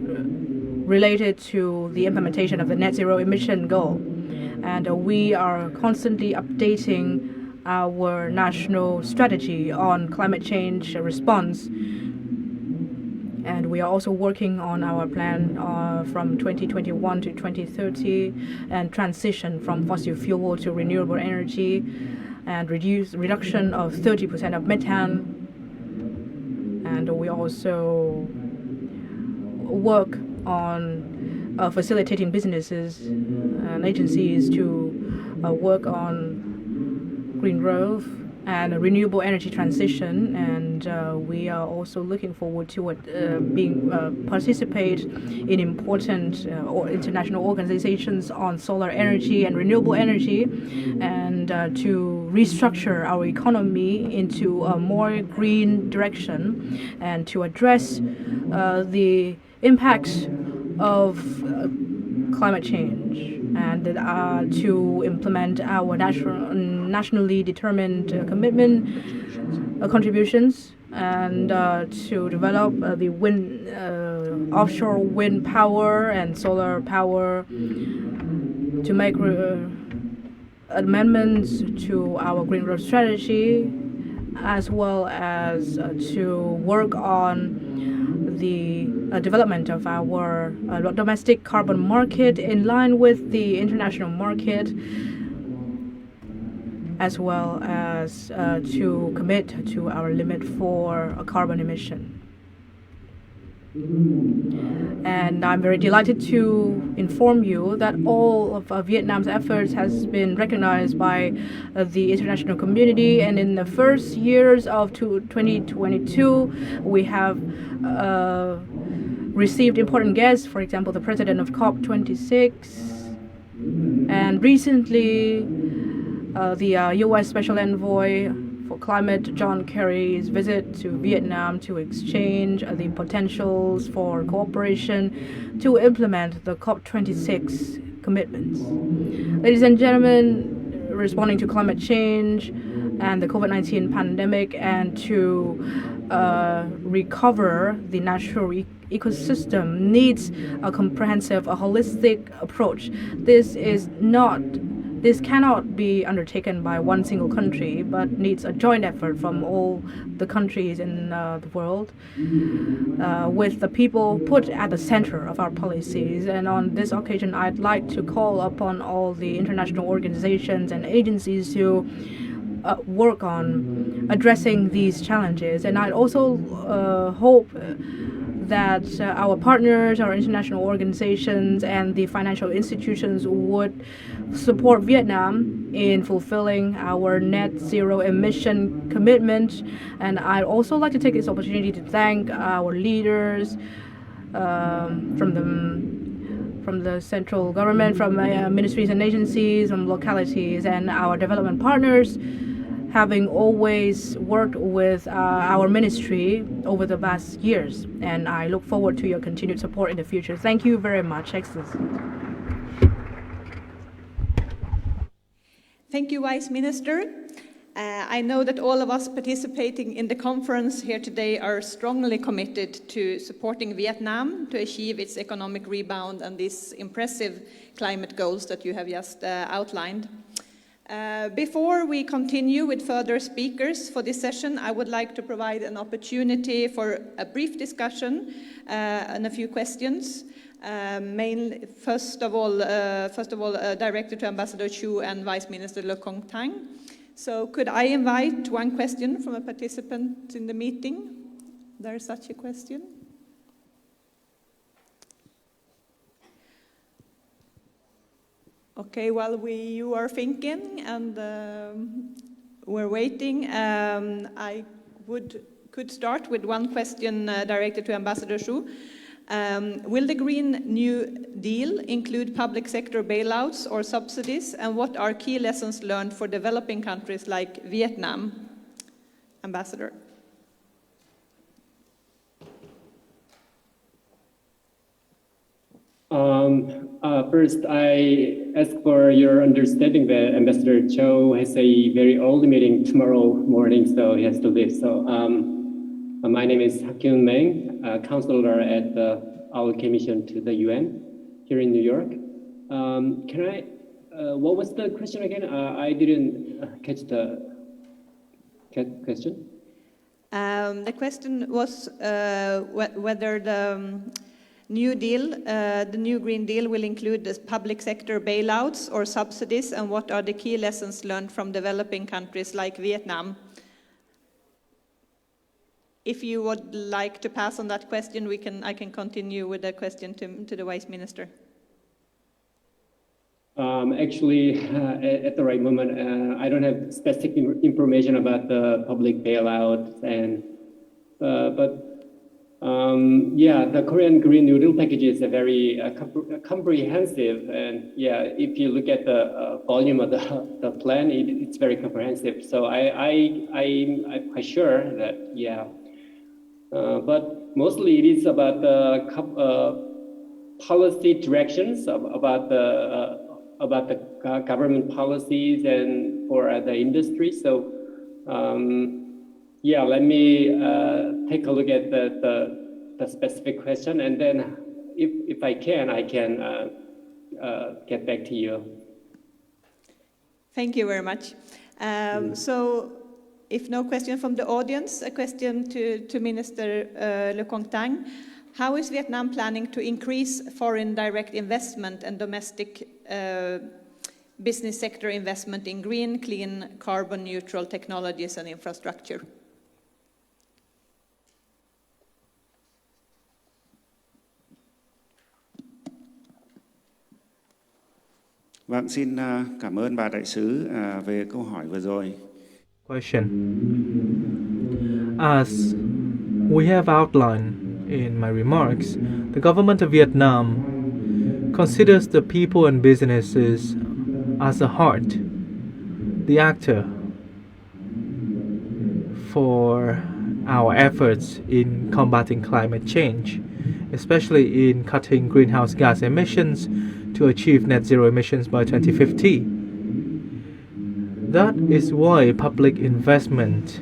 [SPEAKER 4] related to the implementation of the net zero emission goal. And we are constantly updating our national strategy on climate change response. And we are also working on our plan from 2021 to 2030 and transition from fossil fuel to renewable energy and reduction of 30% of methane. And we also work on facilitating businesses and agencies to work on green growth and renewable energy transition. And we are also looking forward to participate in important international organizations on solar energy and renewable energy, and to restructure our economy into a more green direction, and to address the impacts of climate change, and to implement our nationally determined contributions, and to develop the offshore wind power and solar power, to make amendments to our green growth strategy, as well as to work on the development of our domestic carbon market in line with the international market, as well as to commit to our limit for carbon emission. And I'm very delighted to inform you that all of Vietnam's efforts has been recognized by the international community. And in the first years of 2022, we have received important guests, for example, the president of COP26. And recently, the U.S. Special Envoy for Climate, John Kerry's visit to Vietnam to exchange the potentials for cooperation to implement the COP26 commitments. Ladies and gentlemen, responding to climate change and the COVID-19 pandemic, and to recover the natural ecosystem needs a comprehensive, a holistic approach. This cannot be undertaken by one single country, but needs a joint effort from all the countries in the world, with the people put at the center of our policies. And on this occasion, I'd like to call upon all the international organizations and agencies to work on addressing these challenges. And I'd also hope that our partners, our international organizations, and the financial institutions would support Vietnam in fulfilling our net zero emission commitment. And I'd also like to take this opportunity to thank our leaders from the central government, from ministries and agencies, from localities, and our development partners, having always worked with our ministry over the past years. And I look forward to your continued support in the future. Thank you very much, Excellency.
[SPEAKER 14] Thank you, Vice Minister. I know that all of us participating in the conference here today are strongly committed to supporting Vietnam to achieve its economic rebound and these impressive climate goals that you have just outlined. Before we continue with further speakers for this session, I would like to provide an opportunity for a brief discussion and a few questions. Mainly, first of all, directed to Ambassador Chu and Vice Minister Le Quang Thanh. So could I invite one question from a participant in the meeting? There is such a question. Okay, while you are thinking and we're waiting, I could start with one question directed to Ambassador Chu. Will the Green New Deal include public sector bailouts or subsidies? And what are key lessons learned for developing countries like Vietnam? Ambassador.
[SPEAKER 18] First, I ask for your understanding that Ambassador Cho has a very early meeting tomorrow morning, so he has to leave. So my name is Hyun Meng, counselor at our commission to the UN here in New York. What was the question again? I didn't catch the question.
[SPEAKER 14] The question was whether the New Deal, the new Green Deal, will include the public sector bailouts or subsidies, and what are the key lessons learned from developing countries like Vietnam? If you would like to pass on that question, I can continue with the question to the Vice Minister.
[SPEAKER 18] Actually, at the right moment, I don't have specific information about the public bailouts, yeah, the Korean Green New Deal package is a very comprehensive, and yeah, if you look at the volume of the plan, it's very comprehensive. So I'm quite sure that, yeah, but mostly it is about the policy directions, about the government policies and for the industry. So yeah, let me take a look at the specific question, and then if I can get back to you.
[SPEAKER 14] Thank you very much. So if no question from the audience, a question to Minister Le Quang Thanh. How is Vietnam planning to increase foreign direct investment and domestic business sector investment in green, clean, carbon neutral technologies and infrastructure?
[SPEAKER 17] Vâng, xin cảm ơn bà đại sứ về câu hỏi vừa rồi.
[SPEAKER 3] Question. As we have outlined in my remarks, the government of Vietnam considers the people and businesses as the heart, the actor for our efforts in combating climate change, especially in cutting greenhouse gas emissions to achieve net zero emissions by 2050. That is why public investment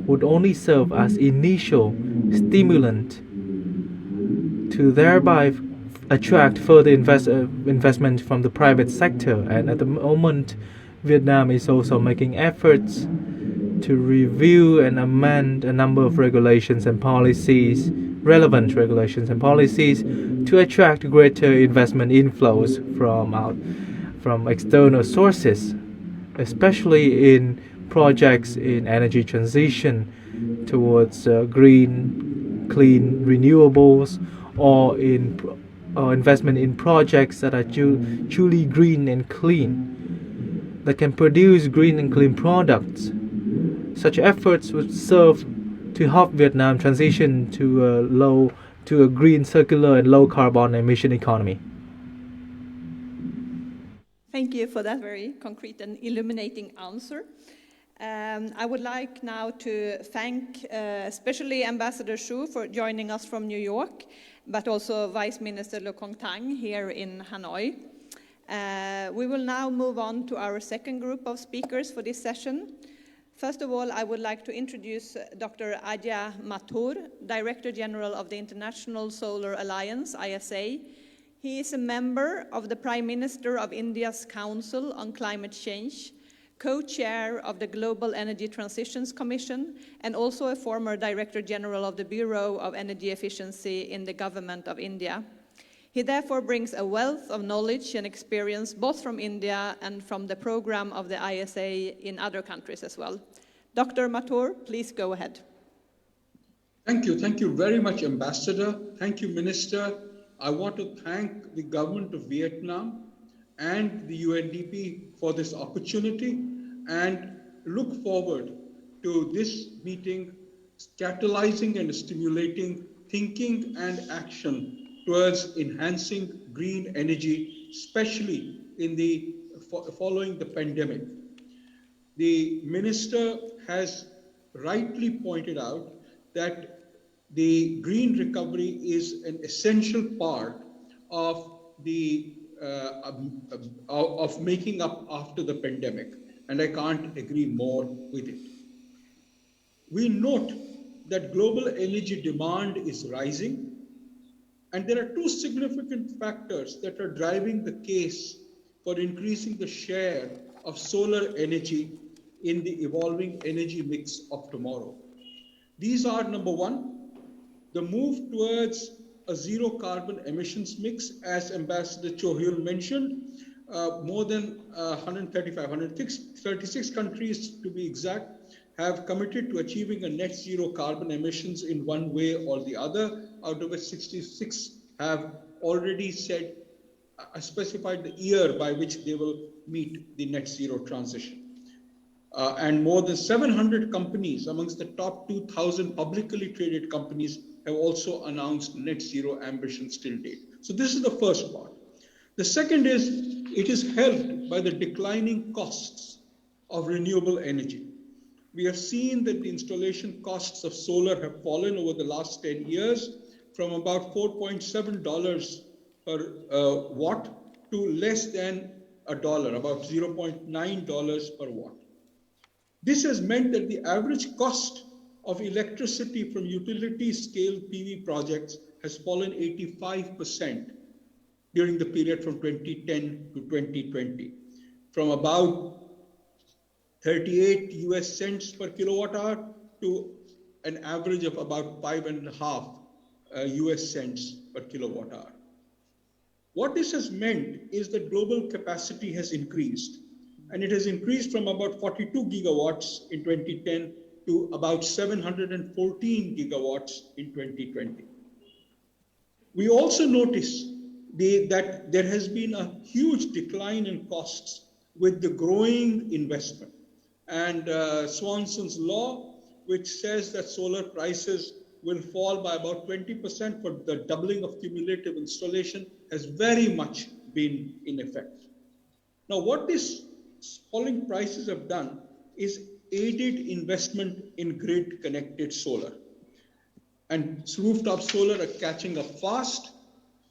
[SPEAKER 3] would only serve as initial stimulant to thereby attract further investment from the private sector. And at the moment, Vietnam is also making efforts to review and amend a number of regulations and policies, relevant regulations and policies, to attract greater investment inflows from external sources, especially in projects in energy transition towards green, clean renewables, or investment in projects that are truly green and clean, that can produce green and clean products. Such efforts would serve to help Vietnam transition to a green, circular, and low carbon emission economy.
[SPEAKER 14] Thank you for that very concrete and illuminating answer. I would like now to thank especially Ambassador Xu for joining us from New York, but also Vice Minister Le Quang Thanh here in Hanoi. We will now move on to our second group of speakers for this session. First of all, I would like to introduce Dr. Ajay Mathur, Director General of the International Solar Alliance, ISA. He is a member of the Prime Minister of India's Council on Climate Change, co-chair of the Global Energy Transitions Commission, and also a former Director General of the Bureau of Energy Efficiency in the Government of India. He therefore brings a wealth of knowledge and experience both from India and from the program of the ISA in other countries as well. Dr. Mathur, please go ahead.
[SPEAKER 19] Thank you very much, Ambassador. Thank you, Minister. I want to thank the government of Vietnam and the UNDP for this opportunity and look forward to this meeting catalyzing and stimulating thinking and action towards enhancing green energy, especially in the following the pandemic. The minister has rightly pointed out that the green recovery is an essential part of the of making up after the pandemic, and I can't agree more with it. We note that global energy demand is rising, and there are two significant factors that are driving the case for increasing the share of solar energy in the evolving energy mix of tomorrow. These are, number one, the move towards a zero carbon emissions mix, as Ambassador Cho Hyun mentioned. More than 136 countries, to be exact, have committed to achieving a net zero carbon emissions in one way or the other, out of which 66 have already said, specified the year by which they will meet the net zero transition. And more than 700 companies amongst the top 2,000 publicly traded companies have also announced net zero ambitions till date. So this is the first part. The second is, it is helped by the declining costs of renewable energy. We have seen that the installation costs of solar have fallen over the last 10 years from about $4.7 per watt to less than $1, about $0.9 per watt. This has meant that the average cost of electricity from utility scale PV projects has fallen 85% during the period from 2010 to 2020, from about 38 US cents per kilowatt hour to an average of about 5.5 US cents per kilowatt hour. What this has meant is that global capacity has increased, and it has increased from about 42 gigawatts in 2010 to about 714 gigawatts in 2020. We also notice that there has been a huge decline in costs with the growing investment. And Swanson's law, which says that solar prices will fall by about 20% for the doubling of cumulative installation, has very much been in effect. Now, what these falling prices have done is aided investment in grid-connected solar. And rooftop solar are catching up fast.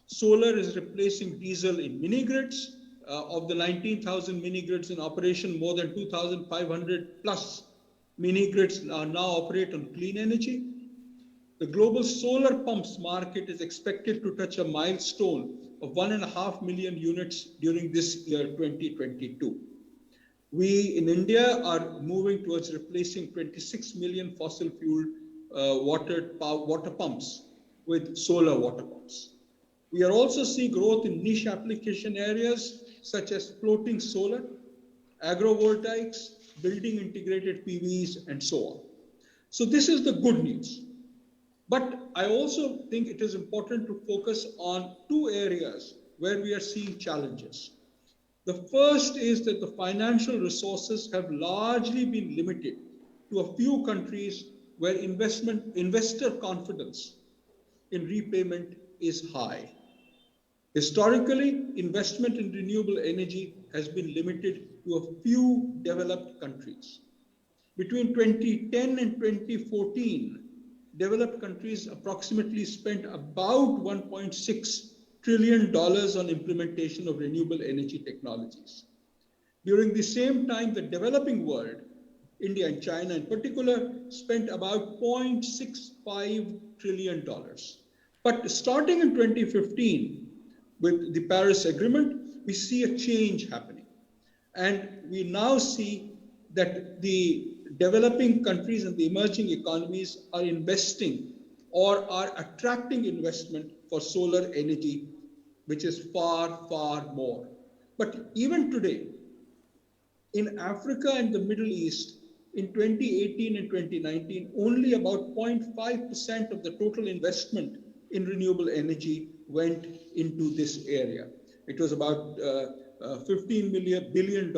[SPEAKER 19] Solar is replacing diesel in mini-grids. Of the 19,000 mini-grids in operation, more than 2,500 plus mini-grids now operate on clean energy. The global solar pumps market is expected to touch a milestone of 1.5 million units during this year, 2022. We in India are moving towards replacing 26 million fossil fuel water pumps with solar water pumps. We are also seeing growth in niche application areas such as floating solar, agrovoltaics, building integrated PVs, and so on. So this is the good news. But I also think it is important to focus on two areas where we are seeing challenges. The first is that the financial resources have largely been limited to a few countries where investor confidence in repayment is high. Historically, investment in renewable energy has been limited to a few developed countries. Between 2010 and 2014, developed countries approximately spent about $1.6 trillion on implementation of renewable energy technologies. During the same time, the developing world, India and China in particular, spent about $0.65 trillion. But starting in 2015, with the Paris Agreement, we see a change happening. And we now see that the developing countries and the emerging economies are investing or are attracting investment for solar energy, which is far, far more. But even today, in Africa and the Middle East, in 2018 and 2019, only about 0.5% of the total investment in renewable energy went into this area. It was about $15 billion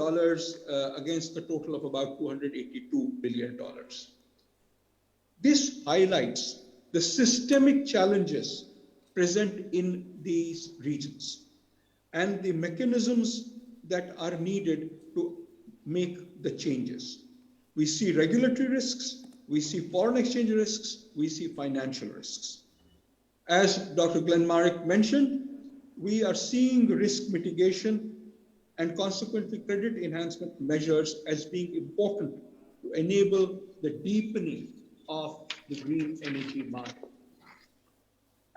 [SPEAKER 19] against the total of about $282 billion. This highlights the systemic challenges present in these regions and the mechanisms that are needed to make the changes. We see regulatory risks, we see foreign exchange risks, we see financial risks. As Dr. Glenmark mentioned, we are seeing risk mitigation and consequently credit enhancement measures as being important to enable the deepening of the green energy market.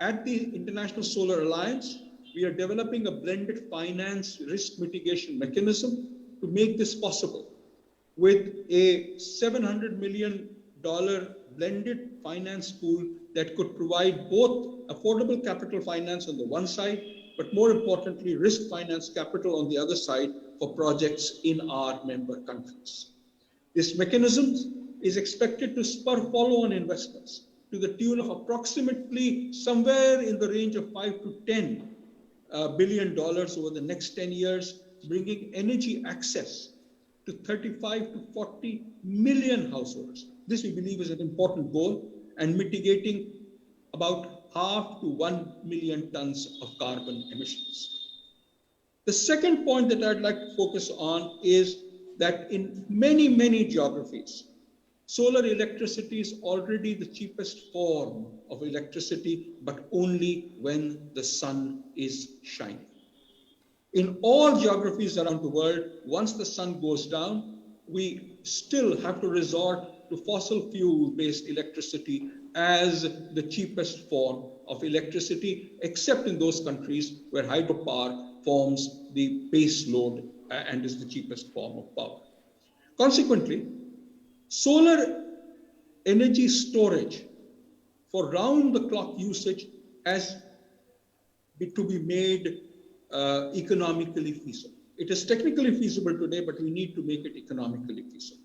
[SPEAKER 19] At the International Solar Alliance, we are developing a blended finance risk mitigation mechanism to make this possible, with a $700 million blended finance pool that could provide both affordable capital finance on the one side, but more importantly, risk finance capital on the other side for projects in our member countries. This mechanism is expected to spur follow-on investments to the tune of approximately somewhere in the range of $5 to $10 billion over the next 10 years, bringing energy access to 35 to 40 million households. This, we believe, is an important goal, and mitigating about half to 1 million tons of carbon emissions. The second point that I'd like to focus on is that in many, many geographies, solar electricity is already the cheapest form of electricity, but only when the sun is shining. In all geographies around the world, once the sun goes down, we still have to resort to fossil fuel-based electricity as the cheapest form of electricity, except in those countries where hydropower forms the base load and is the cheapest form of power. Consequently, solar energy storage for round-the-clock usage has to be made economically feasible. It is technically feasible today, but we need to make it economically feasible.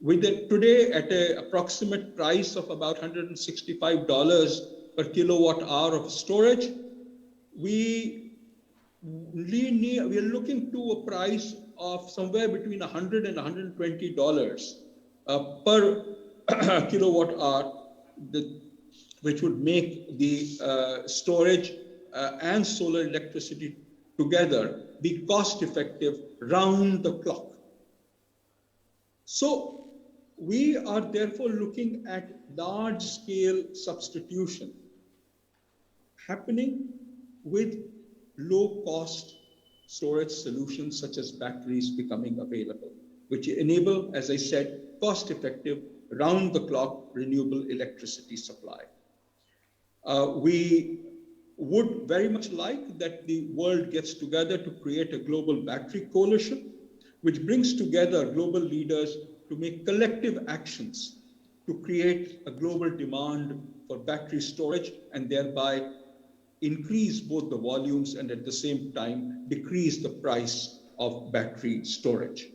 [SPEAKER 19] Today, at an approximate price of about $165 per kilowatt hour of storage, we are looking to a price of somewhere between $100 and $120 per kilowatt hour, which would make the storage and solar electricity together be cost effective round the clock. So we are therefore looking at large scale substitution happening with low cost storage solutions such as batteries becoming available, which enable, as I said, cost effective round the clock renewable electricity supply. We would very much like that the world gets together to create a global battery coalition, which brings together global leaders to make collective actions to create a global demand for battery storage and thereby increase both the volumes and at the same time decrease the price of battery storage.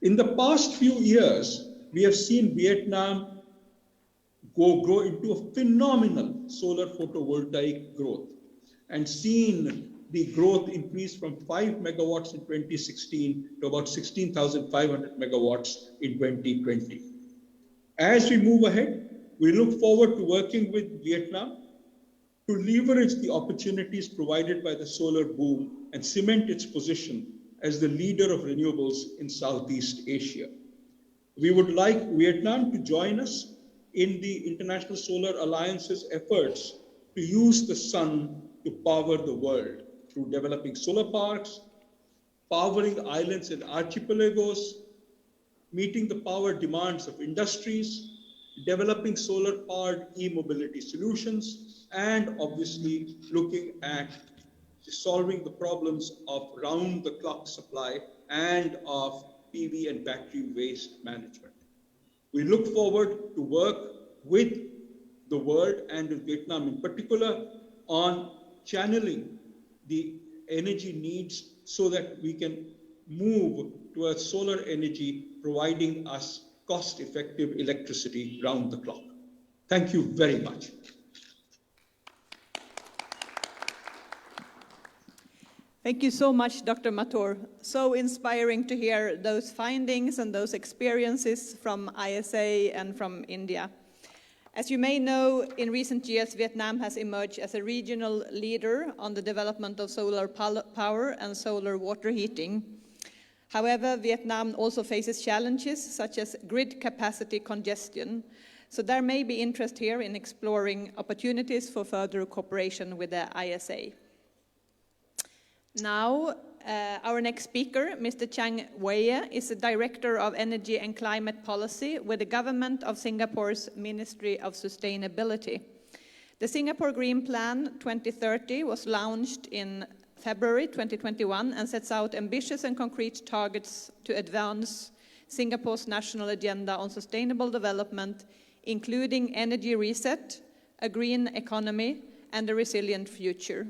[SPEAKER 19] In the past few years, we have seen Vietnam grow into a phenomenal solar photovoltaic growth and seen the growth increase from 5 megawatts in 2016 to about 16,500 megawatts in 2020. As we move ahead, we look forward to working with Vietnam to leverage the opportunities provided by the solar boom and cement its position as the leader of renewables in Southeast Asia. We would like Vietnam to join us in the International Solar Alliance's efforts to use the sun to power the world through developing solar parks, powering islands and archipelagos, meeting the power demands of industries, developing solar-powered e-mobility solutions, and obviously looking at solving the problems of round-the-clock supply and of PV and battery waste management. We look forward to work with the world and with Vietnam in particular on channeling the energy needs so that we can move towards solar energy providing us cost-effective electricity round the clock. Thank you very much.
[SPEAKER 14] Thank you so much, Dr. Mathur. So inspiring to hear those findings and those experiences from ISA and from India. As you may know, in recent years, Vietnam has emerged as a regional leader on the development of solar power and solar water heating. However, Vietnam also faces challenges such as grid capacity congestion, so there may be interest here in exploring opportunities for further cooperation with the ISA. Now, our next speaker, Mr. Chang Wei, is the Director of Energy and Climate Policy with the Government of Singapore's Ministry of Sustainability. The Singapore Green Plan 2030 was launched in February 2021 and sets out ambitious and concrete targets to advance Singapore's national agenda on sustainable development, including energy reset, a green economy, and a resilient future.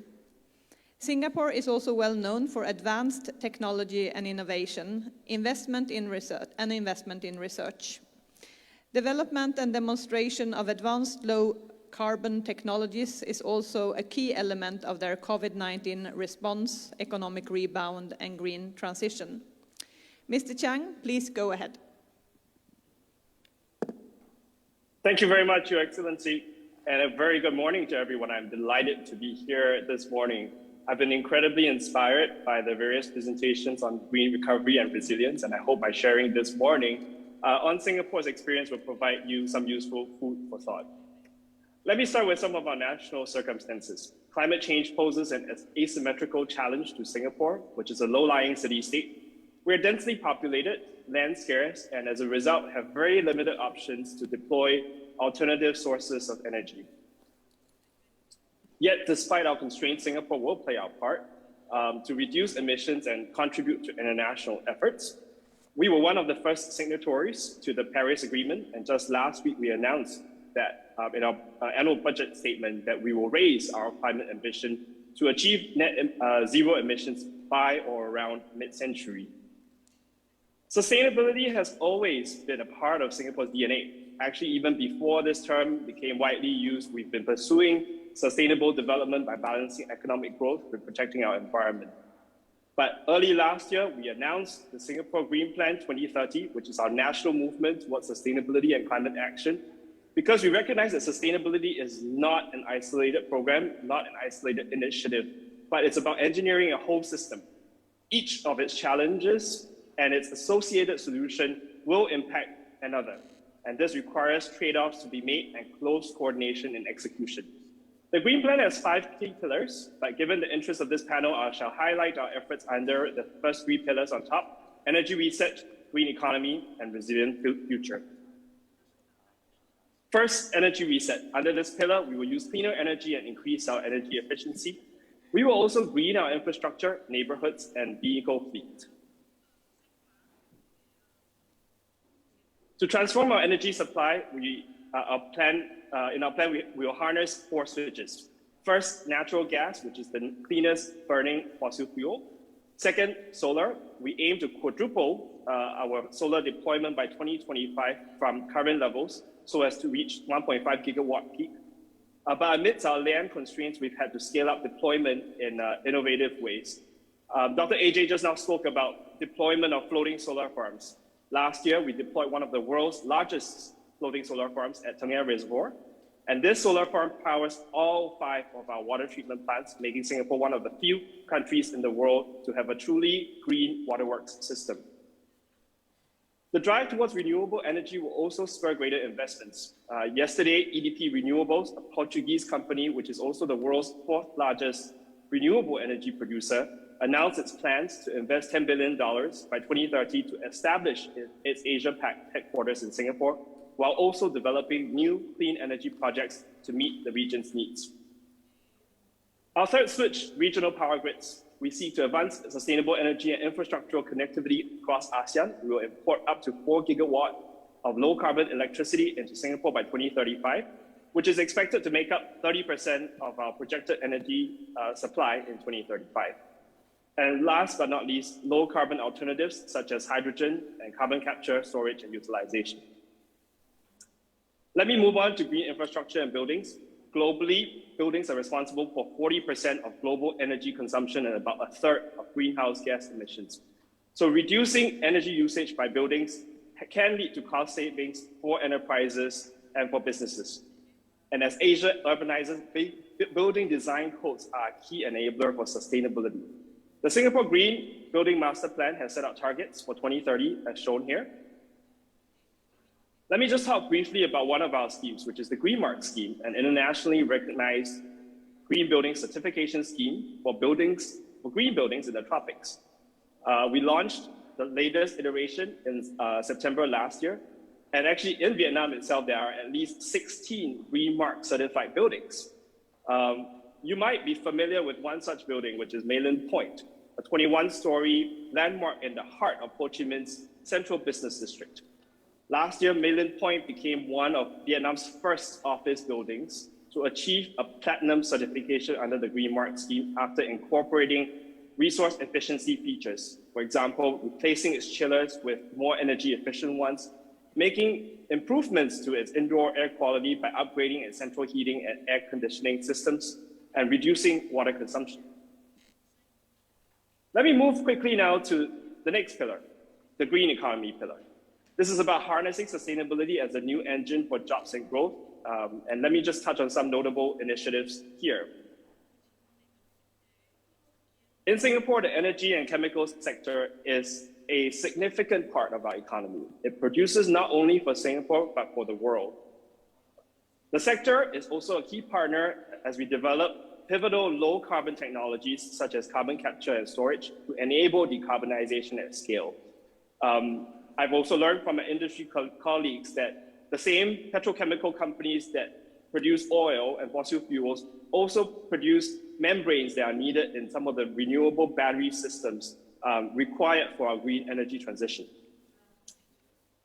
[SPEAKER 14] Singapore is also well known for advanced technology and innovation, investment in research. Development and demonstration of advanced low-carbon technologies is also a key element of their COVID-19 response, economic rebound, and green transition. Mr. Chang, please go ahead.
[SPEAKER 20] Thank you very much, Your Excellency, and a very good morning to everyone. I'm delighted to be here this morning. I've been incredibly inspired by the various presentations on green recovery and resilience, and I hope by sharing this morning on Singapore's experience will provide you some useful food for thought. Let me start with some of our national circumstances. Climate change poses an asymmetrical challenge to Singapore, which is a low-lying city-state. We're densely populated, land scarce, and as a result have very limited options to deploy alternative sources of energy. Yet, despite our constraints, Singapore will play our part to reduce emissions and contribute to international efforts. We were one of the first signatories to the Paris Agreement, and just last week we announced that in our annual budget statement that we will raise our climate ambition to achieve net zero emissions by or around mid-century. Sustainability has always been a part of Singapore's DNA. Actually, even before this term became widely used, we've been pursuing sustainable development by balancing economic growth with protecting our environment. But early last year, we announced the Singapore Green Plan 2030, which is our national movement towards sustainability and climate action, because we recognize that sustainability is not an isolated program, not an isolated initiative, but it's about engineering a whole system. Each of its challenges and its associated solution will impact another. And this requires trade-offs to be made and close coordination in execution. The Green Plan has 5 key pillars, but given the interest of this panel, I shall highlight our efforts under the first 3 pillars on top: energy reset, green economy, and resilient future. First, energy reset. Under this pillar, we will use cleaner energy and increase our energy efficiency. We will also green our infrastructure, neighborhoods, and vehicle fleet. To transform our energy supply, in our plan, we will harness 4 switches. First, natural gas, which is the cleanest burning fossil fuel. Second, solar. We aim to quadruple our solar deployment by 2025 from current levels so as to reach 1.5 gigawatt peak. But amidst our land constraints, we've had to scale up deployment in innovative ways. Dr. AJ just now spoke about deployment of floating solar farms. Last year, we deployed one of the world's largest floating solar farms at Tengah Reservoir. And this solar farm powers all 5 of our water treatment plants, making Singapore one of the few countries in the world to have a truly green waterworks system. The drive towards renewable energy will also spur greater investments. Yesterday, EDP Renewables, a Portuguese company, which is also the world's 4th largest renewable energy producer, announced its plans to invest $10 billion by 2030 to establish its Asia-Pac headquarters in Singapore, while also developing new clean energy projects to meet the region's needs. Our third switch, regional power grids. We seek to advance sustainable energy and infrastructural connectivity across ASEAN. We will import up to 4 gigawatt of low-carbon electricity into Singapore by 2035, which is expected to make up 30% of our projected energy supply in 2035. And last but not least, low-carbon alternatives such as hydrogen and carbon capture, storage, and utilization. Let me move on to green infrastructure and buildings. Globally, buildings are responsible for 40% of global energy consumption and about 1/3 of greenhouse gas emissions. So reducing energy usage by buildings can lead to cost savings for enterprises and for businesses. And as Asia urbanizes, building design codes are a key enabler for sustainability. The Singapore Green Building Master Plan has set out targets for 2030 as shown here. Let me just talk briefly about one of our schemes, which is the Green Mark scheme, an internationally recognized green building certification scheme for green buildings in the tropics. We launched the latest iteration in September last year. And actually in Vietnam itself, there are at least 16 Green Mark certified buildings. You might be familiar with one such building, which is Mayland Point, a 21-story landmark in the heart of Ho Chi Minh's central business district. Last year, Mayland Point became one of Vietnam's first office buildings to achieve a platinum certification under the Green Mark scheme after incorporating resource efficiency features. For example, replacing its chillers with more energy efficient ones, making improvements to its indoor air quality by upgrading its central heating and air conditioning systems, and reducing water consumption. Let me move quickly now to the next pillar, the green economy pillar. This is about harnessing sustainability as a new engine for jobs and growth. And let me just touch on some notable initiatives here. In Singapore, the energy and chemicals sector is a significant part of our economy. It produces not only for Singapore, but for the world. The sector is also a key partner as we develop pivotal low carbon technologies such as carbon capture and storage to enable decarbonization at scale. I've also learned from my industry colleagues that the same petrochemical companies that produce oil and fossil fuels also produce membranes that are needed in some of the renewable battery systems required for our green energy transition.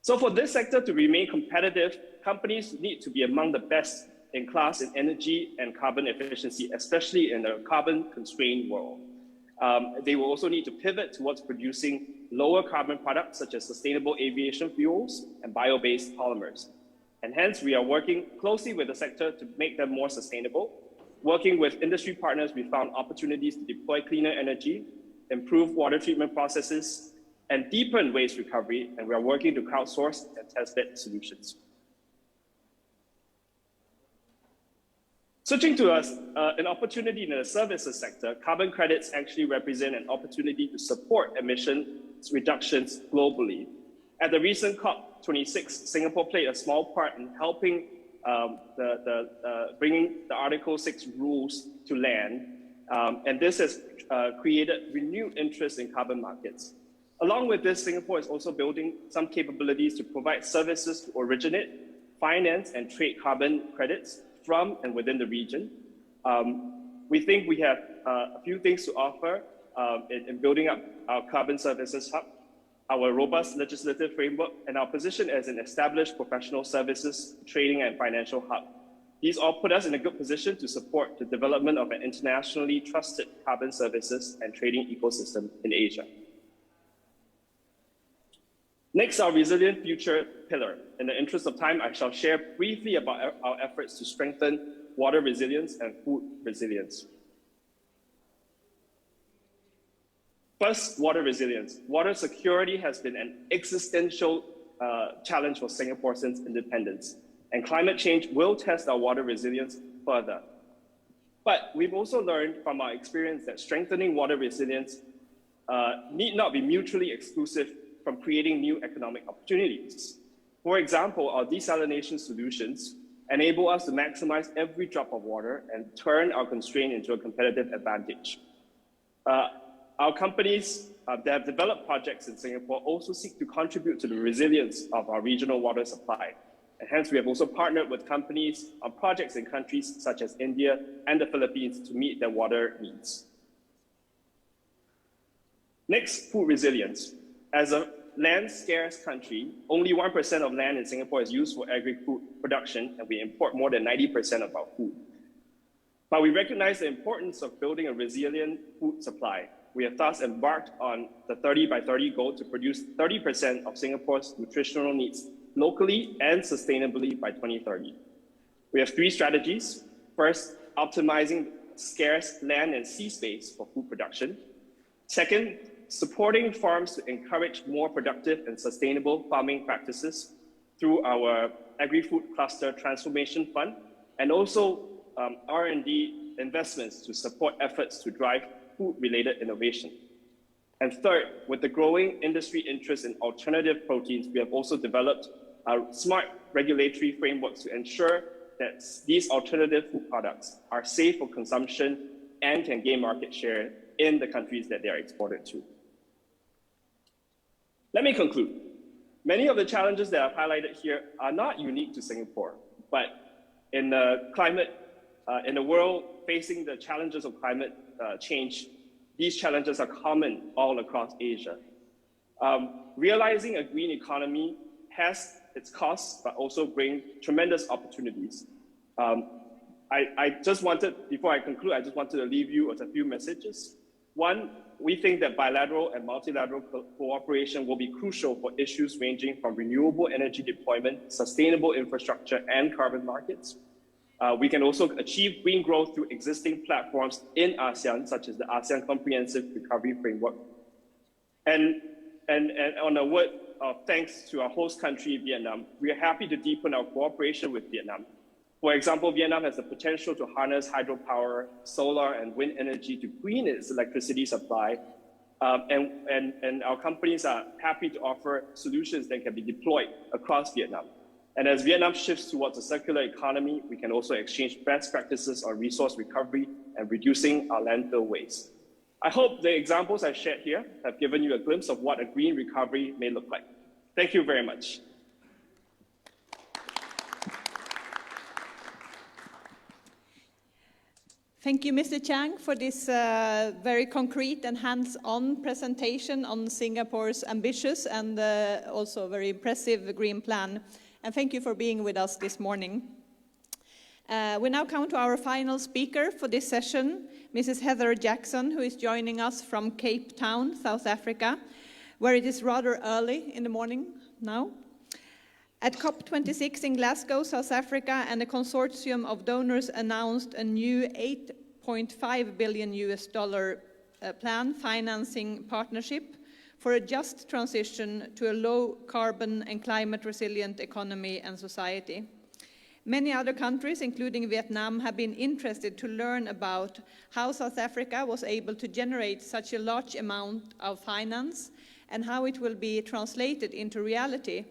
[SPEAKER 20] So for this sector to remain competitive, companies need to be among the best in class in energy and carbon efficiency, especially in a carbon-constrained world. They will also need to pivot towards producing lower carbon products such as sustainable aviation fuels and bio-based polymers. And hence, we are working closely with the sector to make them more sustainable. Working with industry partners, we found opportunities to deploy cleaner energy, improve water treatment processes, and deepen waste recovery, and we are working to crowdsource and test-bed solutions. Switching to an opportunity in the services sector, carbon credits actually represent an opportunity to support emissions reductions globally. At the recent COP26, Singapore played a small part in helping bringing the Article 6 rules to land, and this has created renewed interest in carbon markets. Along with this, Singapore is also building some capabilities to provide services to originate, finance, and trade carbon credits from and within the region. We think we have a few things to offer in building up our carbon services hub, our robust legislative framework, and our position as an established professional services, trading, and financial hub. These all put us in a good position to support the development of an internationally trusted carbon services and trading ecosystem in Asia. Next, our resilient future pillar. In the interest of time, I shall share briefly about our efforts to strengthen water resilience and food resilience. First, water resilience. Water security has been an existential challenge for Singapore since independence, and climate change will test our water resilience further. But we've also learned from our experience that strengthening water resilience need not be mutually exclusive from creating new economic opportunities. For example, our desalination solutions enable us to maximize every drop of water and turn our constraint into a competitive advantage. Our companies that have developed projects in Singapore also seek to contribute to the resilience of our regional water supply. And hence, we have also partnered with companies on projects in countries such as India and the Philippines to meet their water needs. Next, food resilience. As a land-scarce country, only 1% of land in Singapore is used for agri-food production, and we import more than 90% of our food. But we recognize the importance of building a resilient food supply. We have thus embarked on the 30 by 30 goal to produce 30% of Singapore's nutritional needs locally and sustainably by 2030. We have three strategies. First, optimizing scarce land and sea space for food production. Second, supporting farms to encourage more productive and sustainable farming practices through our Agri-Food Cluster Transformation Fund. and also R&D investments to support efforts to drive food-related innovation. And third, with the growing industry interest in alternative proteins, we have also developed smart regulatory frameworks to ensure that these alternative food products are safe for consumption and can gain market share in the countries that they are exported to. Let me conclude. Many of the challenges that I've highlighted here are not unique to Singapore, but in the climate, in the world facing the challenges of climate change, these challenges are common all across Asia. Realizing a green economy has its costs, but also brings tremendous opportunities. I just wanted, before I conclude, I just wanted to leave you with a few messages. One, we think that bilateral and multilateral cooperation will be crucial for issues ranging from renewable energy deployment, sustainable infrastructure, and carbon markets. We can also achieve green growth through existing platforms in ASEAN, such as the ASEAN Comprehensive Recovery Framework. And on a word of thanks to our host country, Vietnam, we are happy to deepen our cooperation with Vietnam. For example, Vietnam has the potential to harness hydropower, solar, and wind energy to green its electricity supply. And our companies are happy to offer solutions that can be deployed across Vietnam. And as Vietnam shifts towards a circular economy, we can also exchange best practices on resource recovery and reducing our landfill waste. I hope the examples I shared here have given you a glimpse of what a green recovery may look like. Thank you very much.
[SPEAKER 14] Thank you, Mr. Chang, for this very concrete and hands-on presentation on Singapore's ambitious and also very impressive green plan. And thank you for being with us this morning. We now come to our final speaker for this session, Mrs. Heather Jackson, who is joining us from Cape Town, South Africa, where it is rather early in the morning now. At COP26 in Glasgow, South Africa, and a consortium of donors announced a new $8.5 billion plan financing partnership for a just transition to a low carbon and climate resilient economy and society. Many other countries, including Vietnam, have been interested to learn about how South Africa was able to generate such a large amount of finance and how it will be translated into reality,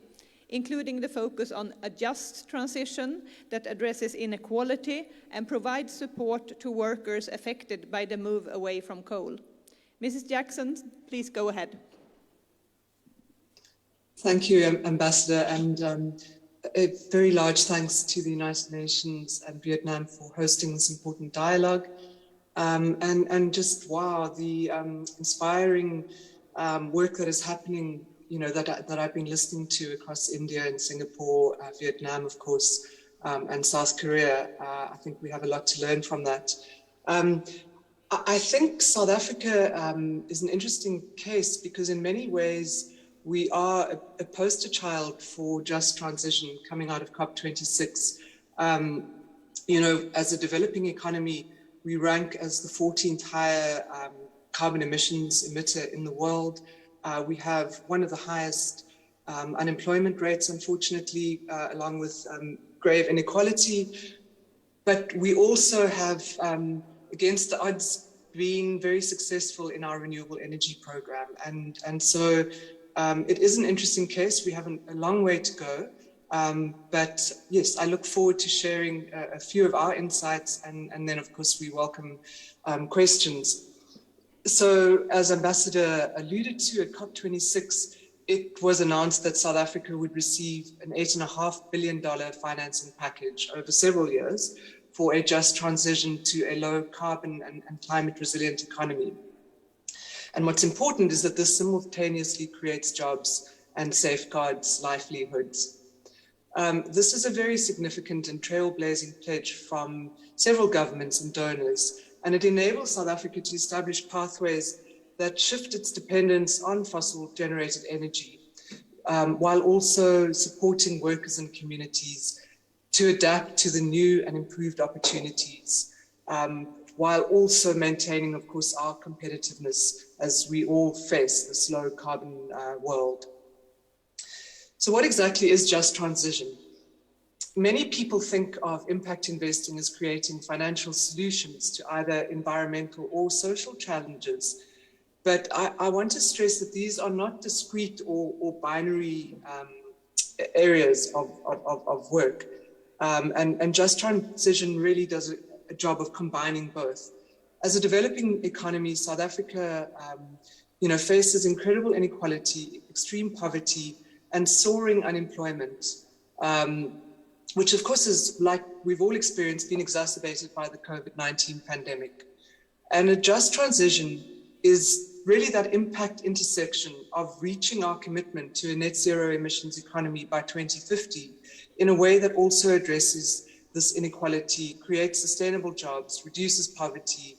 [SPEAKER 14] including the focus on a just transition that addresses inequality and provides support to workers affected by the move away from coal. Mrs. Jackson, please go ahead.
[SPEAKER 21] Thank you, Ambassador, and a very large thanks to the United Nations and Vietnam for hosting this important dialogue. And just, wow, the inspiring work that is happening, you know, that I've been listening to across India and Singapore, Vietnam, of course, and South Korea. I think we have a lot to learn from that. I think South Africa is an interesting case because in many ways, we are a poster child for just transition coming out of COP26. You know, as a developing economy, we rank as the 14th higher carbon emissions emitter in the world. We have one of the highest unemployment rates, unfortunately, along with grave inequality. But we also have, against the odds, been very successful in our renewable energy program. And so it is an interesting case. We have a long way to go. But yes, I look forward to sharing a few of our insights, and then, of course, we welcome questions. So as Ambassador alluded to at COP26, it was announced that South Africa would receive an $8.5 billion financing package over several years for a just transition to a low carbon and climate resilient economy. And what's important is that this simultaneously creates jobs and safeguards livelihoods. This is a very significant and trailblazing pledge from several governments and donors, and it enables South Africa to establish pathways that shift its dependence on fossil-generated energy, while also supporting workers and communities to adapt to the new and improved opportunities, while also maintaining, of course, our competitiveness as we all face this low carbon world. So what exactly is just transition? Many people think of impact investing as creating financial solutions to either environmental or social challenges. But I want to stress that these are not discrete or binary areas of work. And Just Transition really does a job of combining both. As a developing economy, South Africa faces incredible inequality, extreme poverty, and soaring unemployment, which of course is, like we've all experienced, been exacerbated by the COVID-19 pandemic. And a just transition is really that impact intersection of reaching our commitment to a net zero emissions economy by 2050 in a way that also addresses this inequality, creates sustainable jobs, reduces poverty,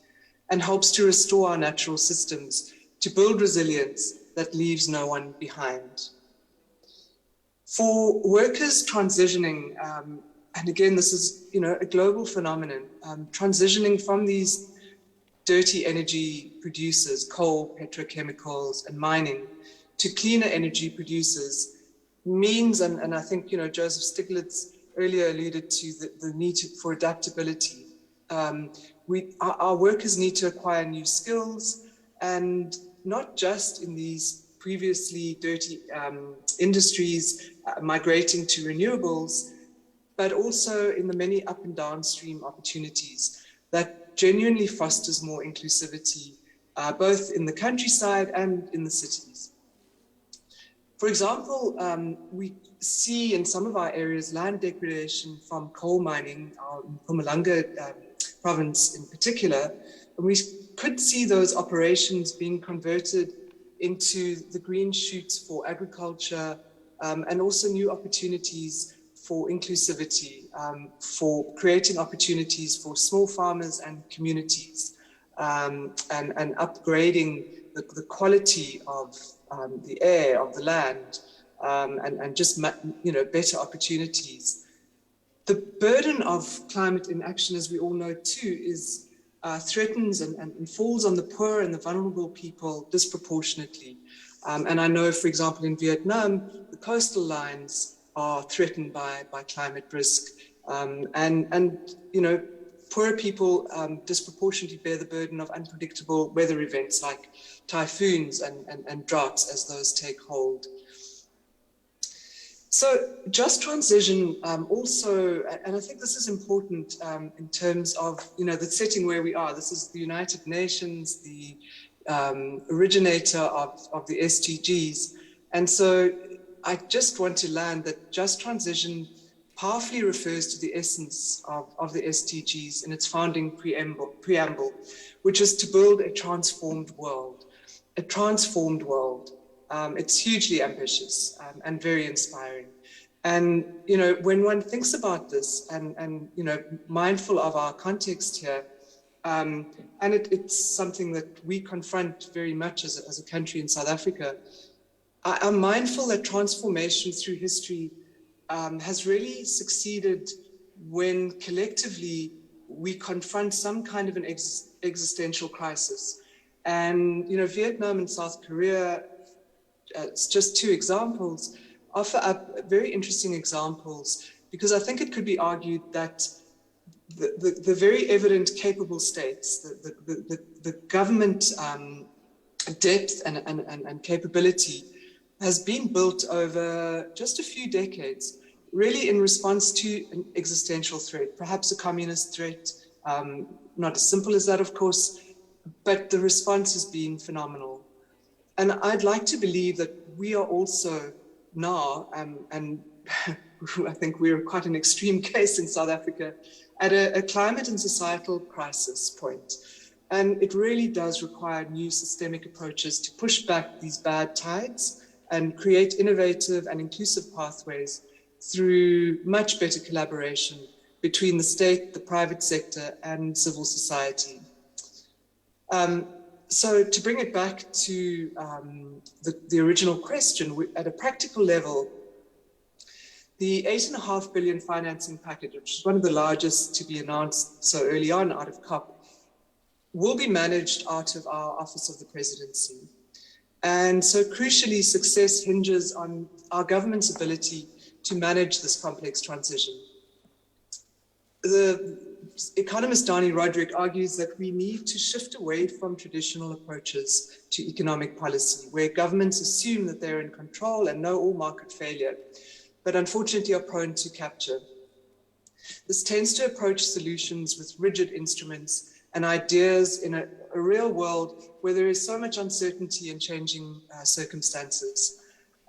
[SPEAKER 21] and helps to restore our natural systems to build resilience that leaves no one behind. For workers transitioning, and again, this is a global phenomenon, transitioning from these dirty energy producers, coal, petrochemicals, and mining, to cleaner energy producers means, and I think Joseph Stiglitz earlier alluded to the need for adaptability. Our workers need to acquire new skills, and not just in these previously dirty industries migrating to renewables, but also in the many up and downstream opportunities that genuinely fosters more inclusivity, both in the countryside and in the cities. For example, we see in some of our areas land degradation from coal mining, in Mpumalanga province in particular, and we could see those operations being converted into the green shoots for agriculture, and also new opportunities for inclusivity, for creating opportunities for small farmers and communities, and upgrading the quality of the air, of the land, and just better opportunities. The burden of climate inaction, as we all know too, is threatens and falls on the poor and the vulnerable people disproportionately. And I know, for example, in Vietnam, the coastal lines are threatened by climate risk, and poorer people disproportionately bear the burden of unpredictable weather events like typhoons and droughts as those take hold. So just transition also, and I think this is important in terms of the setting where we are. This is the United Nations, the originator of the SDGs, and so I just want to land that just transition powerfully refers to the essence of the SDGs in its founding preamble, which is to build a transformed world. A transformed world. It's hugely ambitious and very inspiring. And when one thinks about this and mindful of our context here, and it's something that we confront very much as a country in South Africa, I'm mindful that transformation through history has really succeeded when collectively we confront some kind of an existential crisis. And Vietnam and South Korea, it's just two examples, offer up very interesting examples, because I think it could be argued that the very evident capable states, the government depth and capability has been built over just a few decades, really in response to an existential threat, perhaps a communist threat, not as simple as that, of course, but the response has been phenomenal. And I'd like to believe that we are also now, and I think we're quite an extreme case in South Africa, at a climate and societal crisis point. And it really does require new systemic approaches to push back these bad tides and create innovative and inclusive pathways through much better collaboration between the state, the private sector, and civil society. So to bring it back to the original question, at a practical level, the $8.5 billion financing package, which is one of the largest to be announced so early on out of COP, will be managed out of our Office of the Presidency. And so crucially, success hinges on our government's ability to manage this complex transition. The economist Dani Rodrik argues that we need to shift away from traditional approaches to economic policy, where governments assume that they're in control and know all market failure, but unfortunately are prone to capture. This tends to approach solutions with rigid instruments and ideas in a real world where there is so much uncertainty and changing circumstances.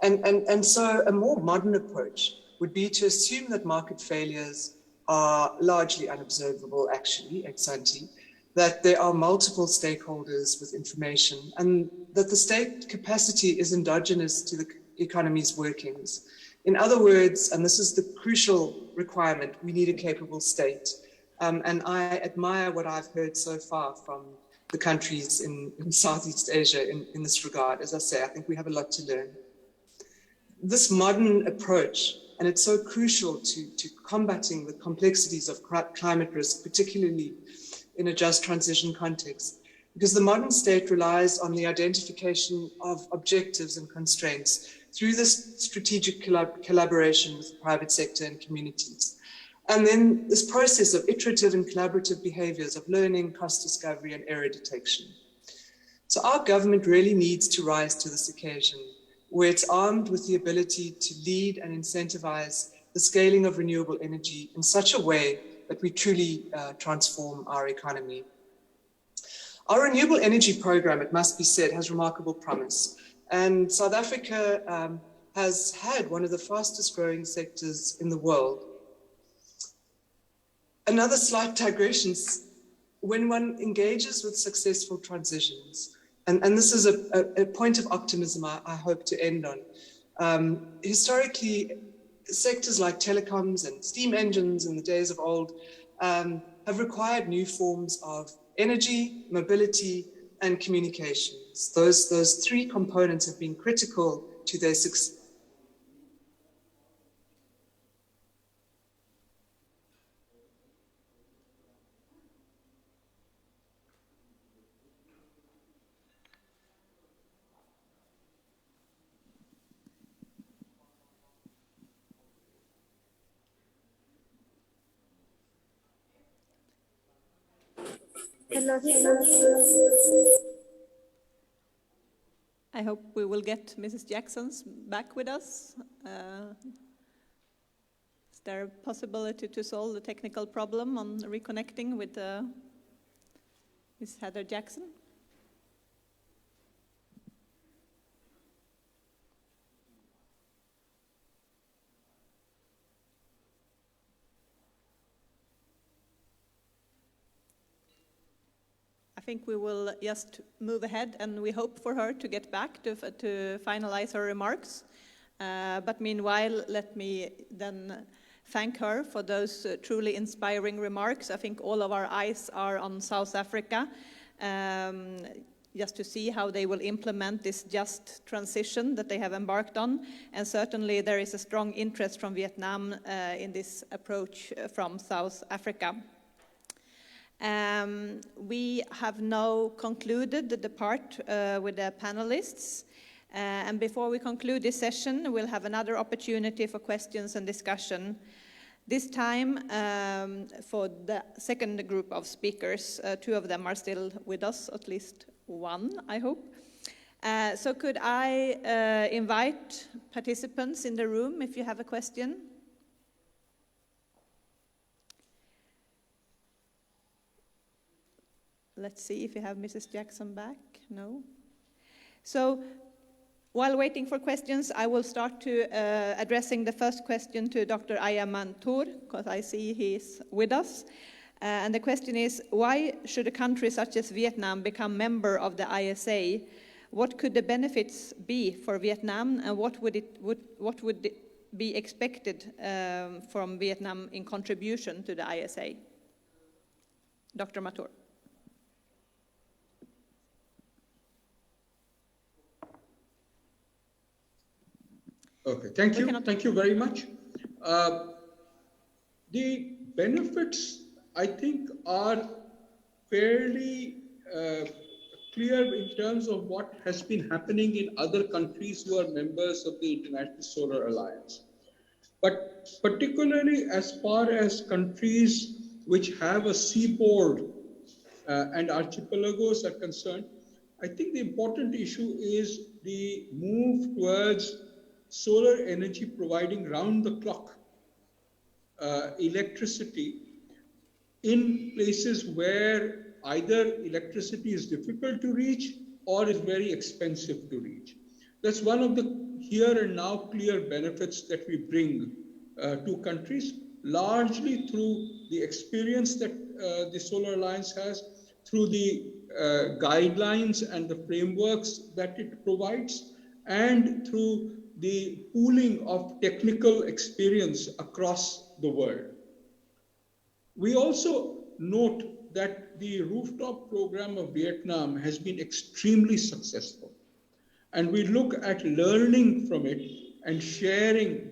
[SPEAKER 21] And so a more modern approach would be to assume that market failures are largely unobservable, actually, ex ante, that there are multiple stakeholders with information, and that the state capacity is endogenous to the economy's workings. In other words, and this is the crucial requirement, we need a capable state. And I admire what I've heard so far from the countries in Southeast Asia in this regard. As I say, I think we have a lot to learn. This modern approach, and it's so crucial to combating the complexities of climate risk, particularly in a just transition context, because the modern state relies on the identification of objectives and constraints through this strategic collaboration with the private sector and communities. And then this process of iterative and collaborative behaviors of learning, cost discovery, and error detection. So our government really needs to rise to this occasion, where it's armed with the ability to lead and incentivize the scaling of renewable energy in such a way that we truly transform our economy. Our renewable energy program, it must be said, has remarkable promise. And South Africa has had one of the fastest growing sectors in the world. Another slight digression, when one engages with successful transitions, and this is a point of optimism I hope to end on. Historically, sectors like telecoms and steam engines in the days of old have required new forms of energy, mobility, and communications. Those three components have been critical to their success.
[SPEAKER 14] I hope we will get Mrs. Jackson's back with us. Is there a possibility to solve the technical problem on reconnecting with Ms. Heather Jackson? I think we will just move ahead, and we hope for her to get back to finalize her remarks. But meanwhile, let me then thank her for those truly inspiring remarks. I think all of our eyes are on South Africa, just to see how they will implement this just transition that they have embarked on. And certainly there is a strong interest from Vietnam in this approach from South Africa. We have now concluded the part with the panelists. And before we conclude this session, we'll have another opportunity for questions and discussion. This time, for the second group of speakers, two of them are still with us, at least one, I hope. So could I invite participants in the room if you have a question? Let's see if you have Mrs. Jackson back. No? So while waiting for questions, I will start to addressing the first question to Dr. Ayaman Tour, because I see he's with us. And the question is, why should a country such as Vietnam become member of the ISA? What could the benefits be for Vietnam, and what would be expected from Vietnam in contribution to the ISA? Dr. Mathur.
[SPEAKER 19] Okay, thank you. Thank you very much. The benefits, I think, are fairly clear in terms of what has been happening in other countries who are members of the International Solar Alliance. But particularly as far as countries which have a seaboard and archipelagos are concerned, I think the important issue is the move towards solar energy providing round-the-clock electricity in places where either electricity is difficult to reach or is very expensive to reach. That's one of the here and now clear benefits that we bring to countries, largely through the experience that the Solar Alliance has, through the guidelines and the frameworks that it provides, and through the pooling of technical experience across the world. We also note that the rooftop program of Vietnam has been extremely successful. And we look at learning from it and sharing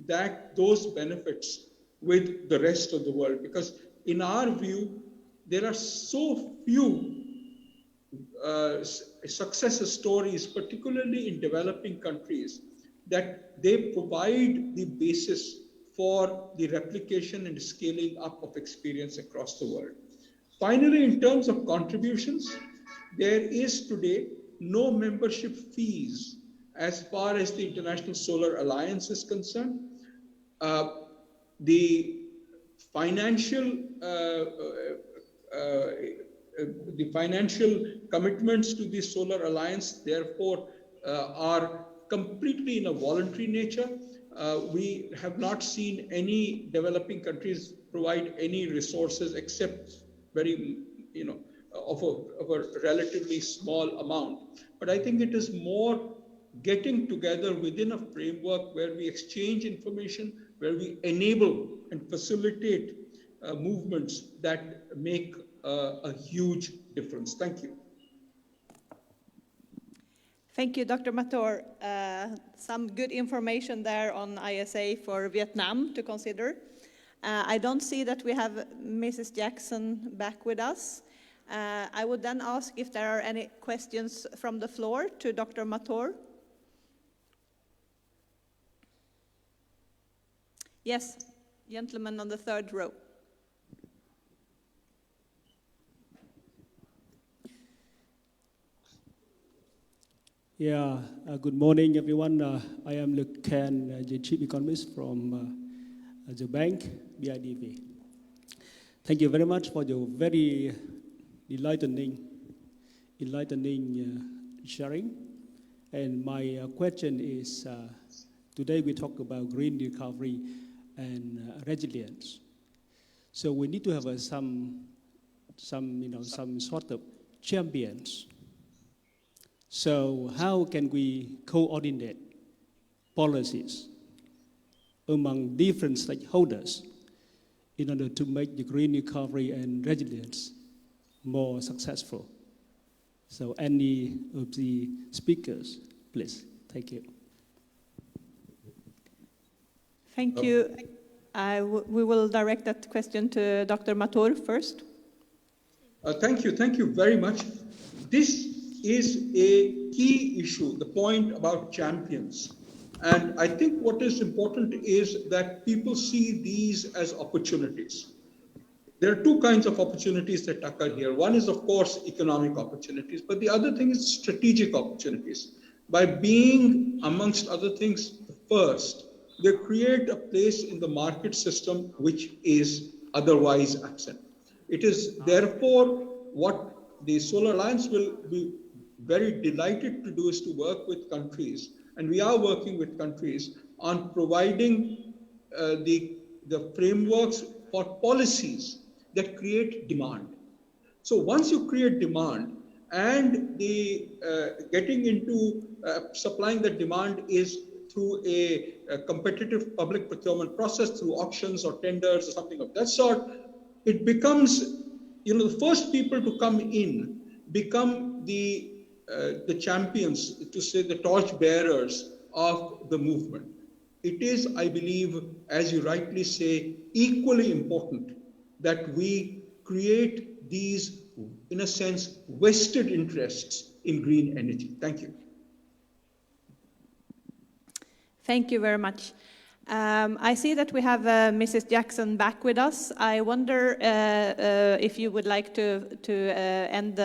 [SPEAKER 19] those benefits with the rest of the world. Because in our view, there are so few success stories, particularly in developing countries, that they provide the basis for the replication and scaling up of experience across the world. Finally, in terms of contributions, there is today no membership fees as far as the International Solar Alliance is concerned. The financial commitments to the Solar Alliance, therefore, are completely in a voluntary nature. We have not seen any developing countries provide any resources except very, of a relatively small amount. But I think it is more getting together within a framework where we exchange information, where we enable and facilitate movements that make a huge difference. Thank you.
[SPEAKER 14] Thank you, Dr. Mathur. Some good information there on ISA for Vietnam to consider. I don't see that we have Mrs. Jackson back with us. I would then ask if there are any questions from the floor to Dr. Mathur. Yes, gentleman on the third row.
[SPEAKER 1] Yeah, good morning, everyone. I am Luc Ken, the chief economist from the bank, BIDV. Thank you very much for your very enlightening sharing. And my question is, today we talk about green recovery and resilience. So we need to have some sort of champions. So how can we coordinate policies among different stakeholders in order to make the green recovery and resilience more successful? So any of the speakers, please. Thank you.
[SPEAKER 14] Thank you. We will direct that question to Dr. Mathur first.
[SPEAKER 19] Thank you very much. This is a key issue, the point about champions. And I think what is important is that people see these as opportunities. There are two kinds of opportunities that occur here. One is, of course, economic opportunities, but the other thing is strategic opportunities. By being, amongst other things, the first, they create a place in the market system which is otherwise absent. It is therefore what the Solar Alliance will be very delighted to do is to work with countries, and we are working with countries on providing the frameworks for policies that create demand. So once you create demand and the getting into supplying that demand is through a competitive public procurement process, through auctions or tenders or something of that sort, it becomes, the first people to come in become the champions, to say the torch bearers of the movement. It is, I believe, as you rightly say, equally important that we create these, in a sense, vested interests in green energy. Thank you.
[SPEAKER 14] Thank you very much. I see that we have Mrs. Jackson back with us. I wonder if you would like to end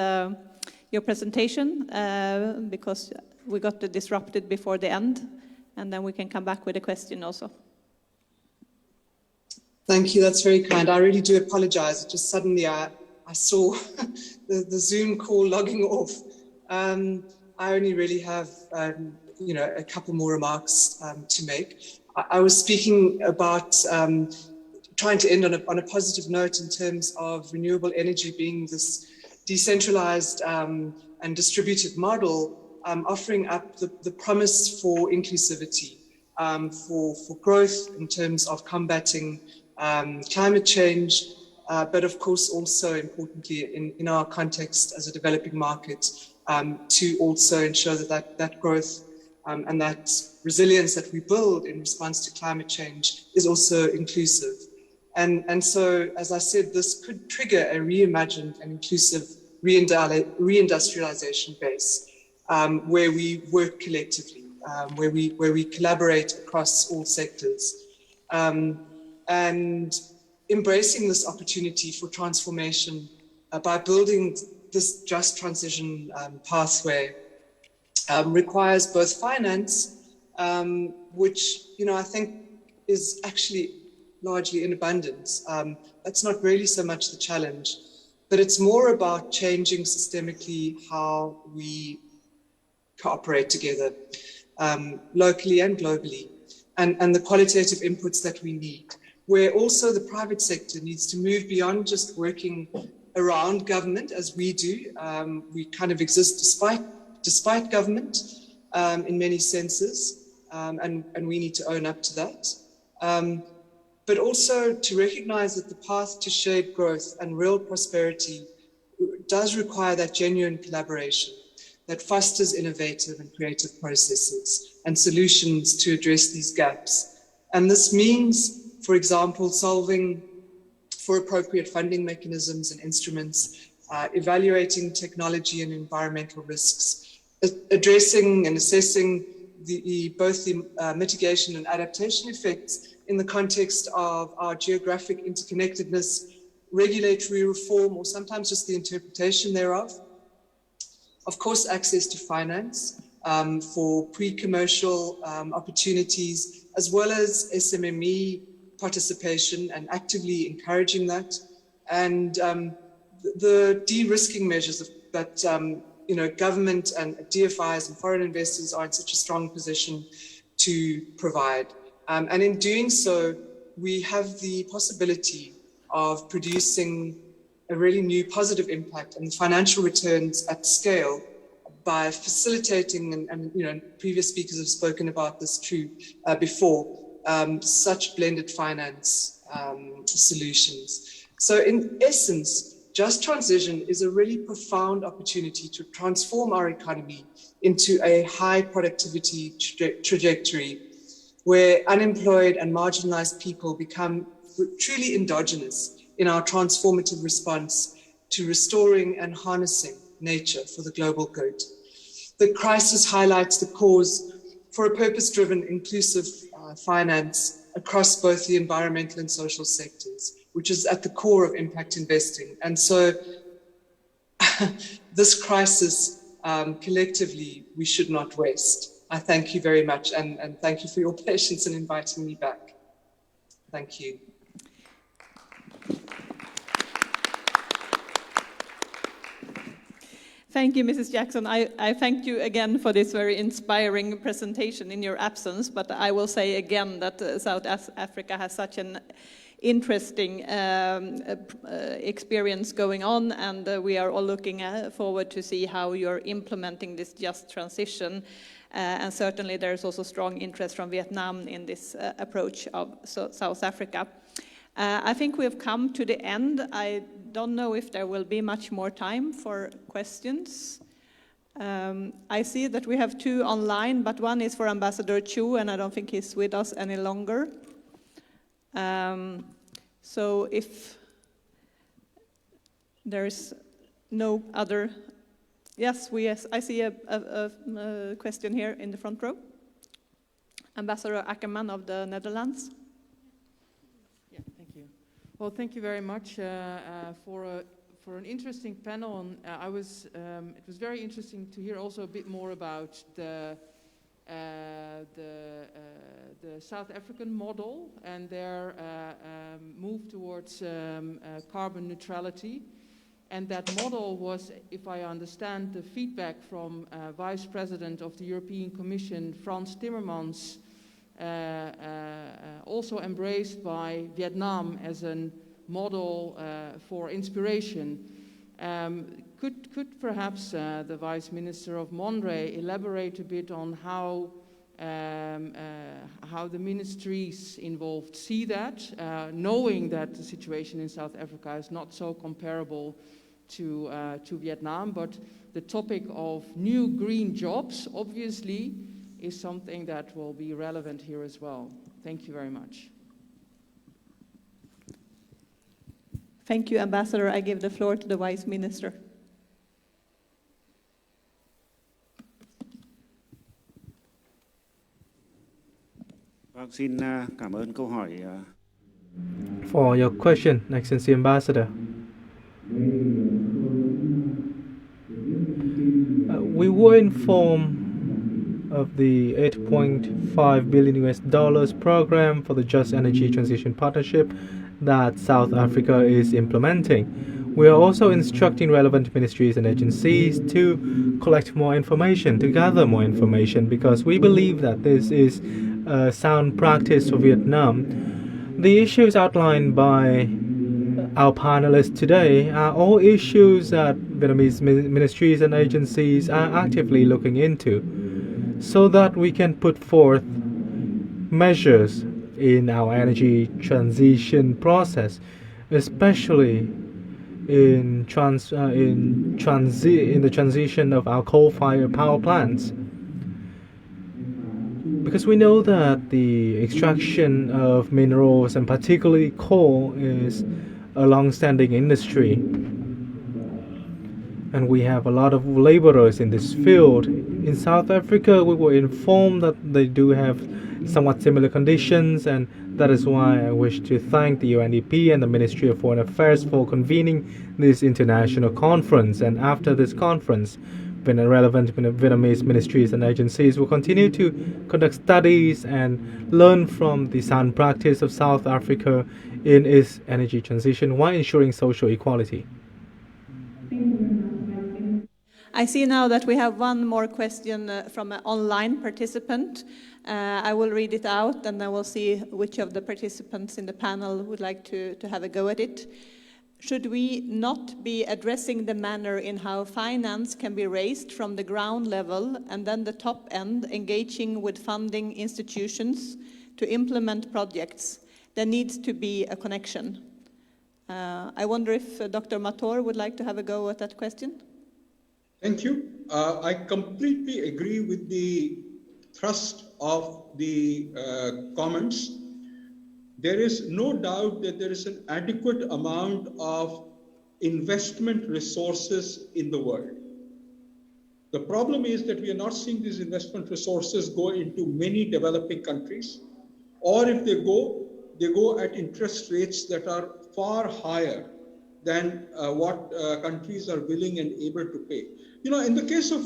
[SPEAKER 14] your presentation because we got disrupted before the end, and then we can come back with a question also.
[SPEAKER 21] Thank you, that's very kind. I really do apologize. Just suddenly I saw the Zoom call logging off. I only really have a couple more remarks to make. I was speaking about trying to end on a positive note in terms of renewable energy being this decentralized and distributed model, offering up the promise for inclusivity, for growth in terms of combating climate change, but of course also importantly in our context as a developing market, to also ensure that growth and that resilience that we build in response to climate change is also inclusive. And so, as I said, this could trigger a reimagined and inclusive reindustrialization base where we work collectively, where we collaborate across all sectors. And embracing this opportunity for transformation by building this just transition pathway requires both finance, which I think is actually largely in abundance. That's not really so much the challenge, but it's more about changing systemically how we cooperate together, locally and globally, and the qualitative inputs that we need, where also the private sector needs to move beyond just working around government as we do. We kind of exist despite government in many senses, and we need to own up to that. But also to recognize that the path to shared growth and real prosperity does require that genuine collaboration that fosters innovative and creative processes and solutions to address these gaps. And this means, for example, solving for appropriate funding mechanisms and instruments, evaluating technology and environmental risks, addressing and assessing both the mitigation and adaptation effects in the context of our geographic interconnectedness, regulatory reform, or sometimes just the interpretation thereof. Of course, access to finance for pre-commercial opportunities, as well as SMME participation and actively encouraging that, and the de-risking measures that government and DFIs and foreign investors are in such a strong position to provide. And in doing so, we have the possibility of producing a really new positive impact and financial returns at scale by facilitating, and previous speakers have spoken about this too before, such blended finance solutions. So in essence, just transition is a really profound opportunity to transform our economy into a high productivity trajectory where unemployed and marginalized people become truly endogenous in our transformative response to restoring and harnessing nature for the global good. The crisis highlights the cause for a purpose-driven, inclusive finance across both the environmental and social sectors, which is at the core of impact investing. And so this crisis, collectively, we should not waste. I thank you very much, and thank you for your patience in inviting me back. Thank you.
[SPEAKER 14] Thank you, Mrs. Jackson. I thank you again for this very inspiring presentation in your absence, but I will say again that South Africa has such an interesting experience going on, and we are all looking forward to see how you're implementing this just transition. And certainly there's also strong interest from Vietnam in this approach of South Africa. I think we've come to the end. I don't know if there will be much more time for questions. I see that we have two online, but one is for Ambassador Chu, and I don't think he's with us any longer. So if there's no other... Yes, I see a question here in the front row. Ambassador Ackerman of the Netherlands.
[SPEAKER 2] Yeah, thank you. Well, thank you very much for an interesting panel. And it was very interesting to hear also a bit more about the South African model and their move towards carbon neutrality. And that model was, if I understand the feedback from Vice President of the European Commission, Frans Timmermans, also embraced by Vietnam as a model for inspiration. Could perhaps the Vice Minister of Mondre elaborate a bit on how the ministries involved see that, knowing that the situation in South Africa is not so comparable to Vietnam, but the topic of new green jobs obviously is something that will be relevant here as well. Thank you very much.
[SPEAKER 14] Thank you, Ambassador. I give the floor to the Vice Minister.
[SPEAKER 17] Vâng, xin cảm ơn câu hỏi.
[SPEAKER 3] For your question, Excellency Ambassador. We were informed of the $8.5 billion program for the Just Energy Transition Partnership that South Africa is implementing. We are also instructing relevant ministries and agencies to collect more information, to gather more information, because we believe that this is a sound practice for Vietnam. The issues outlined by our panelists today are all issues that Vietnamese ministries and agencies are actively looking into, so that we can put forth measures in our energy transition process, especially in the transition of our coal-fired power plants. Because we know that the extraction of minerals, and particularly coal, is a long-standing industry. And we have a lot of laborers in this field. In South Africa, we were informed that they do have somewhat similar conditions, and that is why I wish to thank the UNDP and the Ministry of Foreign Affairs for convening this international conference. And after this conference, relevant Vietnamese ministries and agencies will continue to conduct studies and learn from the sound practice of South Africa in its energy transition while ensuring social equality.
[SPEAKER 14] I see now that we have one more question from an online participant. I will read it out and then we'll see which of the participants in the panel would like to have a go at it. Should we not be addressing the manner in how finance can be raised from the ground level and then the top end, engaging with funding institutions to implement projects? There needs to be a connection. I wonder if Dr. Mator would like to have a go at that question.
[SPEAKER 19] Thank you. I completely agree with the thrust of the comments. There is no doubt that there is an adequate amount of investment resources in the world. The problem is that we are not seeing these investment resources go into many developing countries, or if they go at interest rates that are far higher than what countries are willing and able to pay. You know, in the case of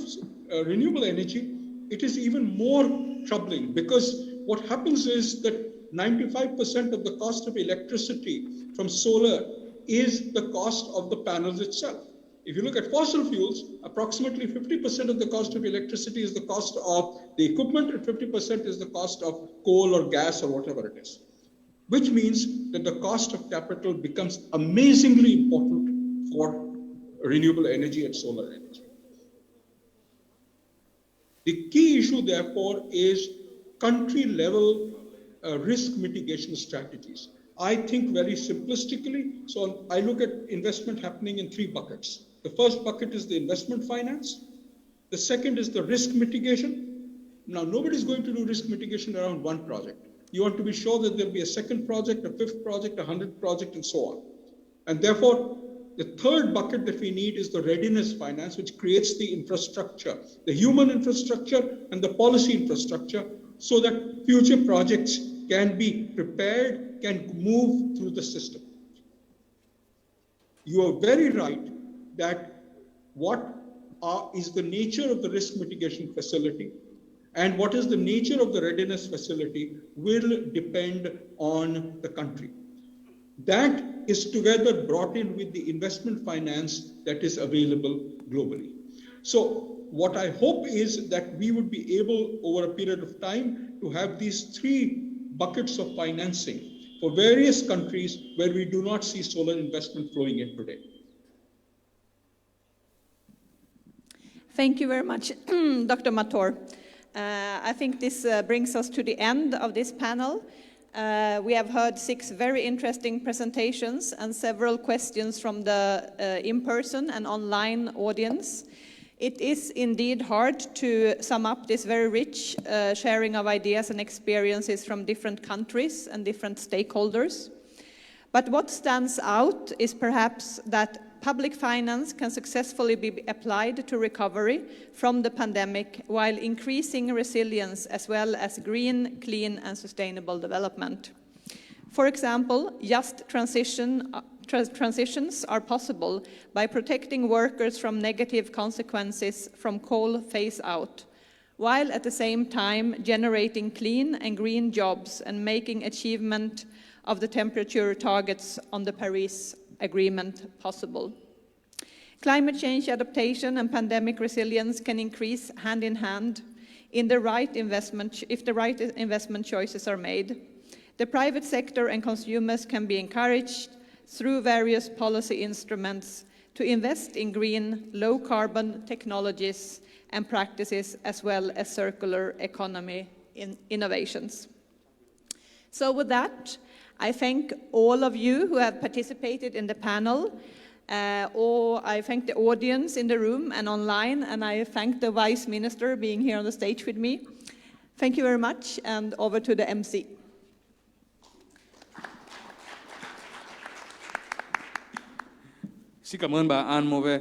[SPEAKER 19] renewable energy, it is even more troubling, because what happens is that 95% of the cost of electricity from solar is the cost of the panels itself. If you look at fossil fuels, approximately 50% of the cost of electricity is the cost of the equipment, and 50% is the cost of coal or gas or whatever it is, which means that the cost of capital becomes amazingly important for renewable energy and solar energy. The key issue, therefore, is country-level risk mitigation strategies. I think very simplistically, so I look at investment happening in three buckets. The first bucket is the investment finance. The second is the risk mitigation. Now, nobody's going to do risk mitigation around one project. You want to be sure that there'll be a second project, a fifth project, 100th project, and so on. And therefore, the third bucket that we need is the readiness finance, which creates the infrastructure, the human infrastructure and the policy infrastructure, so that future projects can be prepared, can move through the system. You are very right that what is the nature of the risk mitigation facility and what is the nature of the readiness facility will depend on the country. That is together brought in with the investment finance that is available globally. So what I hope is that we would be able over a period of time to have these three buckets of financing for various countries where we do not see solar investment flowing in today.
[SPEAKER 14] Thank you very much, Dr. Mator. I think this brings us to the end of this panel. We have heard 6 very interesting presentations and several questions from the in-person and online audience. It is indeed hard to sum up this very rich sharing of ideas and experiences from different countries and different stakeholders. But what stands out is perhaps that public finance can successfully be applied to recovery from the pandemic while increasing resilience as well as green, clean and sustainable development. For example, just transitions are possible by protecting workers from negative consequences from coal phase out, while at the same time generating clean and green jobs and making achievement of the temperature targets on the Paris Agreement possible. Climate change adaptation and pandemic resilience can increase hand in hand in the right investment if the right investment choices are made. The private sector and consumers can be encouraged through various policy instruments to invest in green, low-carbon technologies and practices as well as circular economy innovations. So with that, I thank all of you who have participated in the panel, or I thank the audience in the room and online, and I thank the Vice Minister being here on the stage with me. Thank you very much, and over to the MC.
[SPEAKER 8] Xin cảm ơn bà An Move,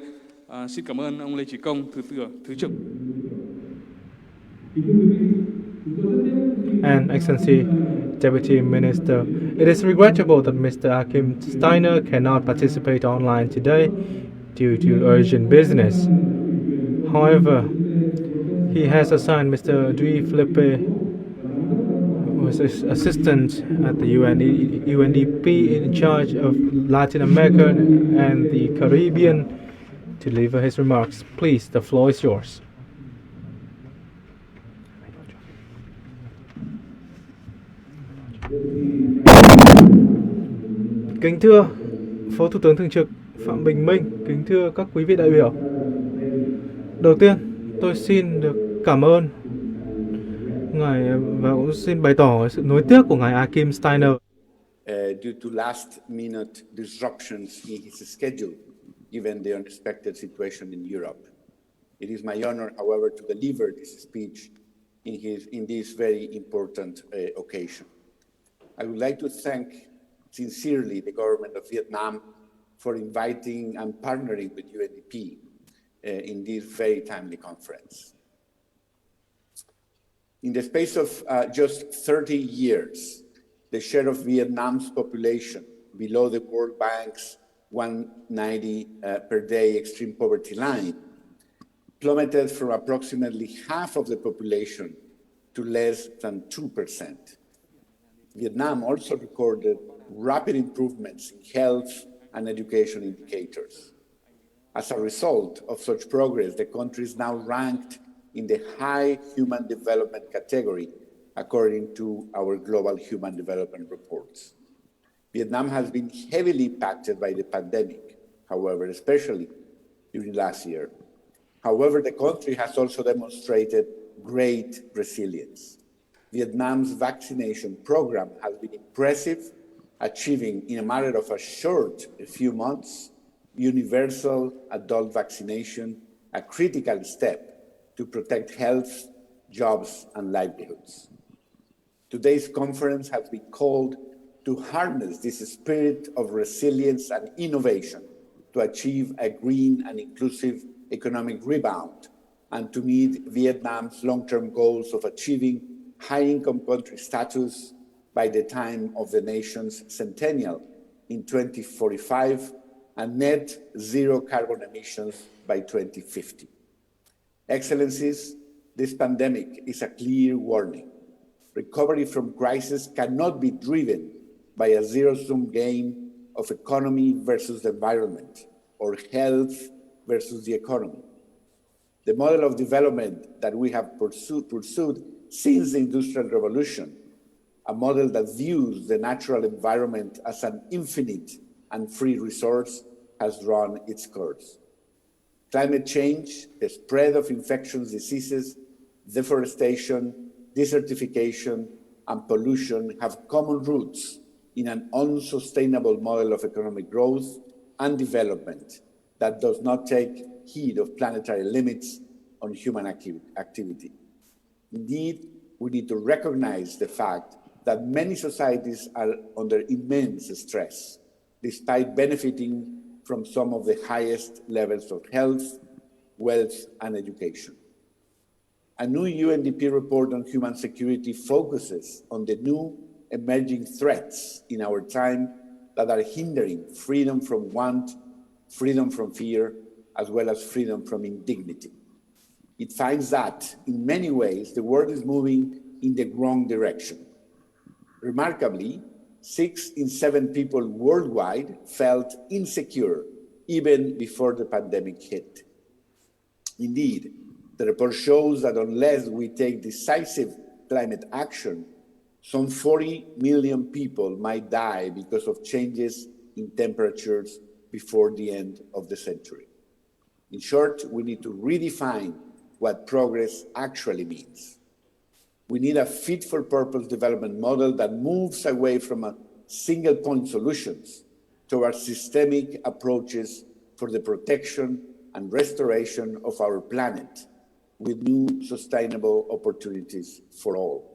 [SPEAKER 8] xin cảm ơn ông Lê Chí Công, Thứ trưởng.
[SPEAKER 3] And Excellency Deputy Minister, it is regrettable that Mr. Achim Steiner cannot participate online today due to urgent business. However, he has assigned Mr. Dwi Felipe, who is his assistant at the UNDP in charge of Latin America and the Caribbean, to deliver his remarks. Please, the floor is yours. Kính thưa Phó Thủ tướng Thường trực Phạm Bình Minh, kính thưa các quý vị đại biểu. Đầu tiên, tôi xin được cảm ơn Ngài và cũng xin bày tỏ sự nuối tiếc của Ngài Achim Steiner.
[SPEAKER 7] Due to last-minute disruptions in his schedule, given the unexpected situation in Europe. It is my honor, however, to deliver this speech in this very important occasion. I would like to thank sincerely the government of Vietnam for inviting and partnering with UNDP in this very timely conference. In the space of just 30 years, the share of Vietnam's population below the World Bank's 190 per day extreme poverty line plummeted from approximately half of the population to less than 2%. Vietnam also recorded rapid improvements in health and education indicators. As a result of such progress, the country is now ranked in the high human development category, according to our global human development reports. Vietnam has been heavily impacted by the pandemic, however, especially during last year. However, the country has also demonstrated great resilience. Vietnam's vaccination program has been impressive, achieving in a matter of a few months, universal adult vaccination, a critical step to protect health, jobs, and livelihoods. Today's conference has been called to harness this spirit of resilience and innovation to achieve a green and inclusive economic rebound and to meet Vietnam's long-term goals of achieving high-income country status by the time of the nation's centennial in 2045, and net zero carbon emissions by 2050. Excellencies, this pandemic is a clear warning. Recovery from crisis cannot be driven by a zero-sum game of economy versus the environment or health versus the economy. The model of development that we have pursued since the Industrial Revolution, a model that views the natural environment as an infinite and free resource, has run its course. Climate change, the spread of infectious diseases, deforestation, desertification, and pollution have common roots in an unsustainable model of economic growth and development that does not take heed of planetary limits on human activity. Indeed, we need to recognize the fact that many societies are under immense stress, despite benefiting from some of the highest levels of health, wealth, and education. A new UNDP report on human security focuses on the new emerging threats in our time that are hindering freedom from want, freedom from fear, as well as freedom from indignity. It finds that, in many ways, the world is moving in the wrong direction. Remarkably, 6 in 7 people worldwide felt insecure even before the pandemic hit. Indeed, the report shows that unless we take decisive climate action, some 40 million people might die because of changes in temperatures before the end of the century. In short, we need to redefine what progress actually means. We need a fit-for-purpose development model that moves away from single-point solutions towards systemic approaches for the protection and restoration of our planet, with new sustainable opportunities for all.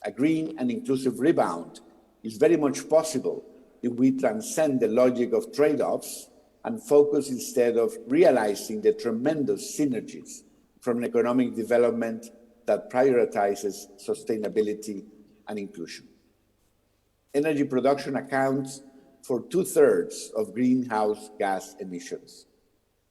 [SPEAKER 7] A green and inclusive rebound is very much possible if we transcend the logic of trade-offs and focus instead of realizing the tremendous synergies from an economic development that prioritizes sustainability and inclusion. Energy production accounts for 2/3 of greenhouse gas emissions.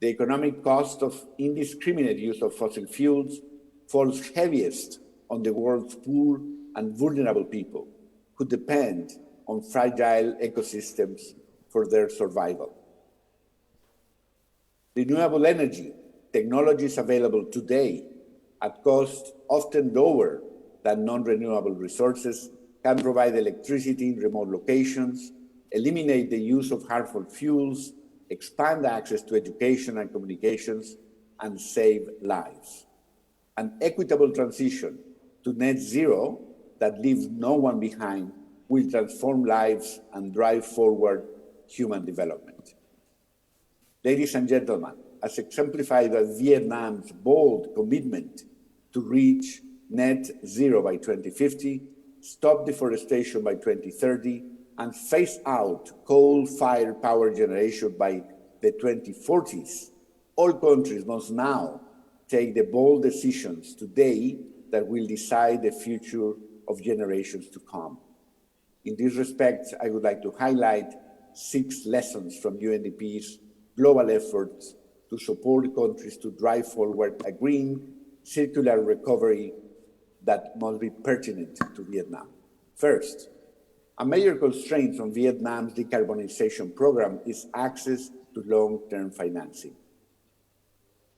[SPEAKER 7] The economic cost of indiscriminate use of fossil fuels falls heaviest on the world's poor and vulnerable people who depend on fragile ecosystems for their survival. Renewable energy technologies available today at cost often lower than non-renewable resources can provide electricity in remote locations, eliminate the use of harmful fuels, expand access to education and communications, and save lives. An equitable transition to net zero that leaves no one behind will transform lives and drive forward human development. Ladies and gentlemen, as exemplified by Vietnam's bold commitment to reach net zero by 2050, stop deforestation by 2030, and phase out coal-fired power generation by the 2040s, all countries must now take the bold decisions today that will decide the future of generations to come. In this respect, I would like to highlight 6 lessons from UNDP's global efforts to support countries to drive forward a green, circular recovery that must be pertinent to Vietnam. First, a major constraint on Vietnam's decarbonization program is access to long-term financing.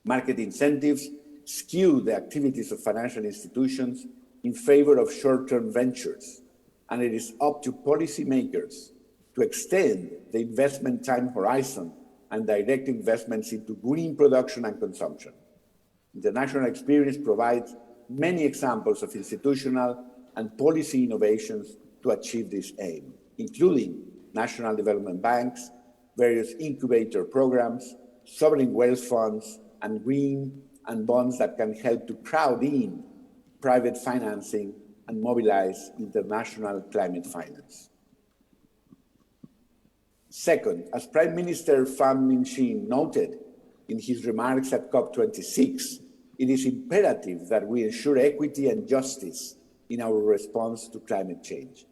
[SPEAKER 7] Market incentives skew the activities of financial institutions in favor of short-term ventures, and it is up to policymakers to extend the investment time horizon and direct investments into green production and consumption. International experience provides many examples of institutional and policy innovations to achieve this aim, including national development banks, various incubator programs, sovereign wealth funds, and green and bonds that can help to crowd in private financing and mobilize international climate finance. Second, as Prime Minister Pham Minh Chinh noted in his remarks at COP26, it is imperative that we ensure equity and justice in our response to climate change.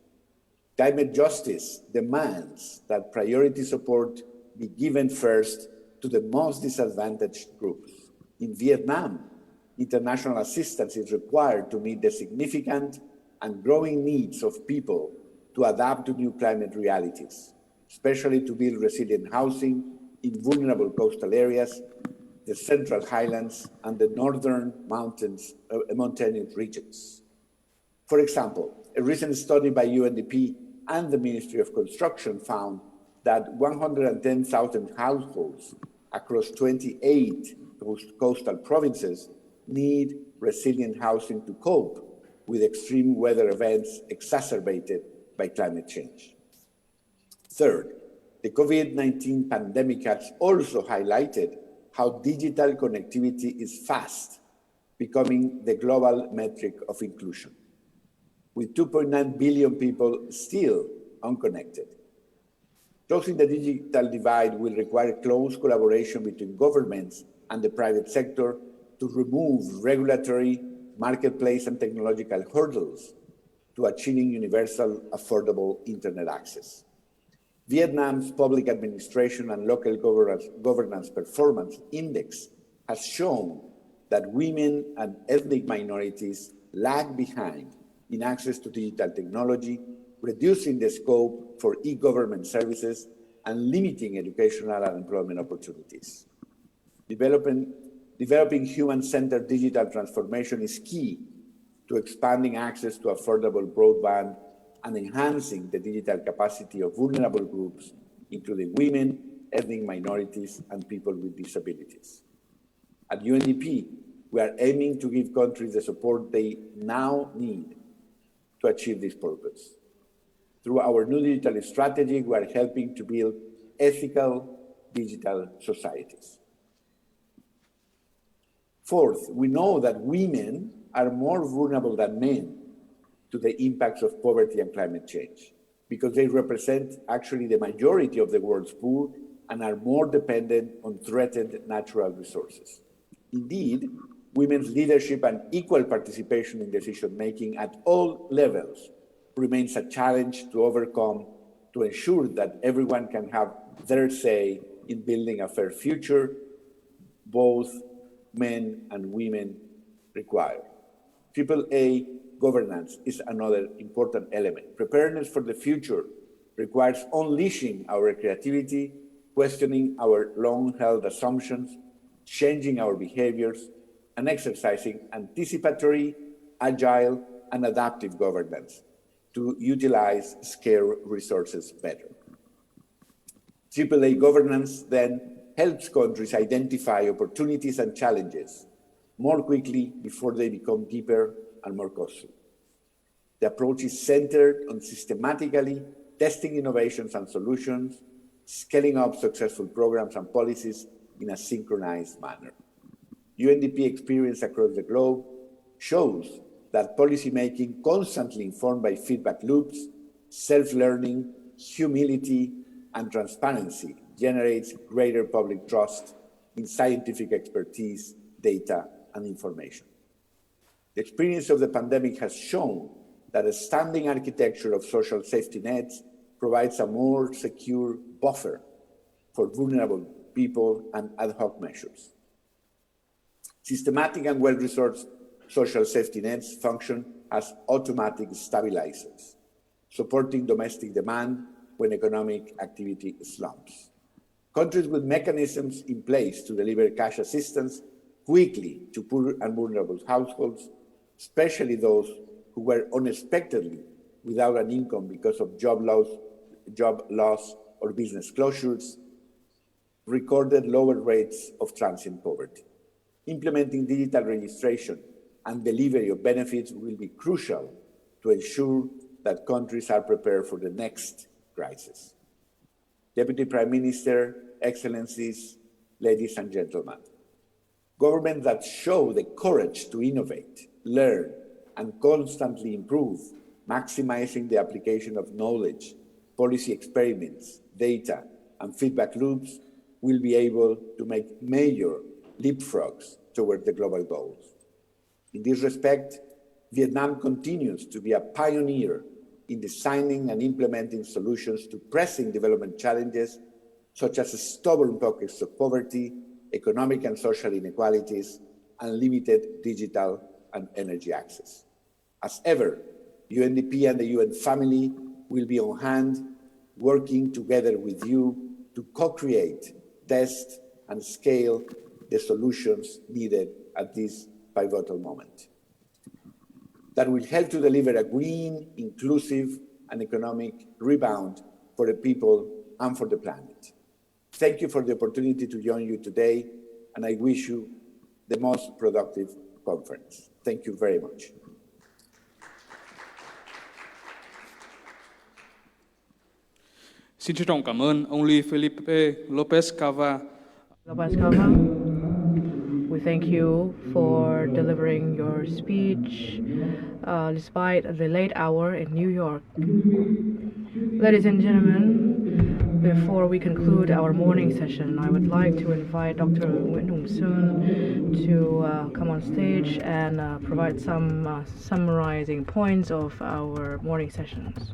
[SPEAKER 7] Climate justice demands that priority support be given first to the most disadvantaged groups. In Vietnam, international assistance is required to meet the significant and growing needs of people to adapt to new climate realities, especially to build resilient housing in vulnerable coastal areas, the Central Highlands, and the northern mountainous regions. For example, a recent study by UNDP and the Ministry of Construction found that 110,000 households across 28 coastal provinces need resilient housing to cope with extreme weather events exacerbated by climate change. Third, the COVID-19 pandemic has also highlighted how digital connectivity is fast becoming the global metric of inclusion, with 2.9 billion people still unconnected. Closing the digital divide will require close collaboration between governments and the private sector to remove regulatory, marketplace, and technological hurdles to achieving universal, affordable internet access. Vietnam's Public Administration and Local Governance Performance Index has shown that women and ethnic minorities lag behind in access to digital technology, reducing the scope for e-government services and limiting educational and employment opportunities. Developing human-centered digital transformation is key to expanding access to affordable broadband and enhancing the digital capacity of vulnerable groups, including women, ethnic minorities, and people with disabilities. At UNDP, we are aiming to give countries the support they now need to achieve this purpose. Through our new digital strategy, we are helping to build ethical digital societies. Fourth, we know that women are more vulnerable than men to the impacts of poverty and climate change because they represent actually the majority of the world's poor and are more dependent on threatened natural resources. Indeed, women's leadership and equal participation in decision-making at all levels remains a challenge to overcome to ensure that everyone can have their say in building a fair future both men and women require. AAA governance is another important element. Preparedness for the future requires unleashing our creativity, questioning our long-held assumptions, changing our behaviors, and exercising anticipatory, agile, and adaptive governance to utilize scarce resources better. AAA governance then helps countries identify opportunities and challenges more quickly before they become deeper and more costly. The approach is centered on systematically testing innovations and solutions, scaling up successful programs and policies in a synchronized manner. UNDP experience across the globe shows that policymaking constantly informed by feedback loops, self-learning, humility, and transparency generates greater public trust in scientific expertise, data, and information. The experience of the pandemic has shown that a standing architecture of social safety nets provides a more secure buffer for vulnerable people and ad hoc measures. Systematic and well-resourced social safety nets function as automatic stabilizers, supporting domestic demand when economic activity slumps. Countries with mechanisms in place to deliver cash assistance quickly to poor and vulnerable households, especially those who were unexpectedly without an income because of job loss or business closures, recorded lower rates of transient poverty. Implementing digital registration and delivery of benefits will be crucial to ensure that countries are prepared for the next crisis. Deputy Prime Minister, Excellencies, ladies and gentlemen, governments that show the courage to innovate, learn, and constantly improve, maximizing the application of knowledge, policy experiments, data, and feedback loops will be able to make major leapfrogs toward the global goals. In this respect, Vietnam continues to be a pioneer in designing and implementing solutions to pressing development challenges, such as stubborn pockets of poverty, economic and social inequalities, and limited digital and energy access. As ever, UNDP and the UN family will be on hand, working together with you to co-create, test, and scale the solutions needed at this pivotal moment. That will help to deliver a green, inclusive, and economic rebound for the people and for the planet. Thank you for the opportunity to join you today, and I wish you the most productive conference. Thank you very much.
[SPEAKER 8] Xin trân trọng cảm ơn ông Luis Felipe Lopez Cava.
[SPEAKER 4] We thank you for delivering your speech despite the late hour in New York. Ladies and gentlemen, before we conclude our morning session, I would like to invite Dr. Nguyễn Hùng Sơn to come on stage and provide some summarizing points of our morning sessions.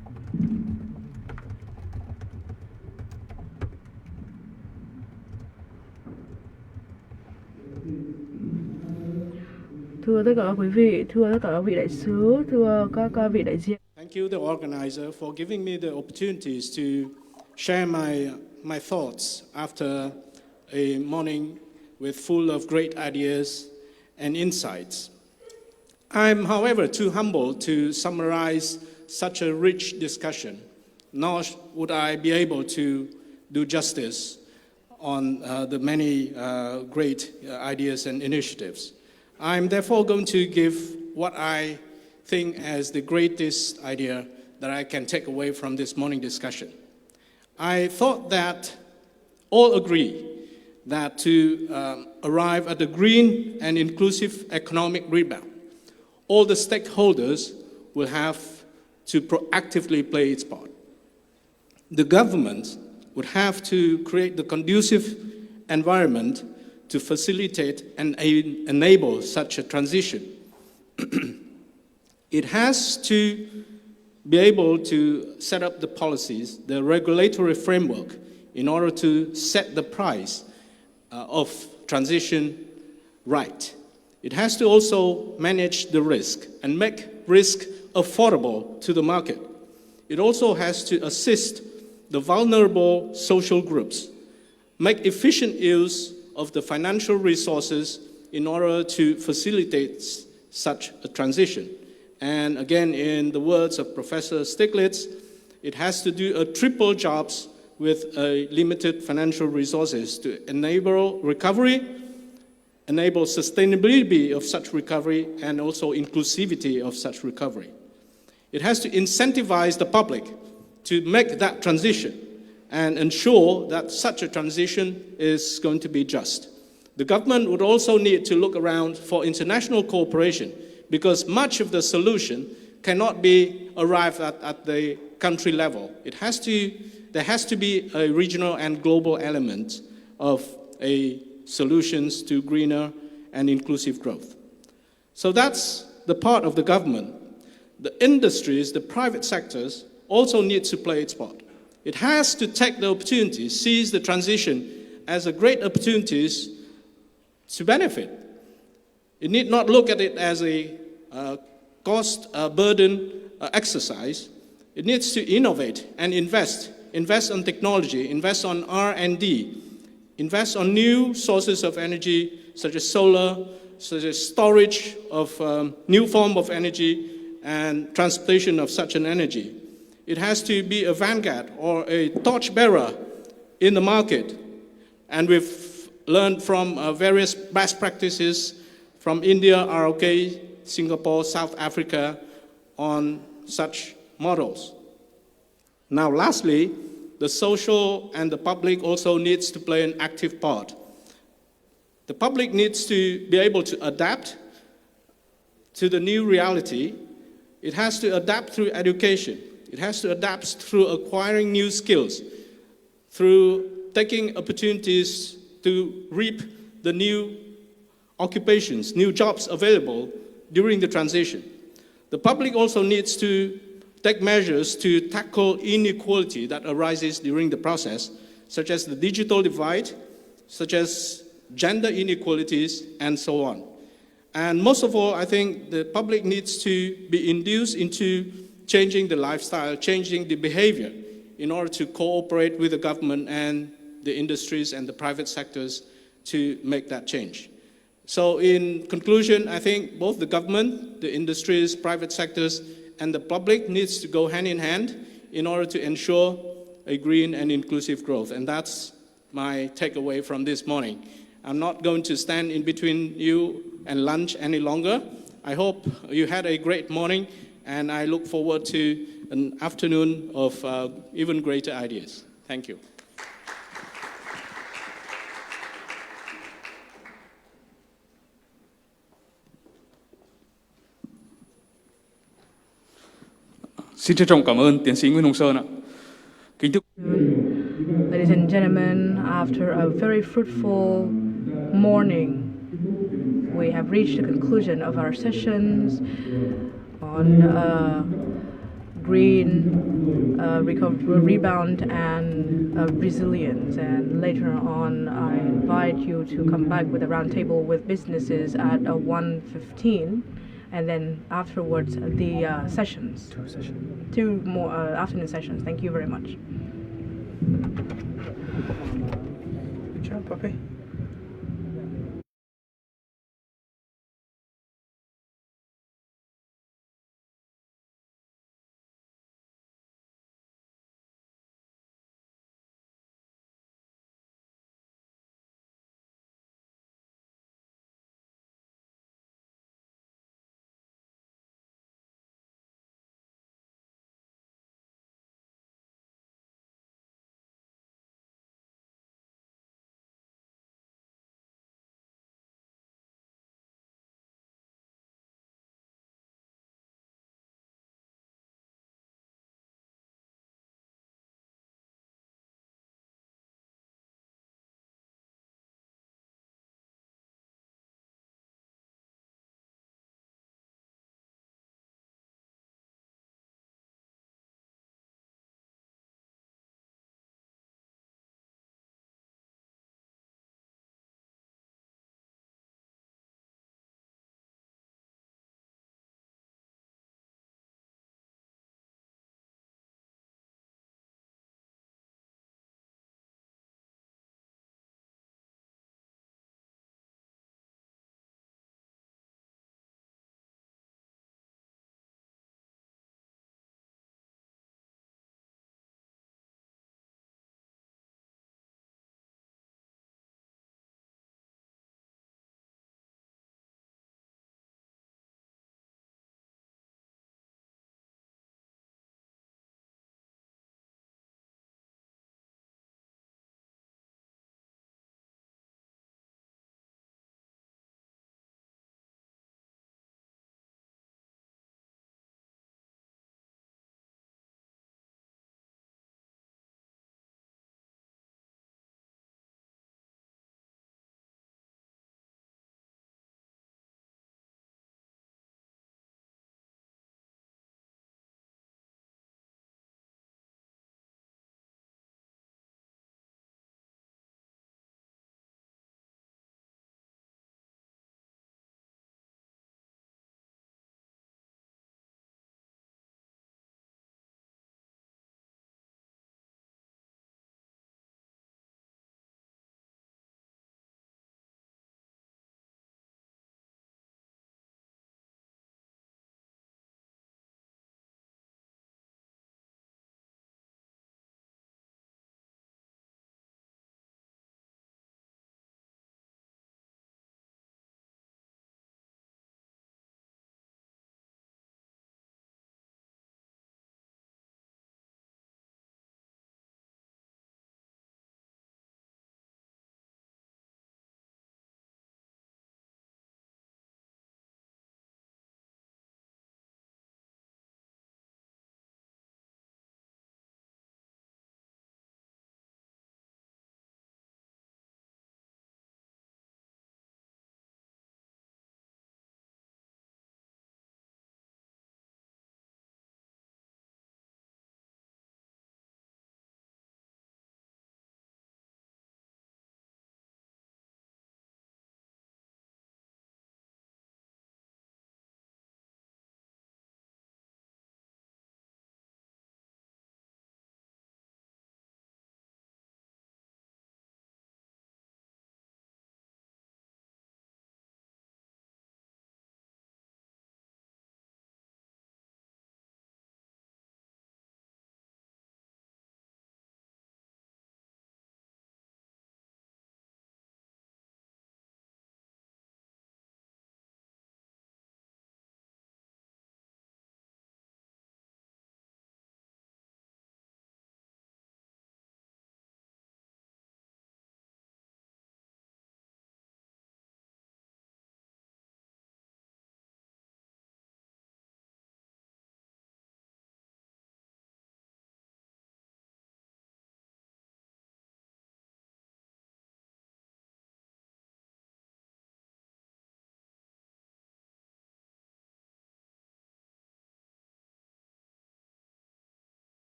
[SPEAKER 4] Thưa tất cả các quý vị, thưa tất cả các vị đại sứ, thưa các vị đại diện.
[SPEAKER 5] Thank you, the organizer, for giving me the opportunities to share my thoughts after a morning with full of great ideas and insights. I'm, however, too humble to summarize such a rich discussion, nor would I be able to do justice on the many great ideas and initiatives. I'm therefore going to give what I think as the greatest idea that I can take away from this morning discussion. I thought that all agree that to arrive at a green and inclusive economic rebound, all the stakeholders will have to proactively play its part. The government would have to create the conducive environment to facilitate and enable such a transition. It has to be able to set up the policies, the regulatory framework, in order to set the price of transition right. It has to also manage the risk and make risk affordable to the market. It also has to assist the vulnerable social groups, make efficient use of the financial resources in order to facilitate such a transition. And again, in the words of Professor Stiglitz, it has to do a triple jobs with limited financial resources to enable recovery, enable sustainability of such recovery, and also inclusivity of such recovery. It has to incentivize the public to make that transition and ensure that such a transition is going to be just. The government would also need to look around for international cooperation, because much of the solution cannot be arrived at the country level. There has to be a regional and global element of solutions to greener and inclusive growth. So that's the part of the government. The industries, the private sectors, also need to play its part. It has to take the opportunity, seize the transition as a great opportunity to benefit. It need not look at it as a cost burden exercise. It needs to innovate and invest on technology, invest on R&D, invest on new sources of energy such as solar, such as storage of new form of energy and transportation of such an energy. It has to be a vanguard or a torchbearer in the market. And we've learned from various best practices from India, ROK, Singapore, South Africa on such models. Now, lastly, the social and the public also needs to play an active part. The public needs to be able to adapt to the new reality. It has to adapt through education. It has to adapt through acquiring new skills, through taking opportunities to reap the new occupations, new jobs available during the transition. The public also needs to take measures to tackle inequality that arises during the process, such as the digital divide, such as gender inequalities, and so on. And most of all, I think the public needs to be induced into changing the lifestyle, changing the behavior in order to cooperate with the government and the industries and the private sectors to make that change. So in conclusion, I think both the government, the industries, private sectors, and the public needs to go hand in hand in order to ensure a green and inclusive growth. And that's my takeaway from this morning. I'm not going to stand in between you and lunch any longer. I hope you had a great morning, and I look forward to an afternoon of even greater ideas. Thank you.
[SPEAKER 8] Xin trân trọng cảm ơn tiến sĩ Nguyễn Hồng Sơn ạ. Kính thưa
[SPEAKER 4] Ladies and gentlemen, after a very fruitful morning, we have reached the conclusion of our sessions on green rebound and resilience. And later on, I invite you to come back with a roundtable with businesses at 1:15. And then afterwards, the sessions. Two more afternoon sessions. Thank you very much.
[SPEAKER 3] Good job, Puppy.